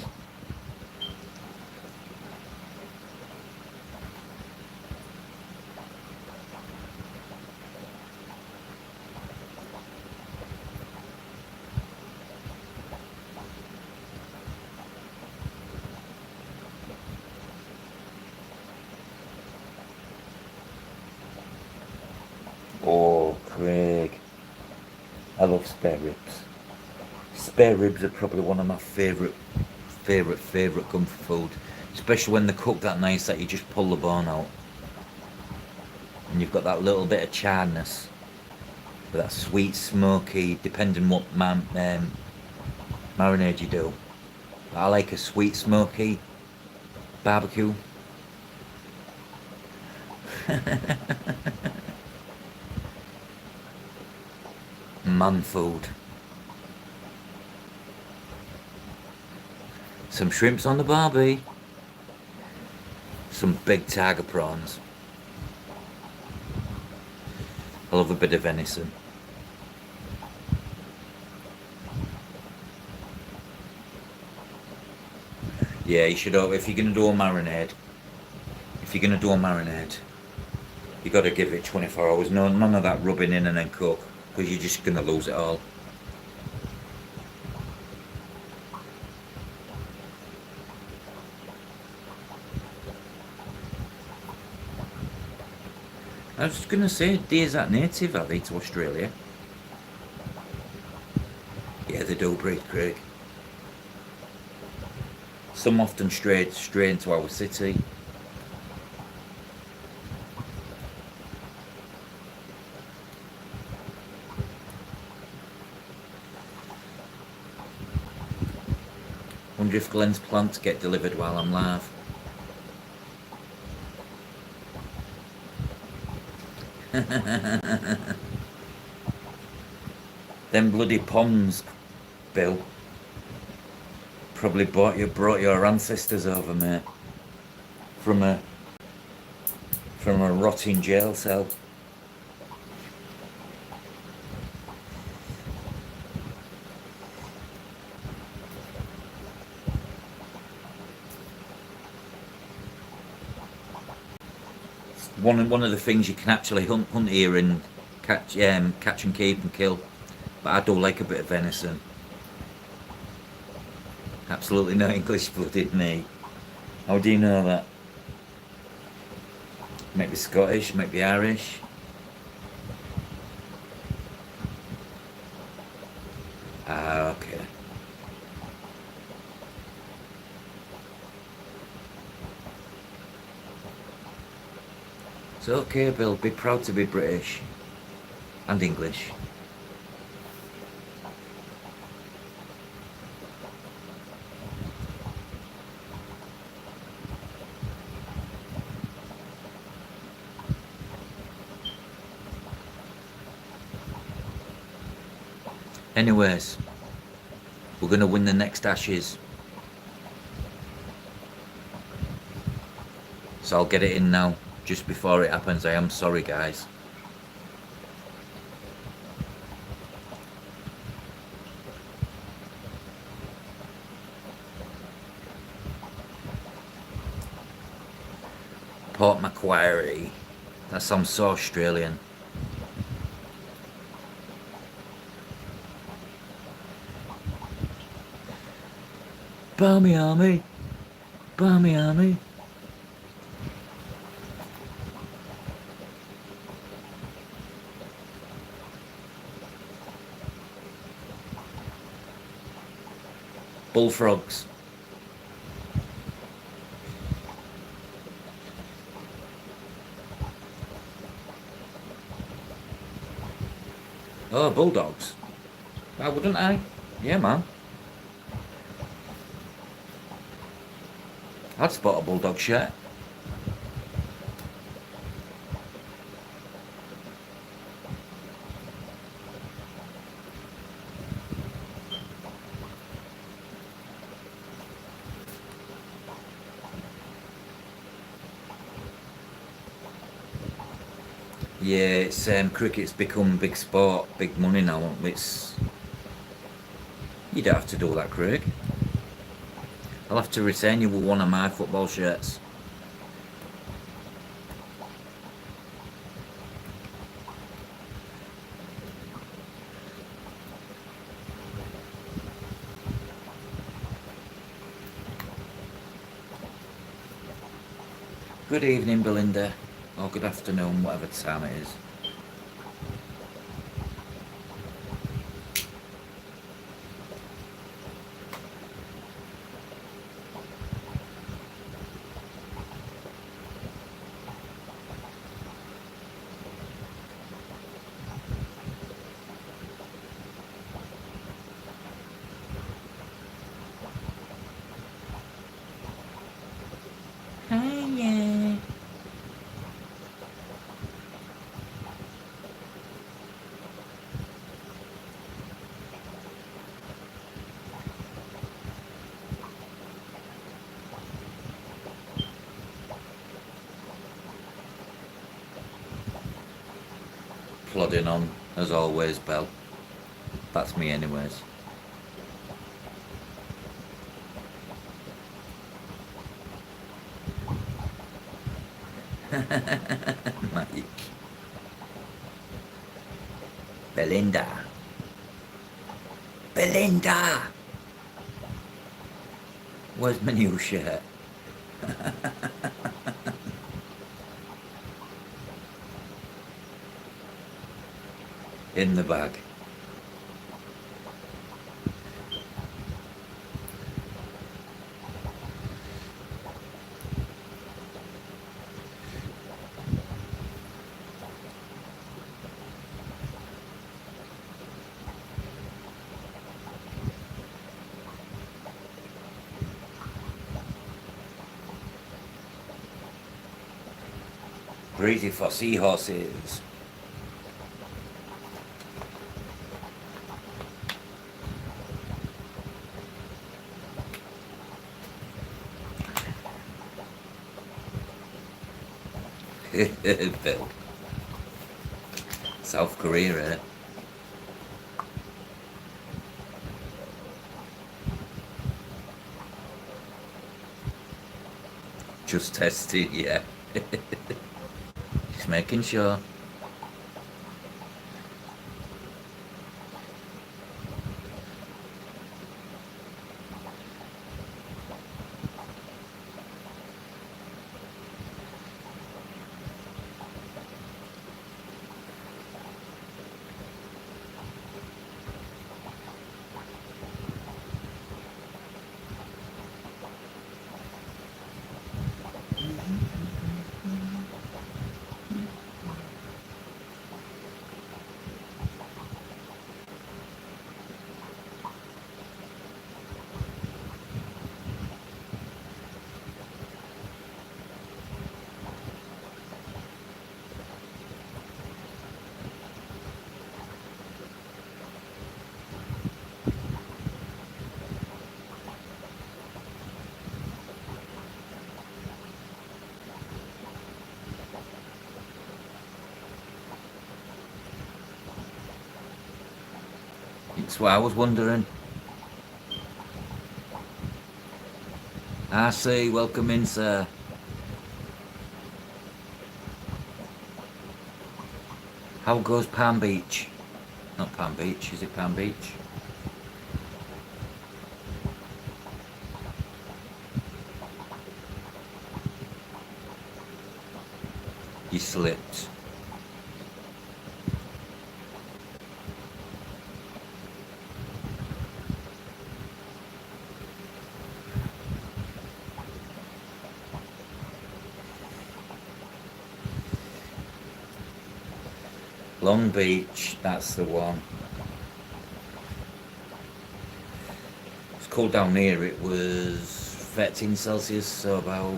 Oh, Craig. I love spare ribs. Spare ribs are probably one of my favourite comfort food. Especially when they're cooked that nice that you just pull the bone out. And you've got that little bit of charness. With that sweet, smoky, depending what marinade you do. I like a sweet, smoky barbecue. Man food. Some shrimps on the barbie. Some big tiger prawns. I love a bit of venison. Yeah, you should, if you're going to do a marinade, you got to give it 24 hours. No, none of that rubbing in and then cook, because you're just going to lose it all. I was going to say, deer's that native, are they, to Australia? Yeah, they do breed, Craig. Some often stray into our city. wonder if Glenn's plants get delivered while I'm live. Them bloody ponds, Bill. Probably brought your ancestors over, mate. From a rotting jail cell. One of the things you can actually hunt here and catch and keep and kill. But I do like a bit of venison. Absolutely no English-blooded me. How do you know that? Might be Scottish, might be Irish. Ah, okay. It's okay, Bill. Be proud to be British. And English. Anyways, we're going to win the next Ashes. So I'll get it in now, just before it happens. I am sorry, guys. Port Macquarie. That sounds so Australian. Barmy Army. Barmy Army. Bullfrogs. Oh, bulldogs. Why wouldn't I? Yeah, man. I'd spot a bulldog shirt. Yeah, it's cricket's become big sport, big money now. You don't have to do that, Craig. I'll have to retain you with one of my football shirts. Good evening, Belinda. Or good afternoon, whatever time it is. Hiya. Plodding on, as always, Belle. That's me anyways. Mike. Belinda. Belinda! Where's my new shirt? In the bag. Breezy for seahorses. Bill. South Korea, eh? Just testing, yeah. Just making sure. That's what I was wondering. I see, welcome in, sir. How goes Palm Beach? Not Palm Beach, is it Palm Beach? You slipped. Long Beach, that's the one. It's cold down here, it was 13 Celsius, so about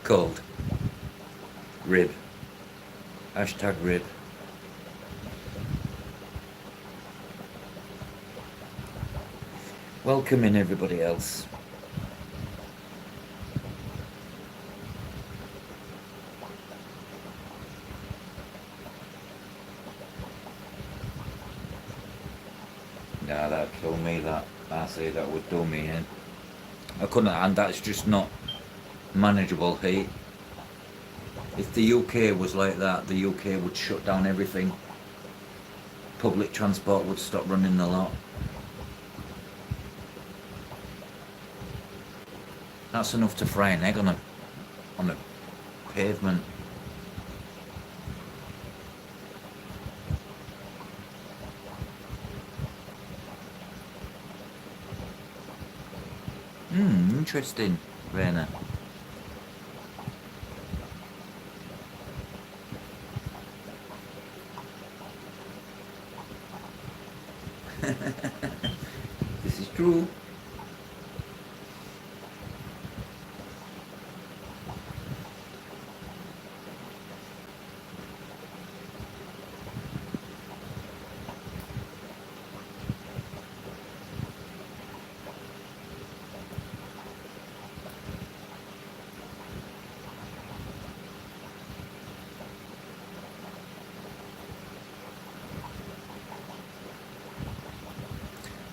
cold. Rib. Hashtag rib. Welcome in everybody else. Nah, that'd kill me, that. I say that would do me in. I couldn't, and that's just not manageable heat. If the UK was like that, the UK would shut down everything. Public transport would stop running a lot. That's enough to fry an egg on a pavement. Interesting, Raina. This is true.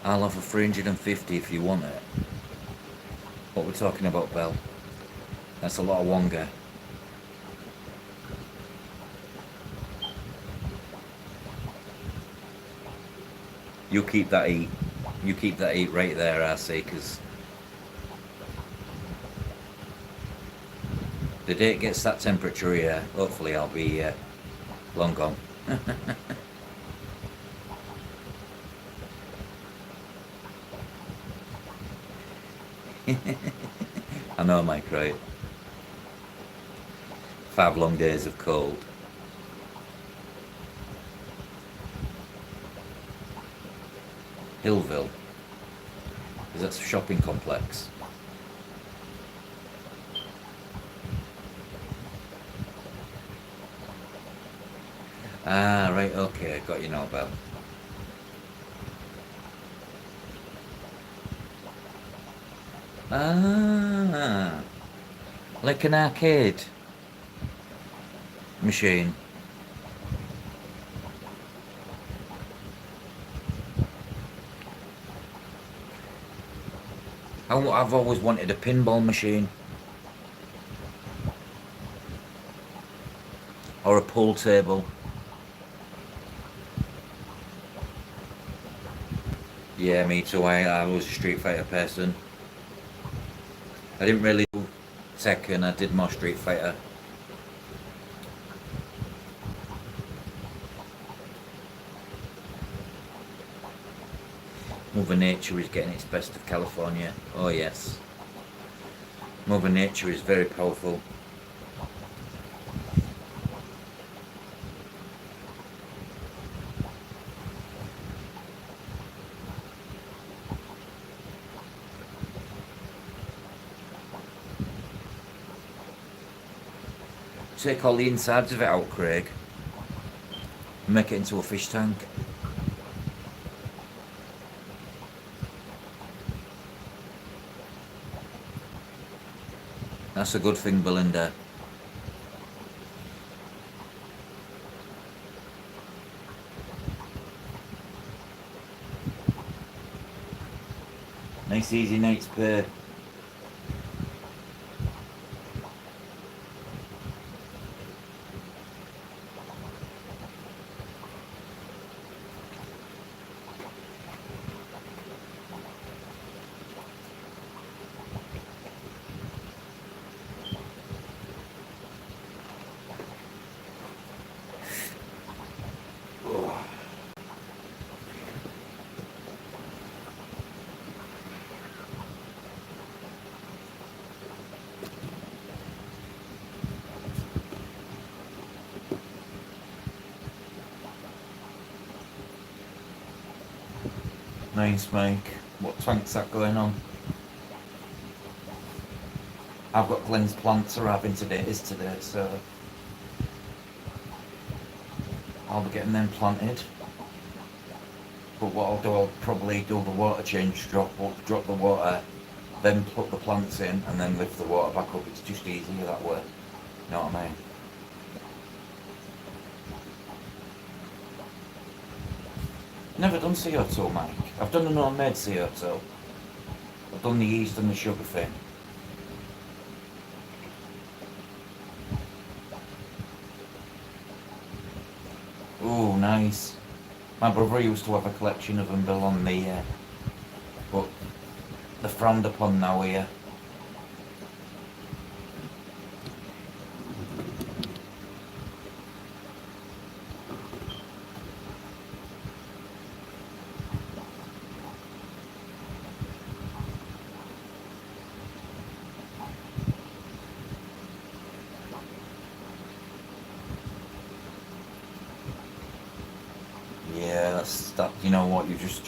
I'll have a 350 if you want it. What we're talking about, Belle? That's a lot of wonga. You keep that heat. You keep that heat right there, I say, because the day it gets that temperature here, hopefully I'll be long gone. I know, Mike, right? 5 long days of cold. Hillville. Is that a shopping complex? Ah, right, okay, got you now, Bell. Ah, like an arcade machine. I've always wanted a pinball machine or a pool table. Yeah, me too. I was a Street Fighter person. I didn't really do Tekken, I did more Street Fighter. Mother Nature is getting its best of California. Oh yes. Mother Nature is very powerful. Take all the insides of it out, Craig, and make it into a fish tank. That's a good thing, Belinda. Nice easy night's pay. Nice, Mike. What tank's that going on? I've got Glenn's plants arriving today, so I'll be getting them planted. But what I'll do, I'll probably do the water change, drop the water, then put the plants in, and then lift the water back up. It's just easier that way. You know what I mean? Never done CO2, Mike. I've done an homemade CO2. I've done the yeast and the sugar thing. Ooh, nice. My brother used to have a collection of them, Bill, on the, but they're frowned upon now here. Yeah, that's that. You know what? You just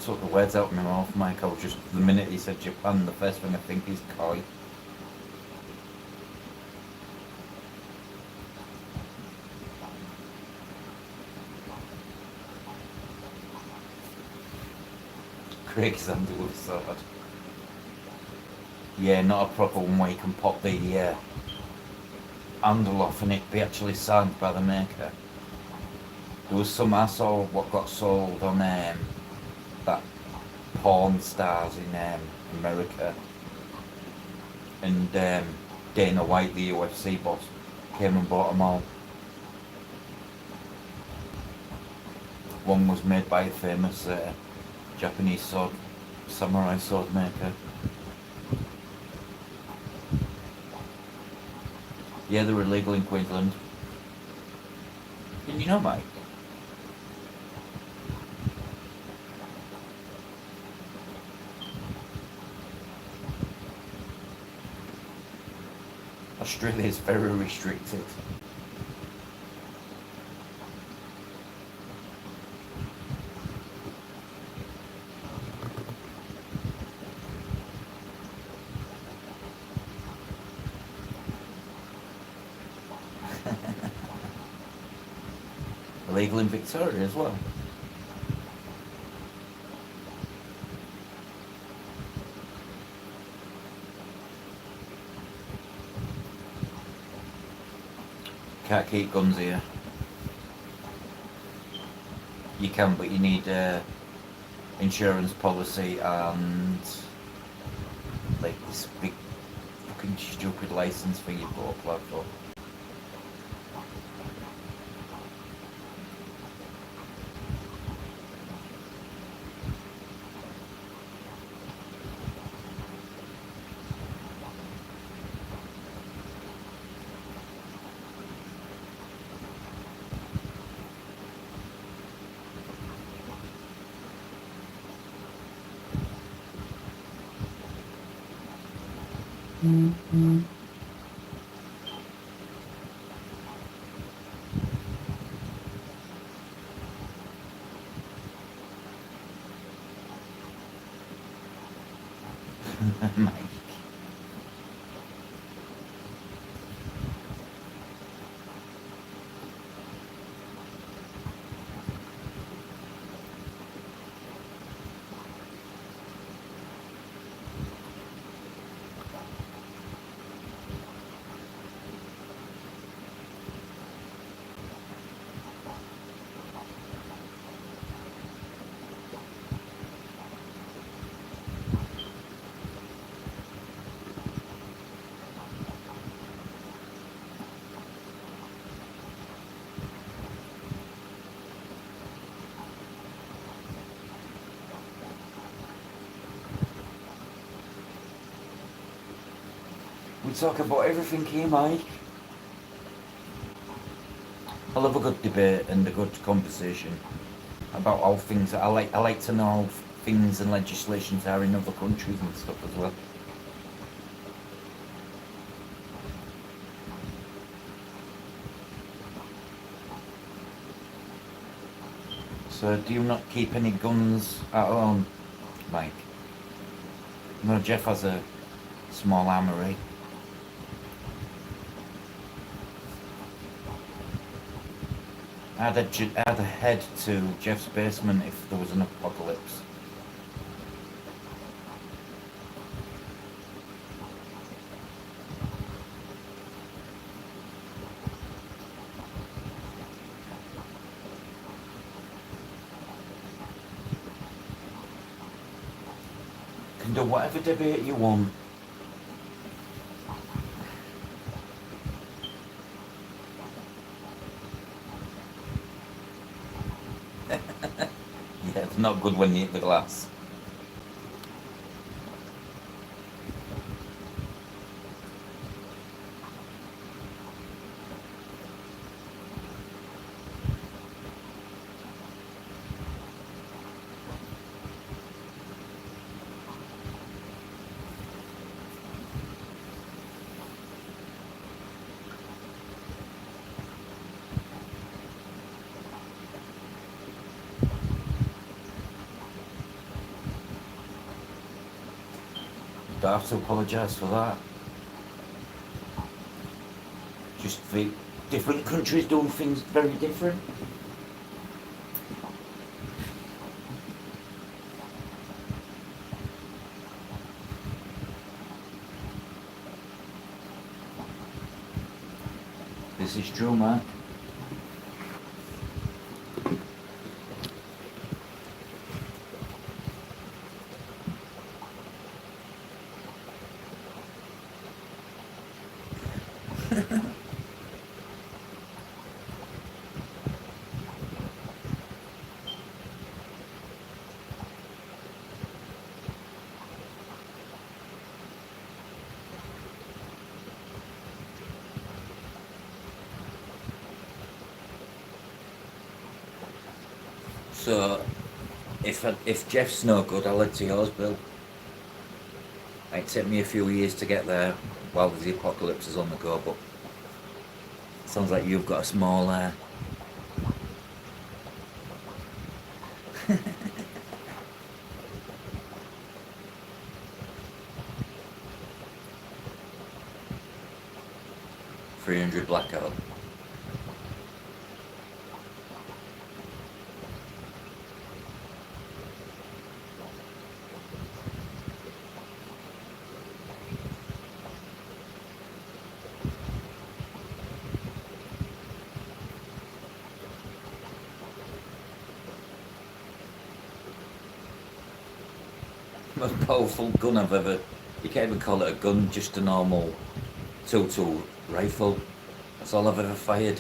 took the words out of my mouth, Mike. I was just the minute he said Japan, the first thing I think is koi. Craig's under with a sword. Yeah, not a proper one where you can pop the handle off and it be actually signed by the maker. There was some I saw what got sold on that porn stars in America, and Dana White, the UFC boss, came and bought them all. One was made by a famous Japanese samurai sword maker. Yeah, they're illegal in Queensland. Didn't you know, Mike? Australia is very restricted. illegal in Victoria as well. Can't keep guns here. You can, but you need insurance policy and like this big fucking stupid license thing you've got to apply for. Mike. We talk about everything here, Mike. I love a good debate and a good conversation about all things. I like to know how things and legislations are in other countries and stuff as well. So, do you not keep any guns at home, Mike? No, Jeff has a small armory. I'd head to Jeff's basement if there was an apocalypse. You can do whatever debate you want. Yeah, it's not good when you hit the glass. Don't have to apologise for that. Just the different countries doing things very different. This is true, man. So, if Jeff's no good, I'll head to yours, Bill. It took me a few years to get there while the apocalypse is on the go, but sounds like you've got a small $300 blackout. most powerful gun I've ever. You can't even call it a gun, just a normal 2-tool rifle. That's all I've ever fired.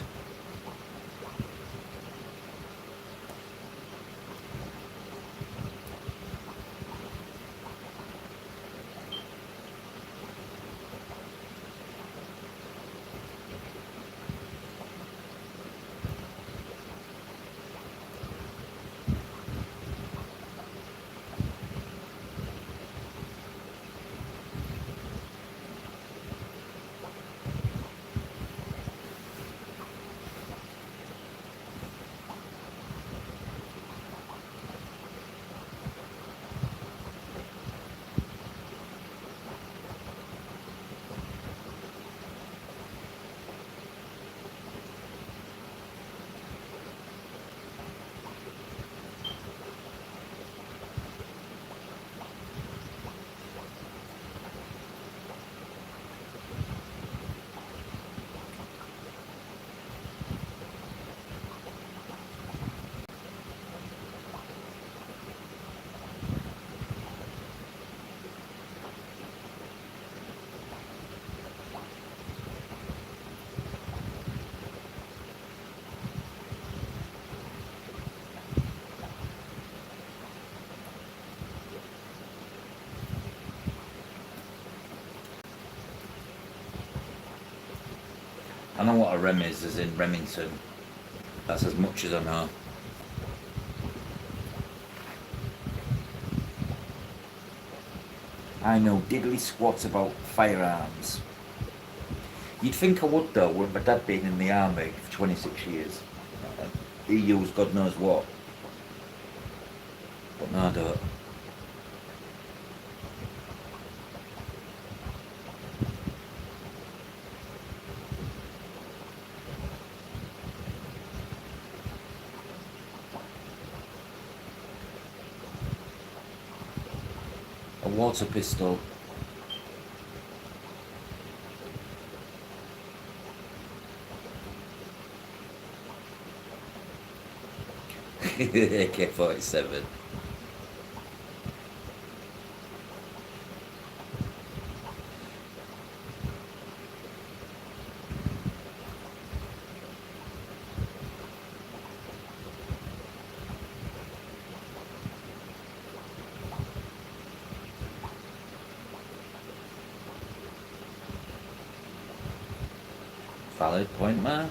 I know what a rem is, as in Remington. That's as much as I know. I know diddly squat about firearms. You'd think I would though, with my dad being in the army for 26 years. He used God knows what. But no, I don't. A water pistol. AK-47. Valid point, Mark.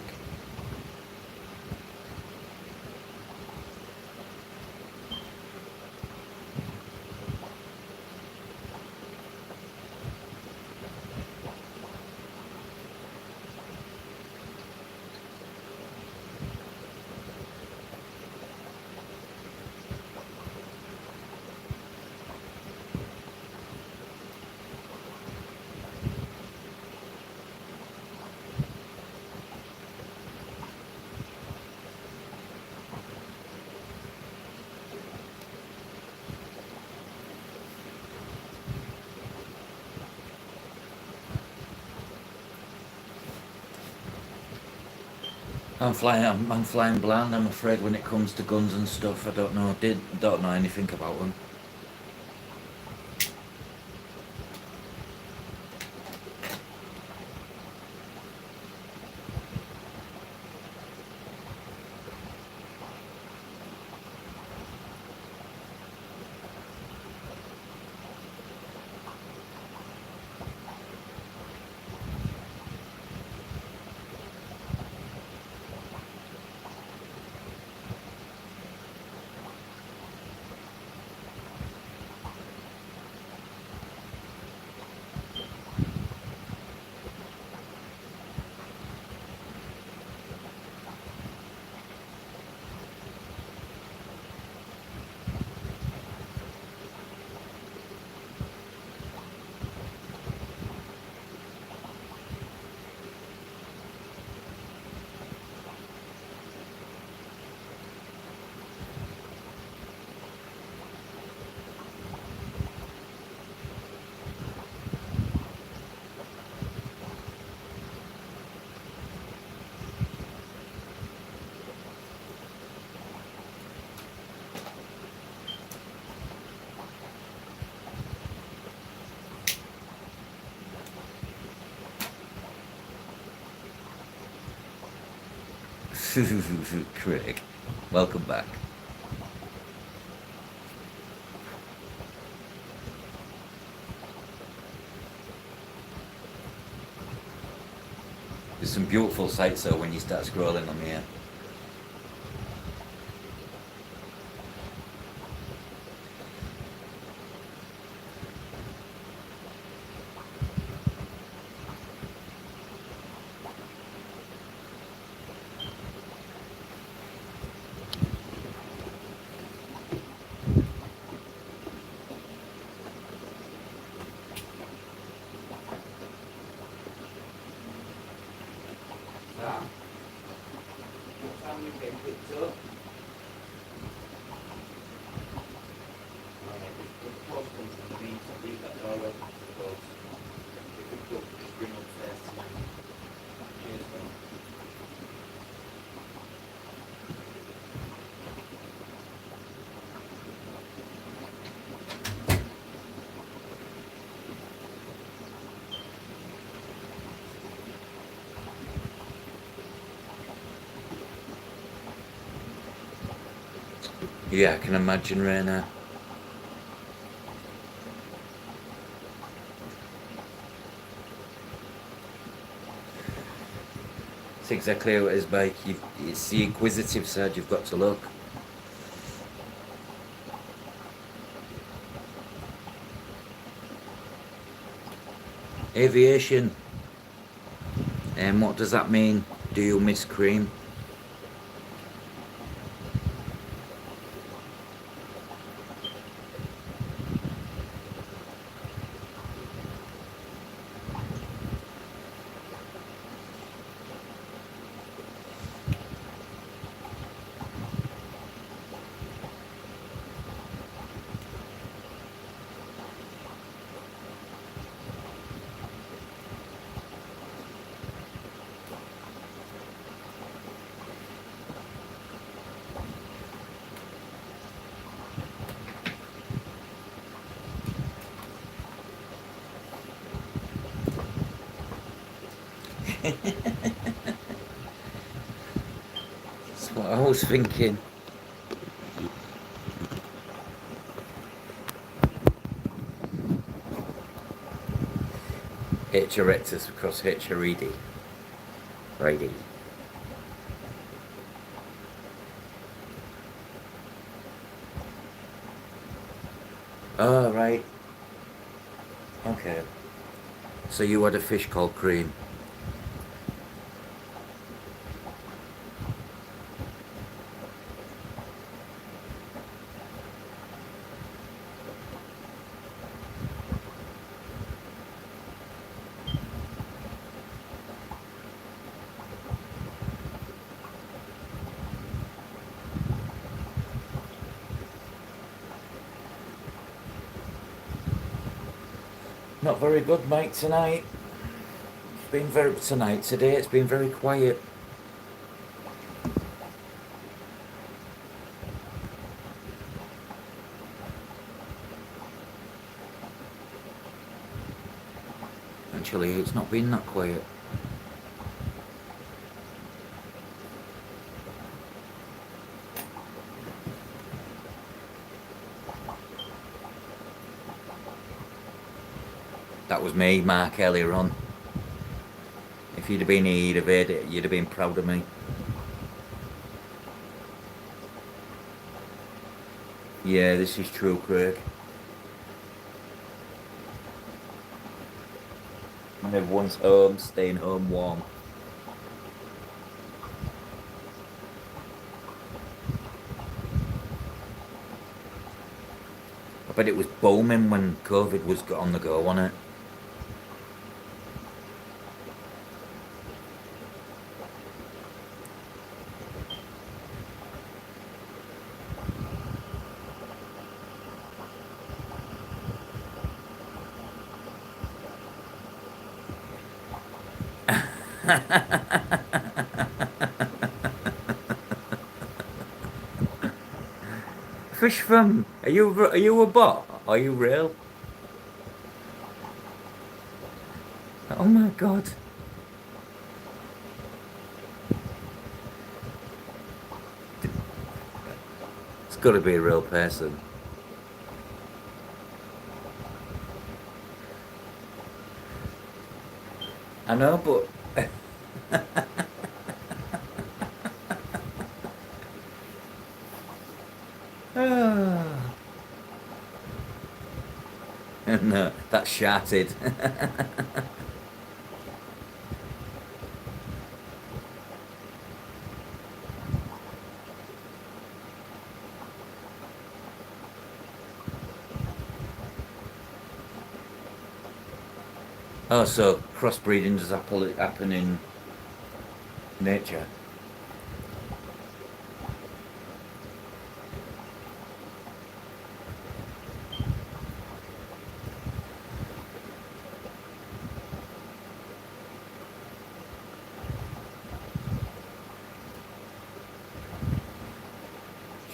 I'm flying blind. I'm afraid when it comes to guns and stuff. I don't know anything about them. Craig, welcome back. There's some beautiful sights though when you start scrolling on here. Sam, what time you getting picked up? Alright, if the post comes in the meantime, leave that door open for the post. If it comes, just bring upstairs to me. Cheers, man. Yeah, I can imagine, Raina. It's exactly how it is, Mike. It's the inquisitive side you've got to look. Aviation. And what does that mean? Do you miss cream? That's what I was thinking. H erectus across H aridi. Righty. Oh, right. Okay. So you had a fish called Cream. Not very good, mate, tonight. Today it's been very quiet. Actually, it's not been that quiet. That was me, Mark, earlier on. If you'd have been here, you'd have heard it. You'd have been proud of me. Yeah, this is true, Craig. When everyone's home, staying home warm. I bet it was booming when COVID was on the go, wasn't it? Fish from? Are you a bot? Are you real? Oh my god. got to be a real person. I know, but no, that's shattered. Oh, so crossbreeding does happen in nature?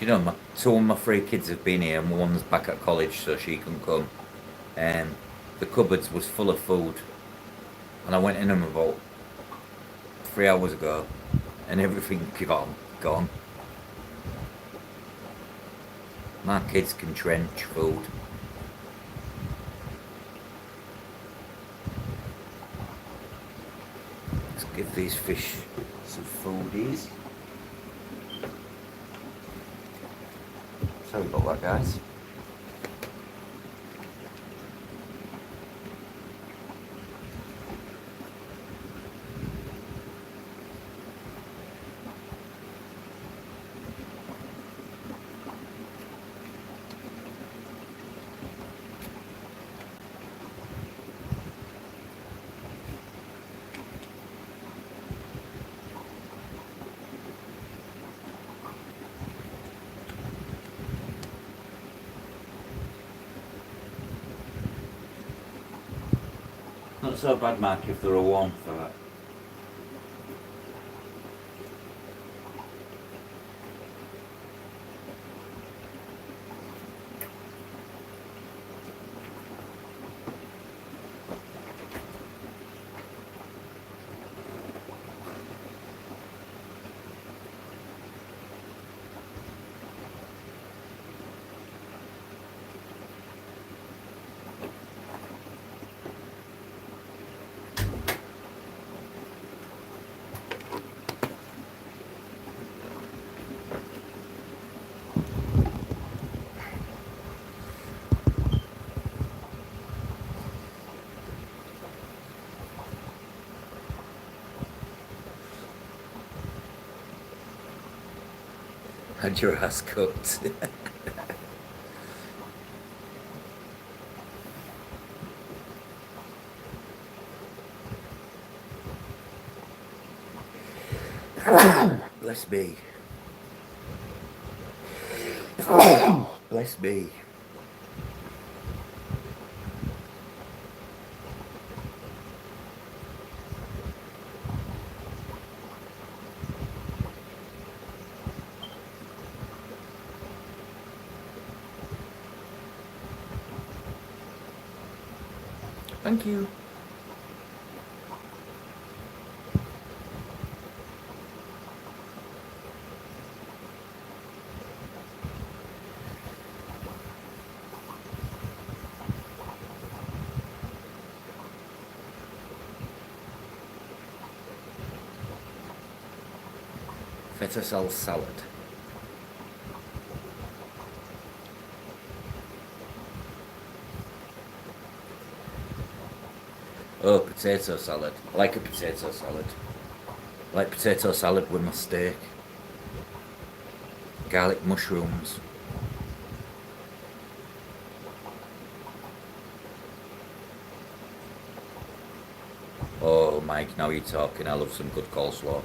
You know, two of my three kids have been here, and one's back at college, so she can come. The cupboards was full of food, and I went in them about 3 hours ago, and everything gone. My kids can trench food. Let's give these fish some foodies. Sorry about that, guys. Not so bad, Mark, if they're a warm for that. Had your ass cooked. Bless me. Bless me. Thank you. Feta salad. Oh, potato salad. I like a potato salad. I like potato salad with my steak. Garlic mushrooms. Oh, Mike, now you're talking. I love some good coleslaw.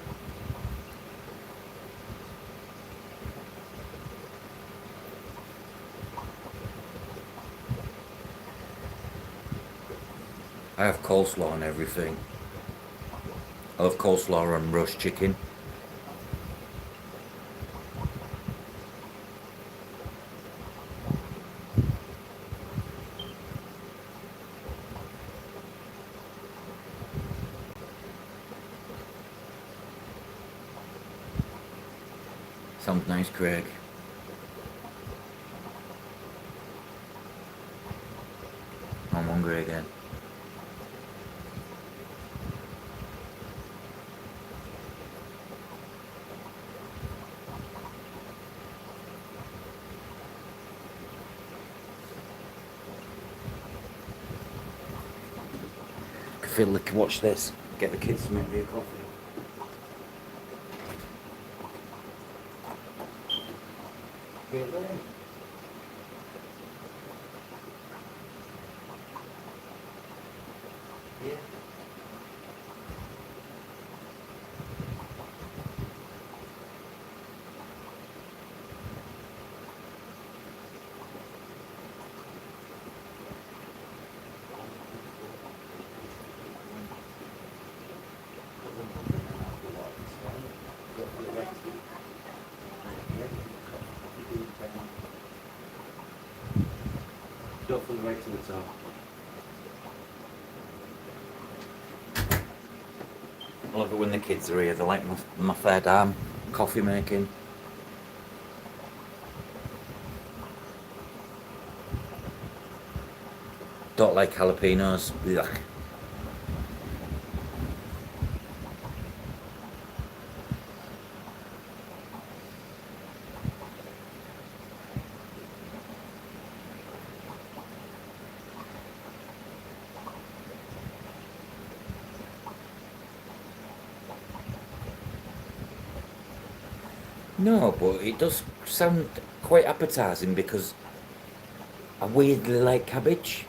I have coleslaw on everything. I love coleslaw and roast chicken. Sounds nice, Craig. Watch this. Get the kids to make me a coffee. Yeah. Go from the right to the top. I love it when the kids are here. They're like my third arm. Coffee making. Don't like jalapenos. Ugh. No, but it does sound quite appetising because I weirdly like cabbage.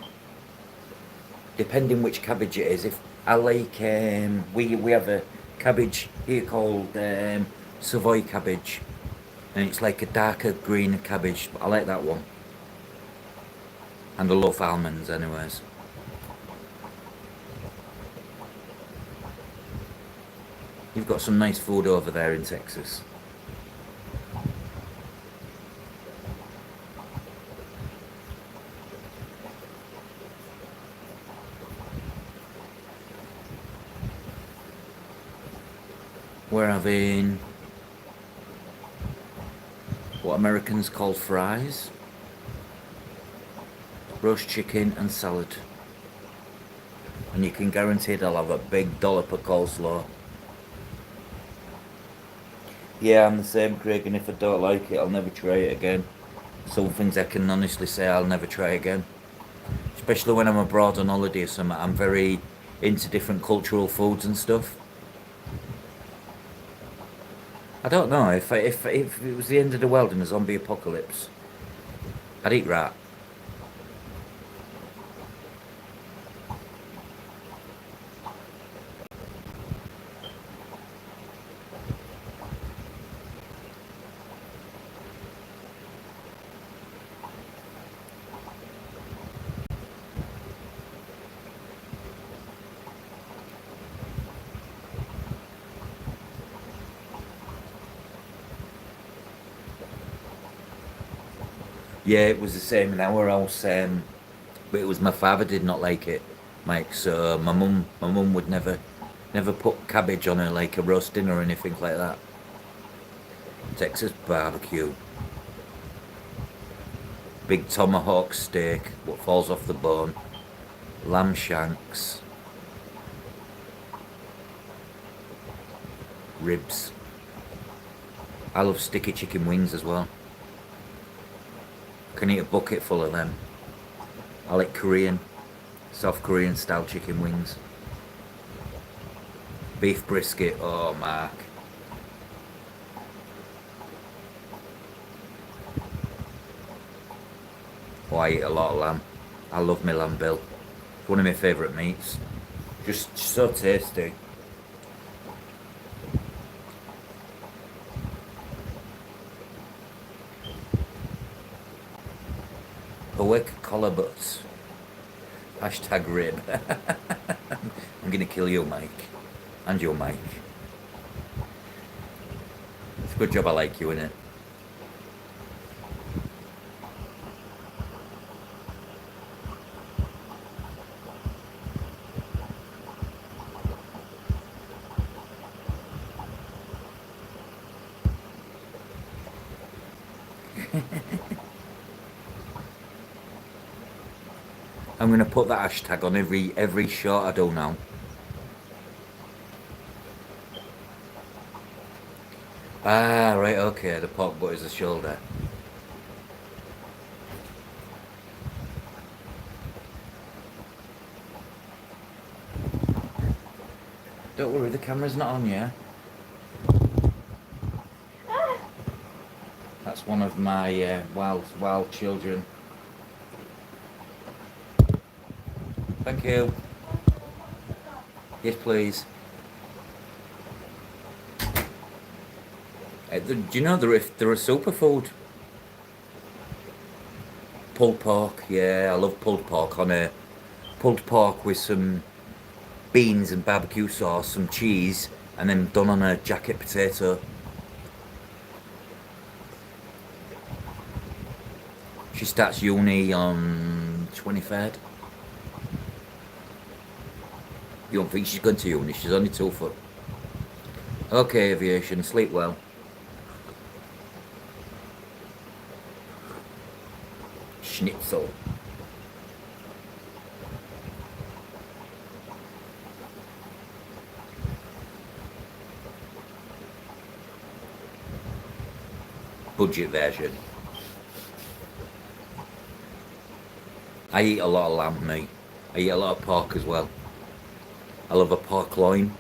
Depending which cabbage it is. If I like, we have a cabbage here called Savoy cabbage, and it's like a darker green cabbage. I like that one, and I love almonds, anyways. You've got some nice food over there in Texas. We're having what Americans call fries, roast chicken and salad. And you can guarantee they'll have a big dollop of coleslaw. Yeah, I'm the same, Craig, and if I don't like it, I'll never try it again. Some things I can honestly say I'll never try again. Especially when I'm abroad on holiday or something, I'm very into different cultural foods and stuff. I don't know, if it was the end of the world and a zombie apocalypse, I'd eat rat. Yeah, it was the same in our house, but it was my father did not like it, Mike. So my mum would never put cabbage on her like a roast dinner or anything like that. Texas barbecue, big tomahawk steak, what falls off the bone, lamb shanks, ribs. I love sticky chicken wings as well. Can eat a bucket full of them. I like Korean, South Korean style chicken wings. Beef brisket, oh Mark. Oh, I eat a lot of lamb. I love my lamb bill. It's one of my favourite meats. Just so tasty. Awake collar butts. Hashtag rib. I'm gonna kill you, Mike. And your Mike. It's a good job I like you, innit? I'm gonna put that hashtag on every shot I do now. Ah, right, okay, the pork butt is the shoulder. Don't worry, the camera's not on you. That's one of my wild children. Thank you. Yes, please. Do you know they're a superfood? Pulled pork, yeah, I love pulled pork. On a pulled pork with some beans and barbecue sauce, some cheese, and then done on a jacket potato. She starts uni on 23rd. You don't think she's going to uni? She's only 2 foot. Okay, aviation, sleep well. Schnitzel. Budget version. I eat a lot of lamb meat. I eat a lot of pork as well. I love a pork loin.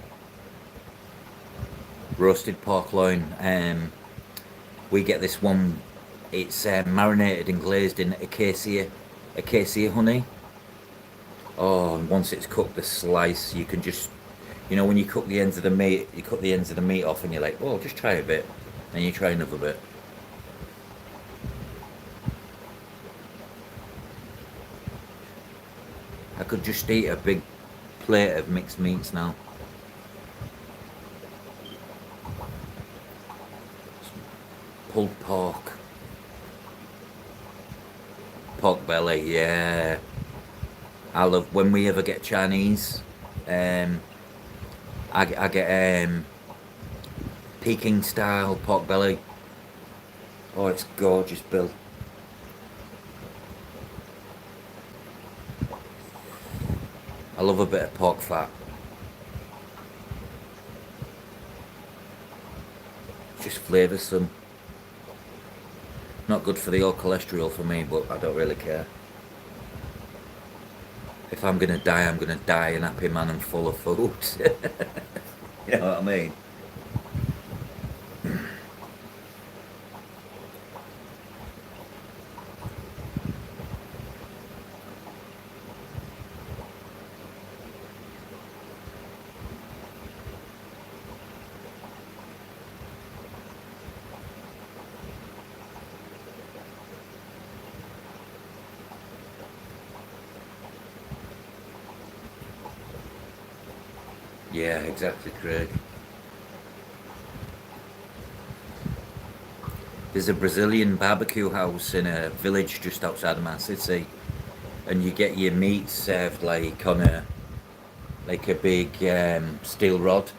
Roasted pork loin. We get this one. It's marinated and glazed in acacia honey. Oh, and once it's cooked, the slice, you can just, you know, when you cook the ends of the meat, you cut the ends of the meat off and you're like, oh, just try a bit. And you try another bit. I could just eat a big plate of mixed meats now. Pulled pork. Pork belly, yeah. I love when we ever get Chinese. I get Peking style pork belly. Oh, it's gorgeous, Bill. I love a bit of pork fat. Just flavoursome. Not good for the old cholesterol for me, but I don't really care. If I'm gonna die, I'm gonna die an happy man and full of food. You know what I mean? Yeah, exactly, Craig. There's a Brazilian barbecue house in a village just outside of my city, and you get your meat served like on a big steel rod,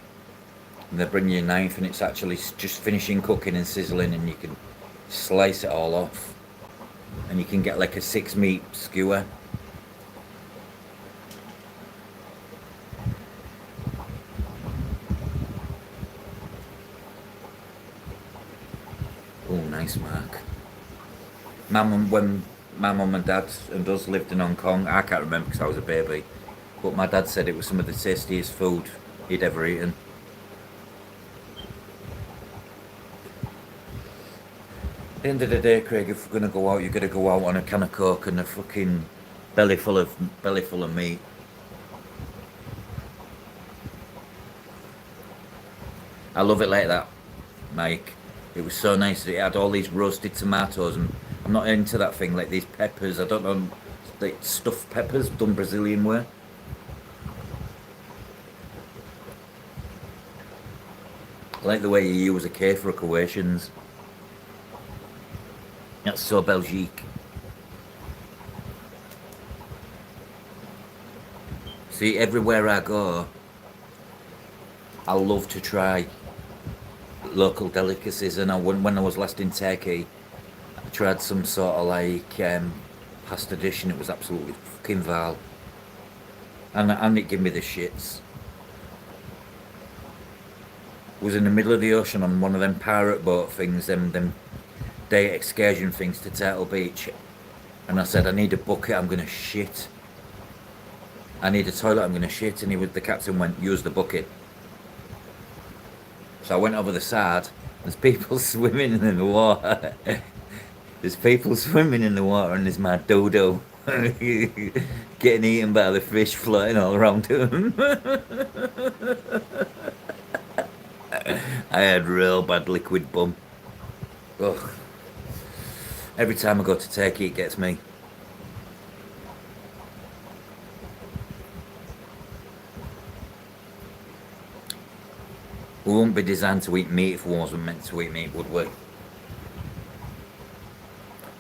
and they bring you a knife, and it's actually just finishing cooking and sizzling, and you can slice it all off, and you can get like a 6 meat skewer. Oh, nice, Mark. When my mum and dad and us lived in Hong Kong, I can't remember because I was a baby, but my dad said it was some of the tastiest food he'd ever eaten. At the end of the day, Craig, if we're gonna go out, you're gonna go out on a can of Coke and a fucking belly full of meat. I love it like that, Mike. It was so nice. It had all these roasted tomatoes, and I'm not into that thing like these peppers. I don't know, like stuffed peppers done Brazilian way. I like the way you use a K for equations. That's so Belgique. See, everywhere I go, I love to try local delicacies, and when I was last in Turkey, I tried some sort of like pasta dish, and it was absolutely fucking vile, and it gave me the shits. Was in the middle of the ocean on one of them pirate boat things, them day excursion things to Turtle Beach, and I said, I need a bucket, I'm gonna shit. I need a toilet, I'm gonna shit, and the captain went, use the bucket. So I went over the side. There's people swimming in the water. There's people swimming in the water, and there's my dodo getting eaten by the fish floating all around him. I had real bad liquid bum. Ugh. Every time I go to Turkey, it gets me. We wouldn't be designed to eat meat if we wasn't meant to eat meat, would we?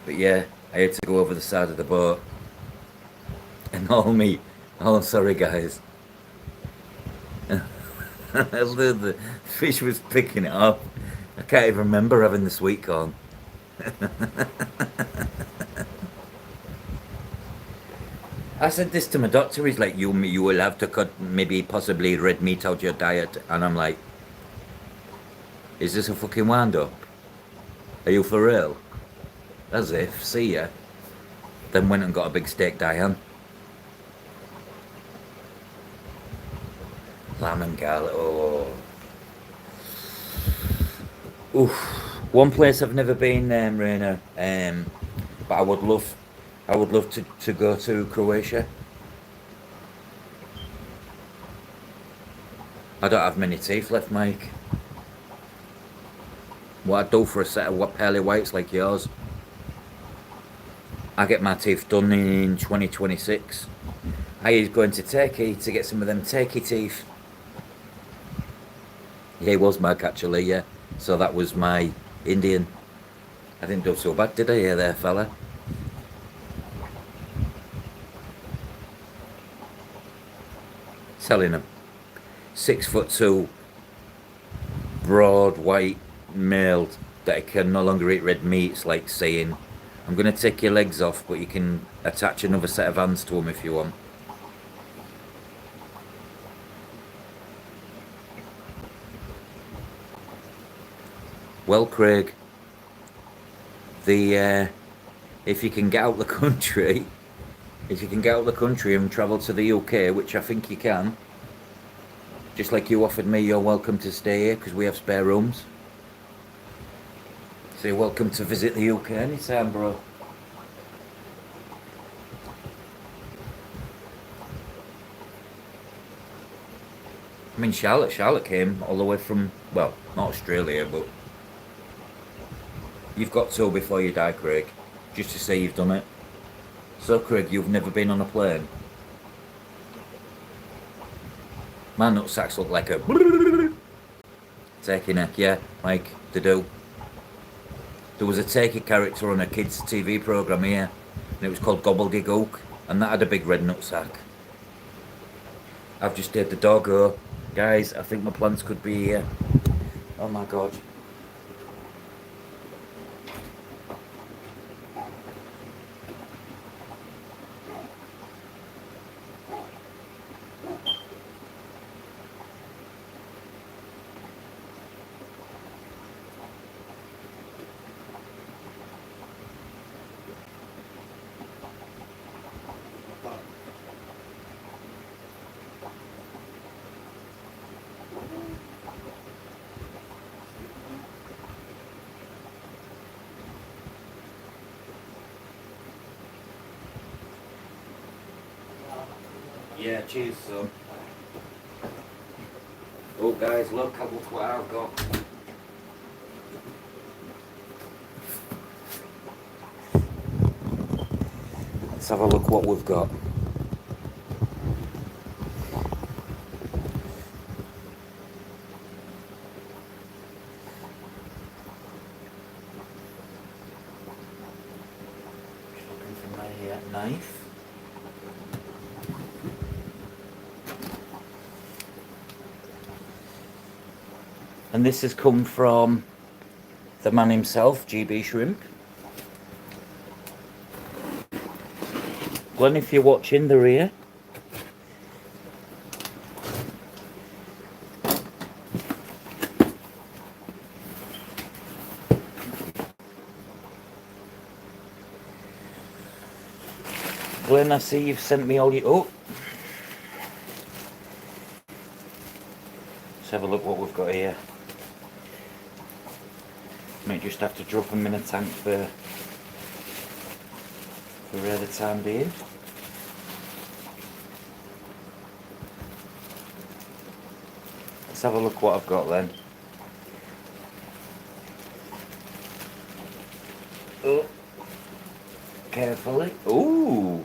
But yeah, I had to go over the side of the boat. And all meat. Oh, sorry, guys. The fish was picking it up. I can't even remember having the sweet corn. I said this to my doctor. He's like, you will have to cut maybe possibly red meat out your diet. And I'm like, is this a fucking wind up? Are you for real? As if, see ya. Then went and got a big steak Diane. Lamb and garlic, oh. Oof. One place I've never been, Raina, but I would love to go to Croatia. I don't have many teeth left, Mike. What I'd do for a set of pearly whites like yours, I get my teeth done in 2026. I is going to Turkey to get some of them Turkey teeth. Yeah, he was Mark actually, yeah. So that was my Indian. I didn't do so bad, did I? Yeah, there, fella. Selling a 6'2" broad white male that can no longer eat red meat. It's like saying, I'm going to take your legs off, but you can attach another set of hands to them if you want. Well, Craig, if you can get out the country, and travel to the UK, which I think you can, just like you offered me, you're welcome to stay here because we have spare rooms. So you're welcome to visit the UK anytime, bro. I mean, Charlotte came all the way from, well, not Australia, but you've got to before you die, Craig, just to say you've done it. So, Craig, you've never been on a plane? My nutsacks look like a turkey neck, yeah, Mike, they do. There was a turkey character on a kids' TV programme here, and it was called Gobbledygook, and that had a big red nutsack. I've just heard the dog go. Guys, I think my plants could be here. Oh my god. Yeah, cheers, son. Oh, guys, look what I've got. Let's have a look what we've got. Just looking for my knife. And this has come from the man himself, GB Shrimp. Glenn, if you're watching, they're here. Glenn, I see you've sent me all your... Oh! Let's have a look what we've got here. Might just have to drop them in a tank for the time being. Let's have a look what I've got then. Oh, carefully. Ooh!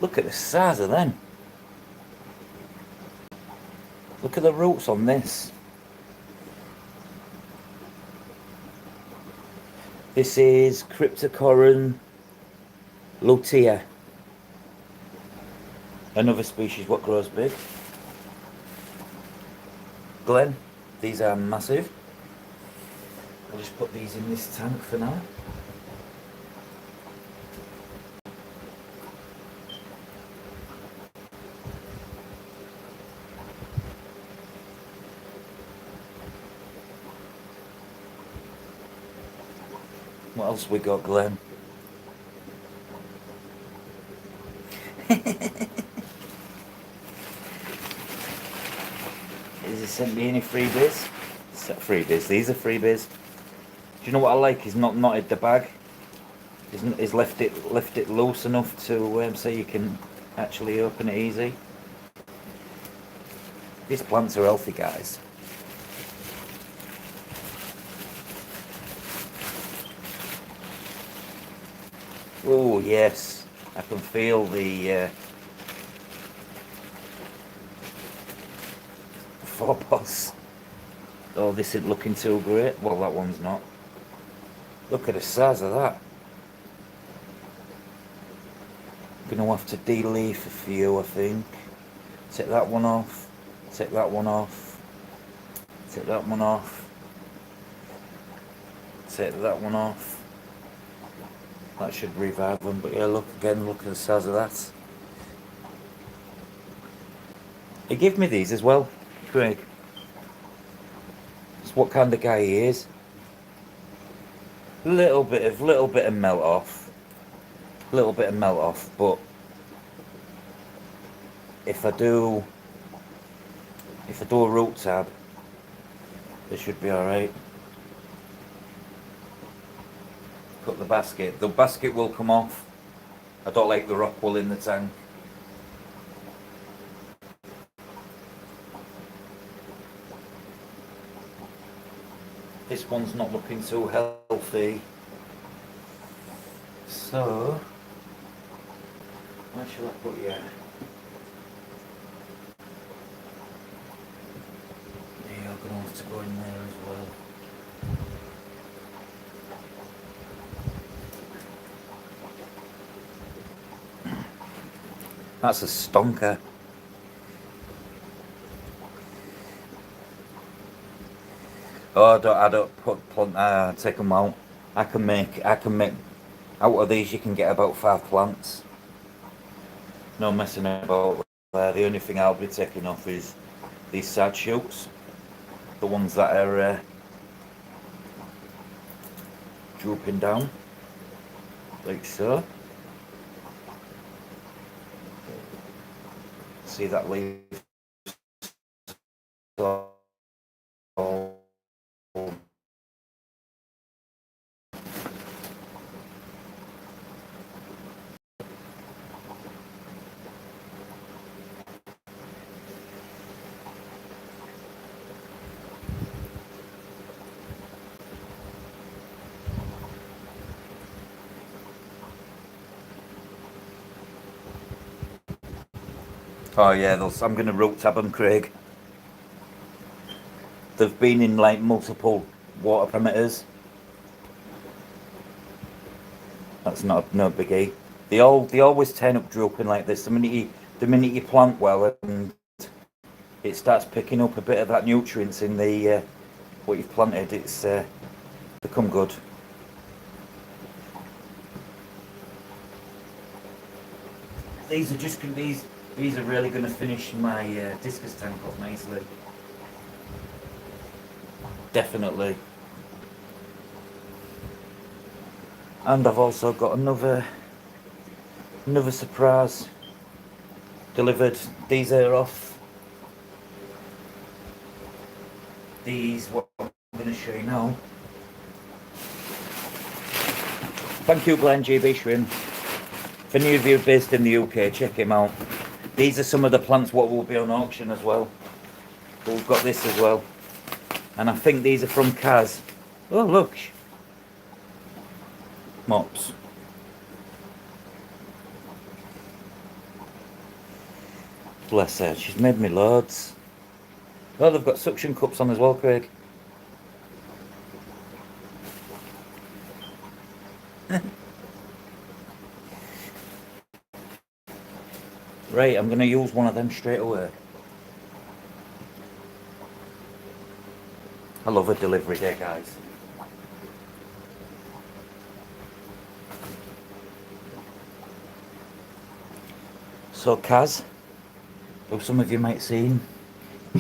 Look at the size of them. Look at the roots on this. This is Cryptocorum lutea. Another species what grows big. Glen, these are massive. I'll just put these in this tank for now. What else we got, Glenn? Has he sent me any freebies? Freebies. These are freebies. Do you know what I like? He's not knotted the bag. He's left it loose enough to so you can actually open it easy. These plants are healthy, guys. Oh yes, I can feel the phobos. Oh, this isn't looking too great. Well, that one's not. Look at the size of that. Gonna have to de-leaf a few, I think. Take that one off. Take that one off. Take that one off. Take that one off. That should revive them, but yeah, look again, look at the size of that. He gave me these as well, Craig. It's what kind of guy he is. Little bit of melt off. Little bit of melt off, but if I do a root tab, it should be alright. Put the basket will come off. I don't like the rock wool in the tank. This one's not looking too healthy. So, where shall I put you? You're going to have to go in there as well. That's a stonker. Oh, I don't take them out. I can make out of these. You can get about 5 plants. No messing about there. The only thing I'll be taking off is these side shoots, the ones that are drooping down, like so. See that leaf? Oh yeah, I'm going to root tab them, Craig. They've been in like multiple water parameters. That's no biggie. They always turn up drooping like this. The minute you plant well and it starts picking up a bit of that nutrients in the what you've planted, it's become good. These are really going to finish my discus tank off nicely. Definitely. And I've also got another surprise delivered. These are off. These what I'm going to show you now. Thank you, Glenn GB Shrimp. For new viewers based in the UK, check him out. These are some of the plants what will be on auction as well. But we've got this as well. And I think these are from Kaz. Oh, look. Mops. Bless her, she's made me loads. Oh, they've got suction cups on as well, Craig. Right, I'm going to use one of them straight away. I love a delivery day, guys. So Kaz, who some of you might have seen,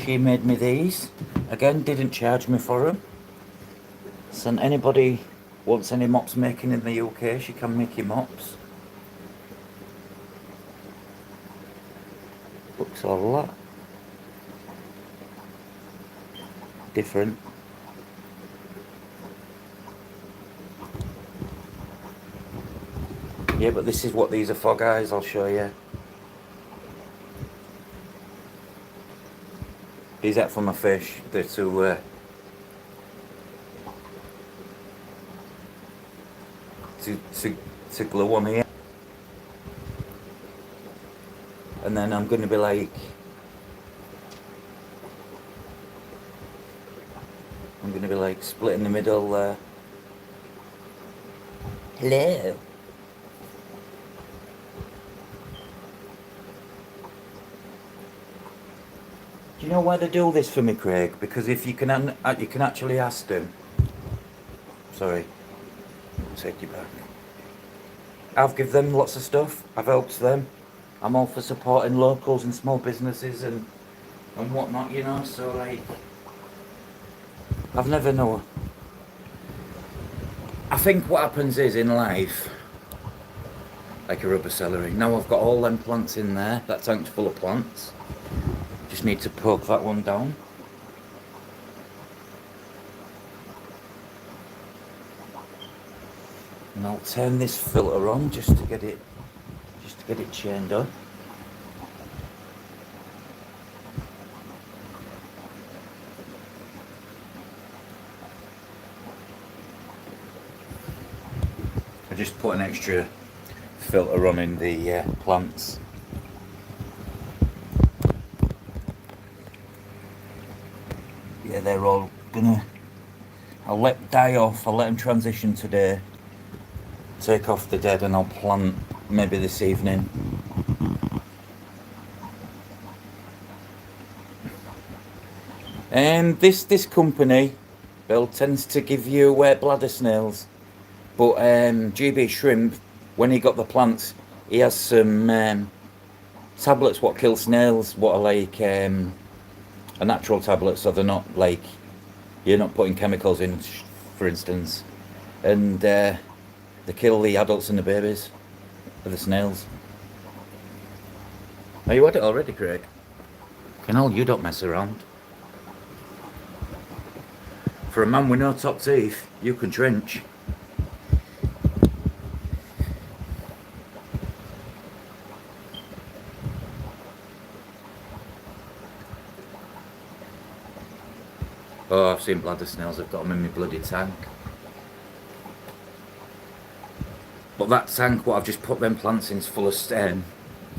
she made me these. Again, didn't charge me for them. So anybody wants any mops making in the UK, she can make you mops. Looks all a lot different. Yeah, but this is what these are for, guys. I'll show you. These are for my fish. They're to glue on here. And then I'm going to be like, split in the middle there. Hello. Do you know why they do this for me, Craig? Because if you can actually ask them. Sorry, I'll take you back. I've given them lots of stuff. I've helped them. I'm all for supporting locals and small businesses and whatnot, you know. So like, I've never known. I think what happens is in life, like a rubber celery. Now I've got all them plants in there. That tank's full of plants. Just need to poke that one down. And I'll turn this filter on just to get it chained up. I just put an extra filter on in the plants. Yeah, they're all gonna. I'll let die off. I'll let them transition today. Take off the dead, and I'll plant maybe this evening. This company, Bill, tends to give you bladder snails, but GB Shrimp, when he got the plants, he has some tablets what kill snails, what are like a natural tablet, so they're not like, you're not putting chemicals in, for instance, and they kill the adults and the babies of the snails. Oh, you had it already, Craig? Canal, you don't mess around. For a man with no top teeth, you can trench. Oh, I've seen bladder snails, I've got them in my bloody tank. But that tank, what I've just put them plants in, is full of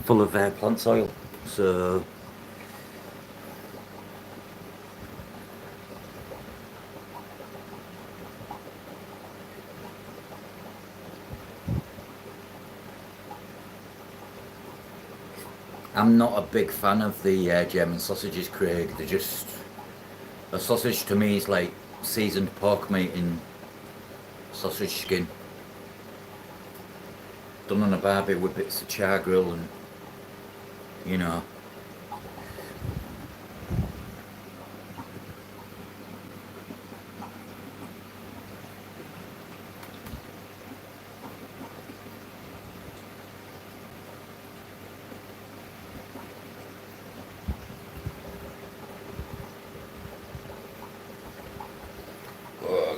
plant soil. So I'm not a big fan of the German sausages, Craig. They're just, a sausage to me is like seasoned pork meat in sausage skin, done on a barbie with bits of char grill and, you know.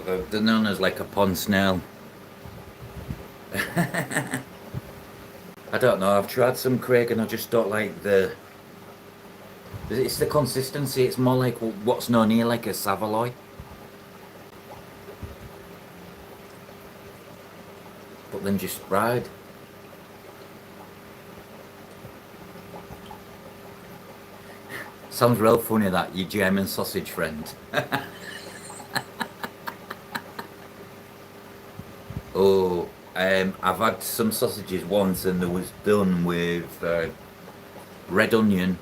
They're known as like a pond snail. I don't know. I've tried some, Craig, and I just don't like the. It's the consistency. It's more like what's known here like a saveloy. But then just fried. Sounds real funny that, you German sausage friend. Oh, I've had some sausages once and it was done with red onion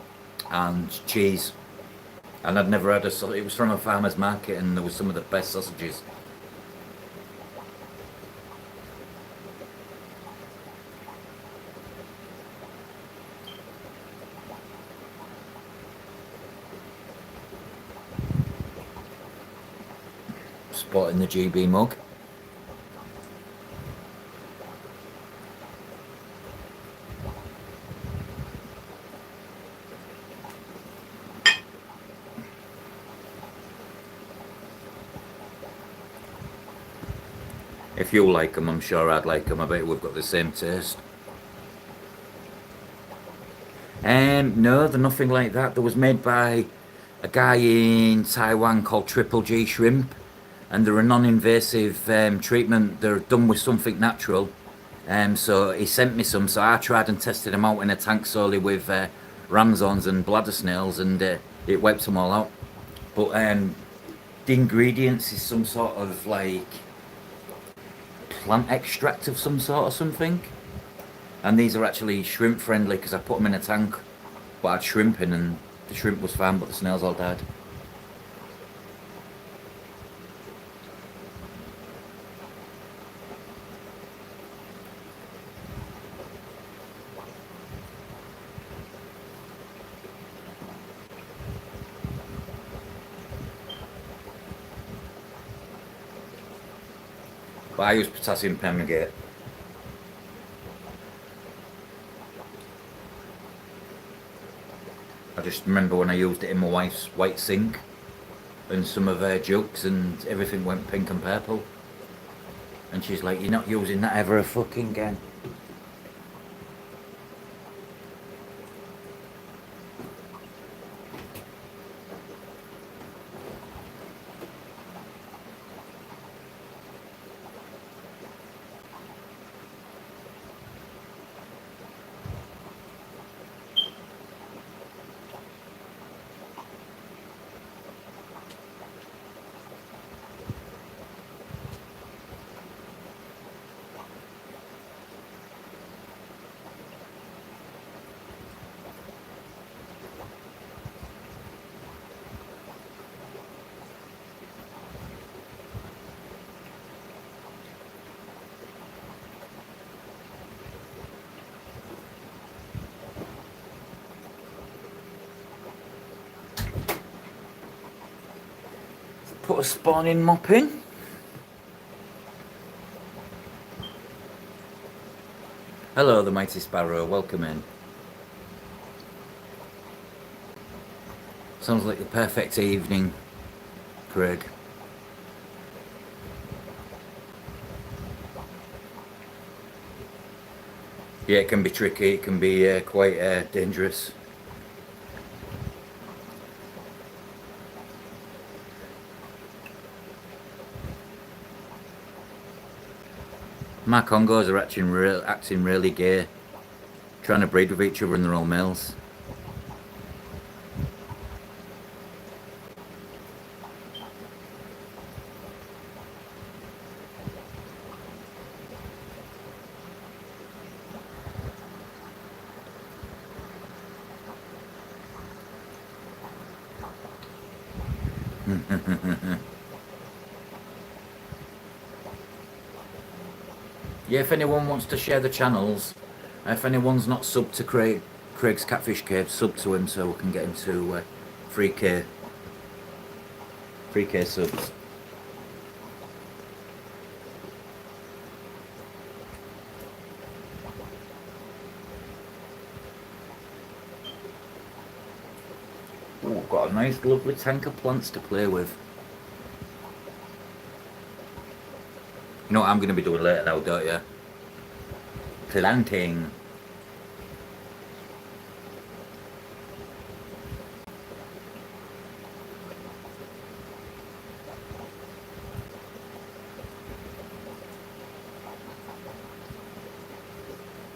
and cheese. And I'd never had a sausage. It was from a farmer's market and there was some of the best sausages. Spot in the GB mug. If you like them, I'm sure I'd like them. I bet we've got the same taste. No, they're nothing like that. They was made by a guy in Taiwan called Triple G Shrimp, and they're a non-invasive treatment. They're done with something natural. So he sent me some, so I tried and tested them out in a tank solely with ramsons and bladder snails, and it wiped them all out. But the ingredients is some sort of like plant extract of some sort or something. And these are actually shrimp friendly because I put them in a tank, but I had shrimp in and the shrimp was fine, but the snails all died. But I use potassium permangate. I just remember when I used it in my wife's white sink and some of her jugs and everything went pink and purple. And she's like, "You're not using that ever fucking again." Put a spawning mop in. Hello, the mighty sparrow. Welcome in. Sounds like the perfect evening, Craig. Yeah, it can be tricky. It can be quite dangerous. My Congos are acting really gay, trying to breed with each other and they're all males. Yeah, if anyone wants to share the channels, if anyone's not subbed to Craig's Catfish Cave, sub to him so we can get him to 3K subs. Oh, got a nice lovely tank of plants to play with. You know what I'm going to be doing later now, don't you? Planting.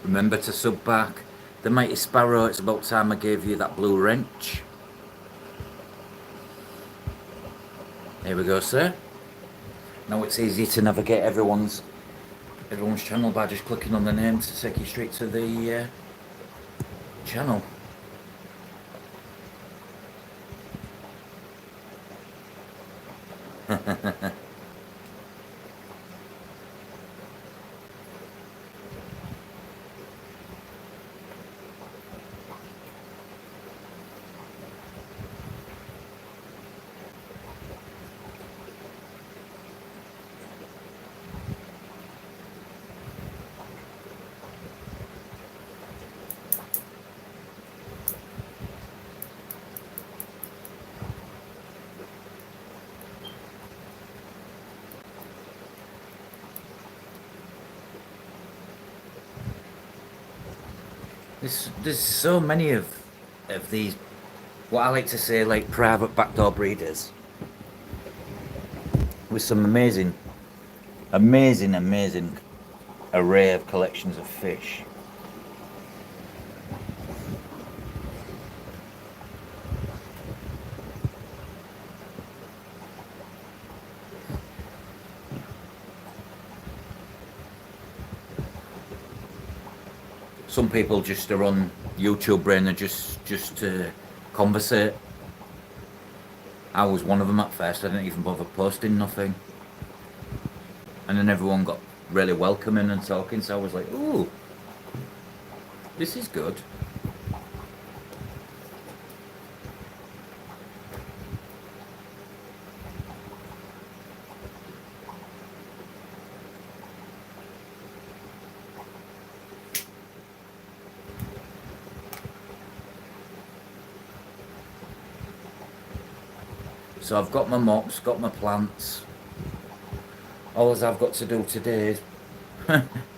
Remember to sub back. The Mighty Sparrow, it's about time I gave you that blue wrench. Here we go, sir. Now it's easy to navigate everyone's channel by just clicking on the name to take you straight to the channel. There's so many of these, what I like to say, like private backdoor breeders, with some amazing array of collections of fish. Some people just are on YouTube brain and just to conversate. I was one of them at first. I didn't even bother posting nothing, and then everyone got really welcoming and talking. So I was like, "Ooh, this is good." So I've got my mops, got my plants. All I've got to do today is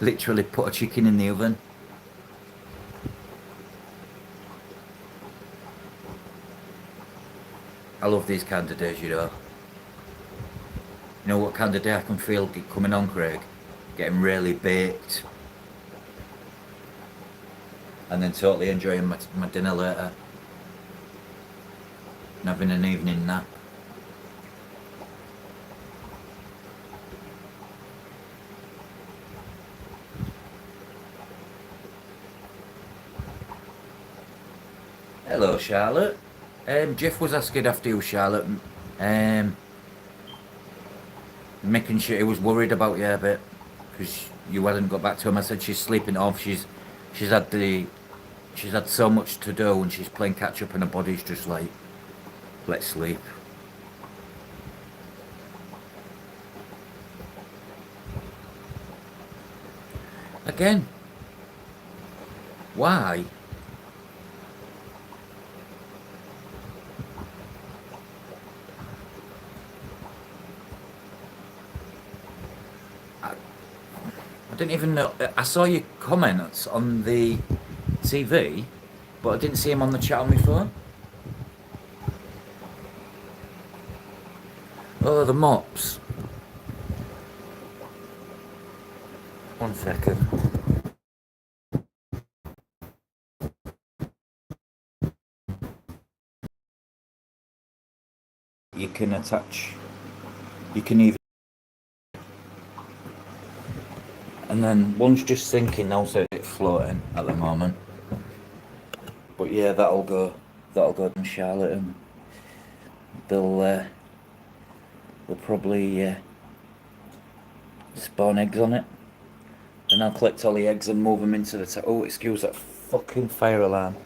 literally put a chicken in the oven. I love these kind of days, you know. You know what kind of day I can feel coming on, Craig? Getting really baked. And then totally enjoying my dinner later. And having an evening nap. Hello, Charlotte. Jeff was asking after you, Charlotte. Making sure he was worried about you a bit because you hadn't got back to him. I said she's sleeping off. She's had so much to do and she's playing catch up and her body's just like, let's sleep. Again, why? I didn't even know. I saw your comments on the TV, but I didn't see him on the chat on my phone. Oh, the mops. One second. You can attach. You can even. And then one's just sinking now, so it's floating at the moment. But yeah, that'll go to Charlotte, and they'll probably spawn eggs on it. Then I'll collect all the eggs and move them into the oh, excuse that fucking fire alarm.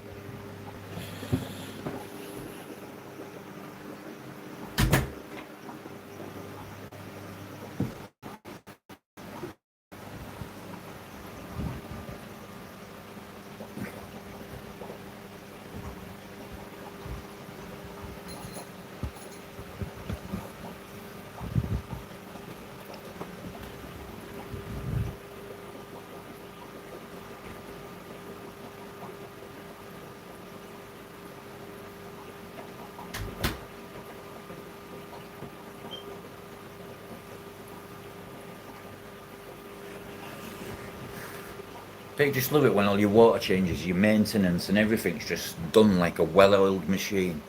They just love it when all your water changes, your maintenance and everything's just done like a well-oiled machine.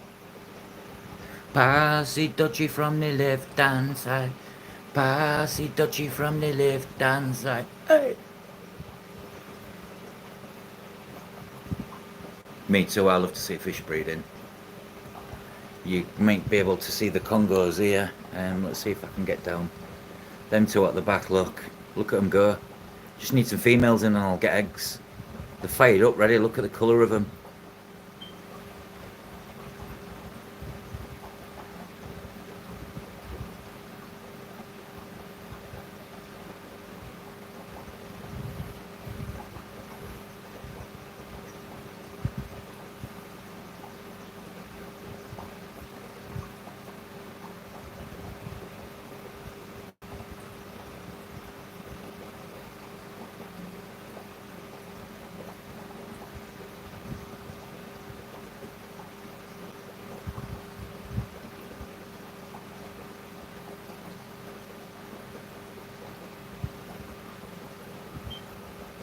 Passy dodgy from the left hand side. Passy dodgy from the left hand side. Hey. Me too, I love to see fish breeding. You might be able to see the Congos here. Let's see if I can get down. Them two at the back, look. Look at them go. Just need some females in and I'll get eggs. They're fired up, ready. Look at the colour of them.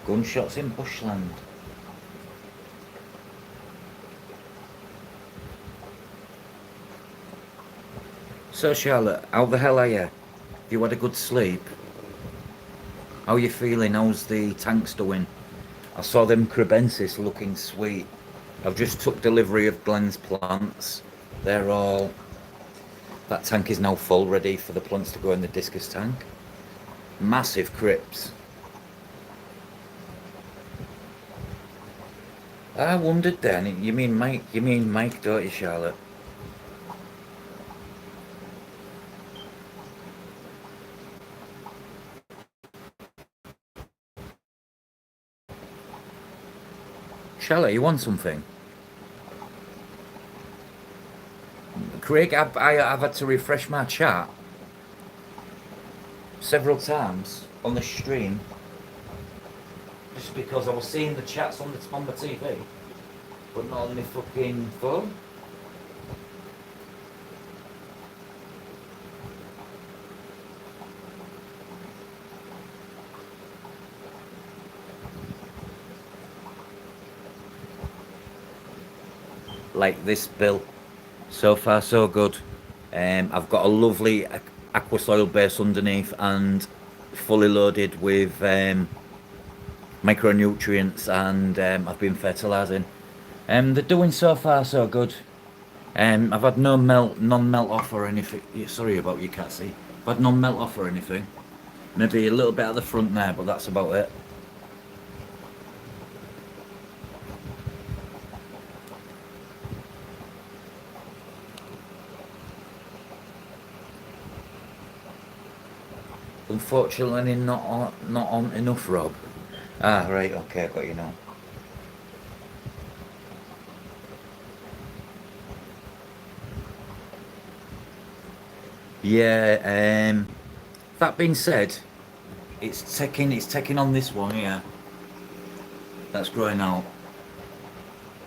Gunshots in bushland. So Charlotte, how the hell are you? Have you had a good sleep? How are you feeling? How's the tanks doing? I saw them crebensis looking sweet. I've just took delivery of Glenn's plants. They're all... That tank is now full, ready for the plants to go in the discus tank. Massive crypts. I wondered then, you mean Mike, don't you, Charlotte? Charlotte, you want something? Craig, I've had to refresh my chat several times on the stream just because I was seeing the chats on the TV, but not on my fucking phone. Like this, Bill. So far, so good. I've got a lovely aqua soil base underneath and fully loaded with micronutrients, and I've been fertilising. They're doing so far so good. I've had no non-melt off or anything. Sorry about you, Catsy. I've had non-melt off or anything. Maybe a little bit at the front there, but that's about it. Unfortunately, not on enough, Rob. Ah, right, okay, I got you now. Yeah, that being said, it's taking on this one here. That's growing out.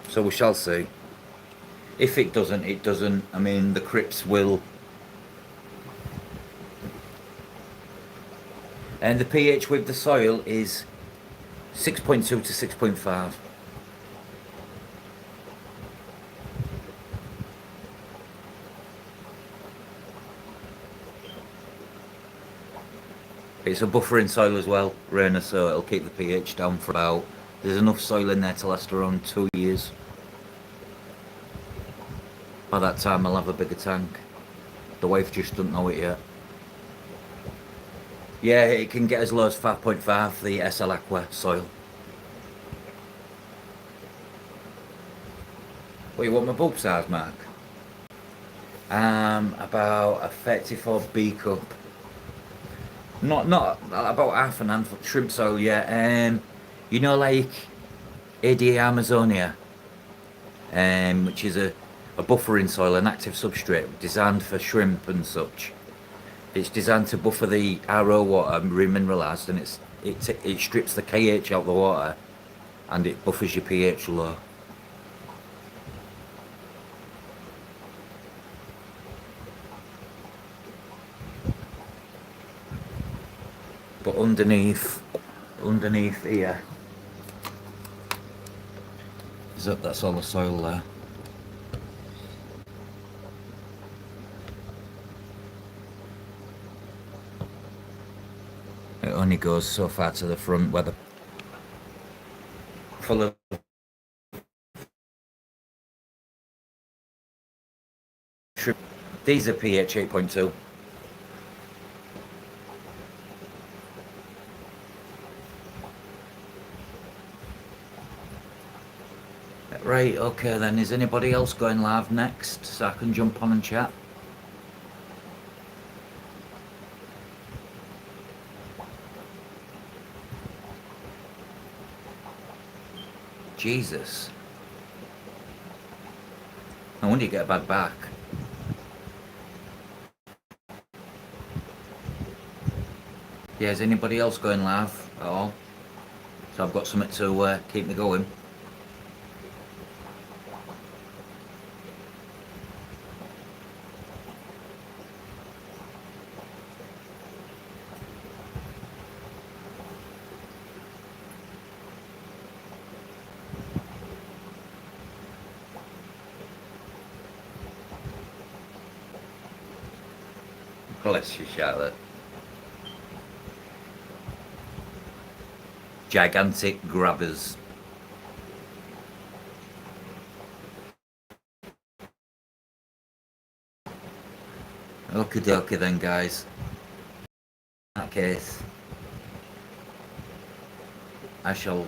So we shall see. If it doesn't, it doesn't. I mean, the crypts will. And the pH with the soil is 6.2 to 6.5. It's a buffering soil as well, Rainer, so it'll keep the pH down for about... There's enough soil in there to last around 2 years. By that time I'll have a bigger tank. The wife just doesn't know it yet. Yeah, it can get as low as 5.5, the SL Aqua soil. What, you want my bulb size, Mark? About a 34 B cup. Not about half an handful shrimp soil, yeah. You know, like ADA Amazonia, which is a buffering soil, an active substrate designed for shrimp and such. It's designed to buffer the RO water, remineralised, and it strips the KH out of the water, and it buffers your pH low. But underneath here, So that's all the soil there. It only goes so far to the front where the full of shrimp. These are pH 8.2. Right, okay then. Is anybody else going live next so I can jump on and chat? Jesus. No wonder you get a bad back. Yeah, is anybody else going live at all? So I've got something to keep me going. Bless you, Charlotte. Gigantic grabbers. Okie dokie then, guys. In that case, I shall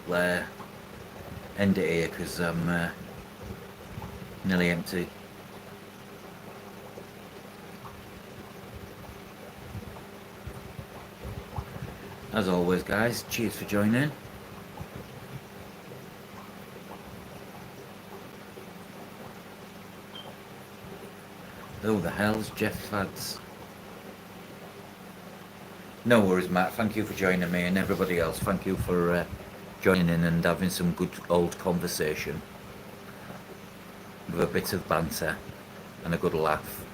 end it here because I'm nearly empty. As always, guys, cheers for joining. Who the hell's Jeff Fads? No worries, Matt. Thank you for joining me, and everybody else. Thank you for joining in and having some good old conversation with a bit of banter and a good laugh.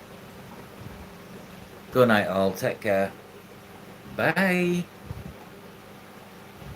Good night, all. Take care. Bye.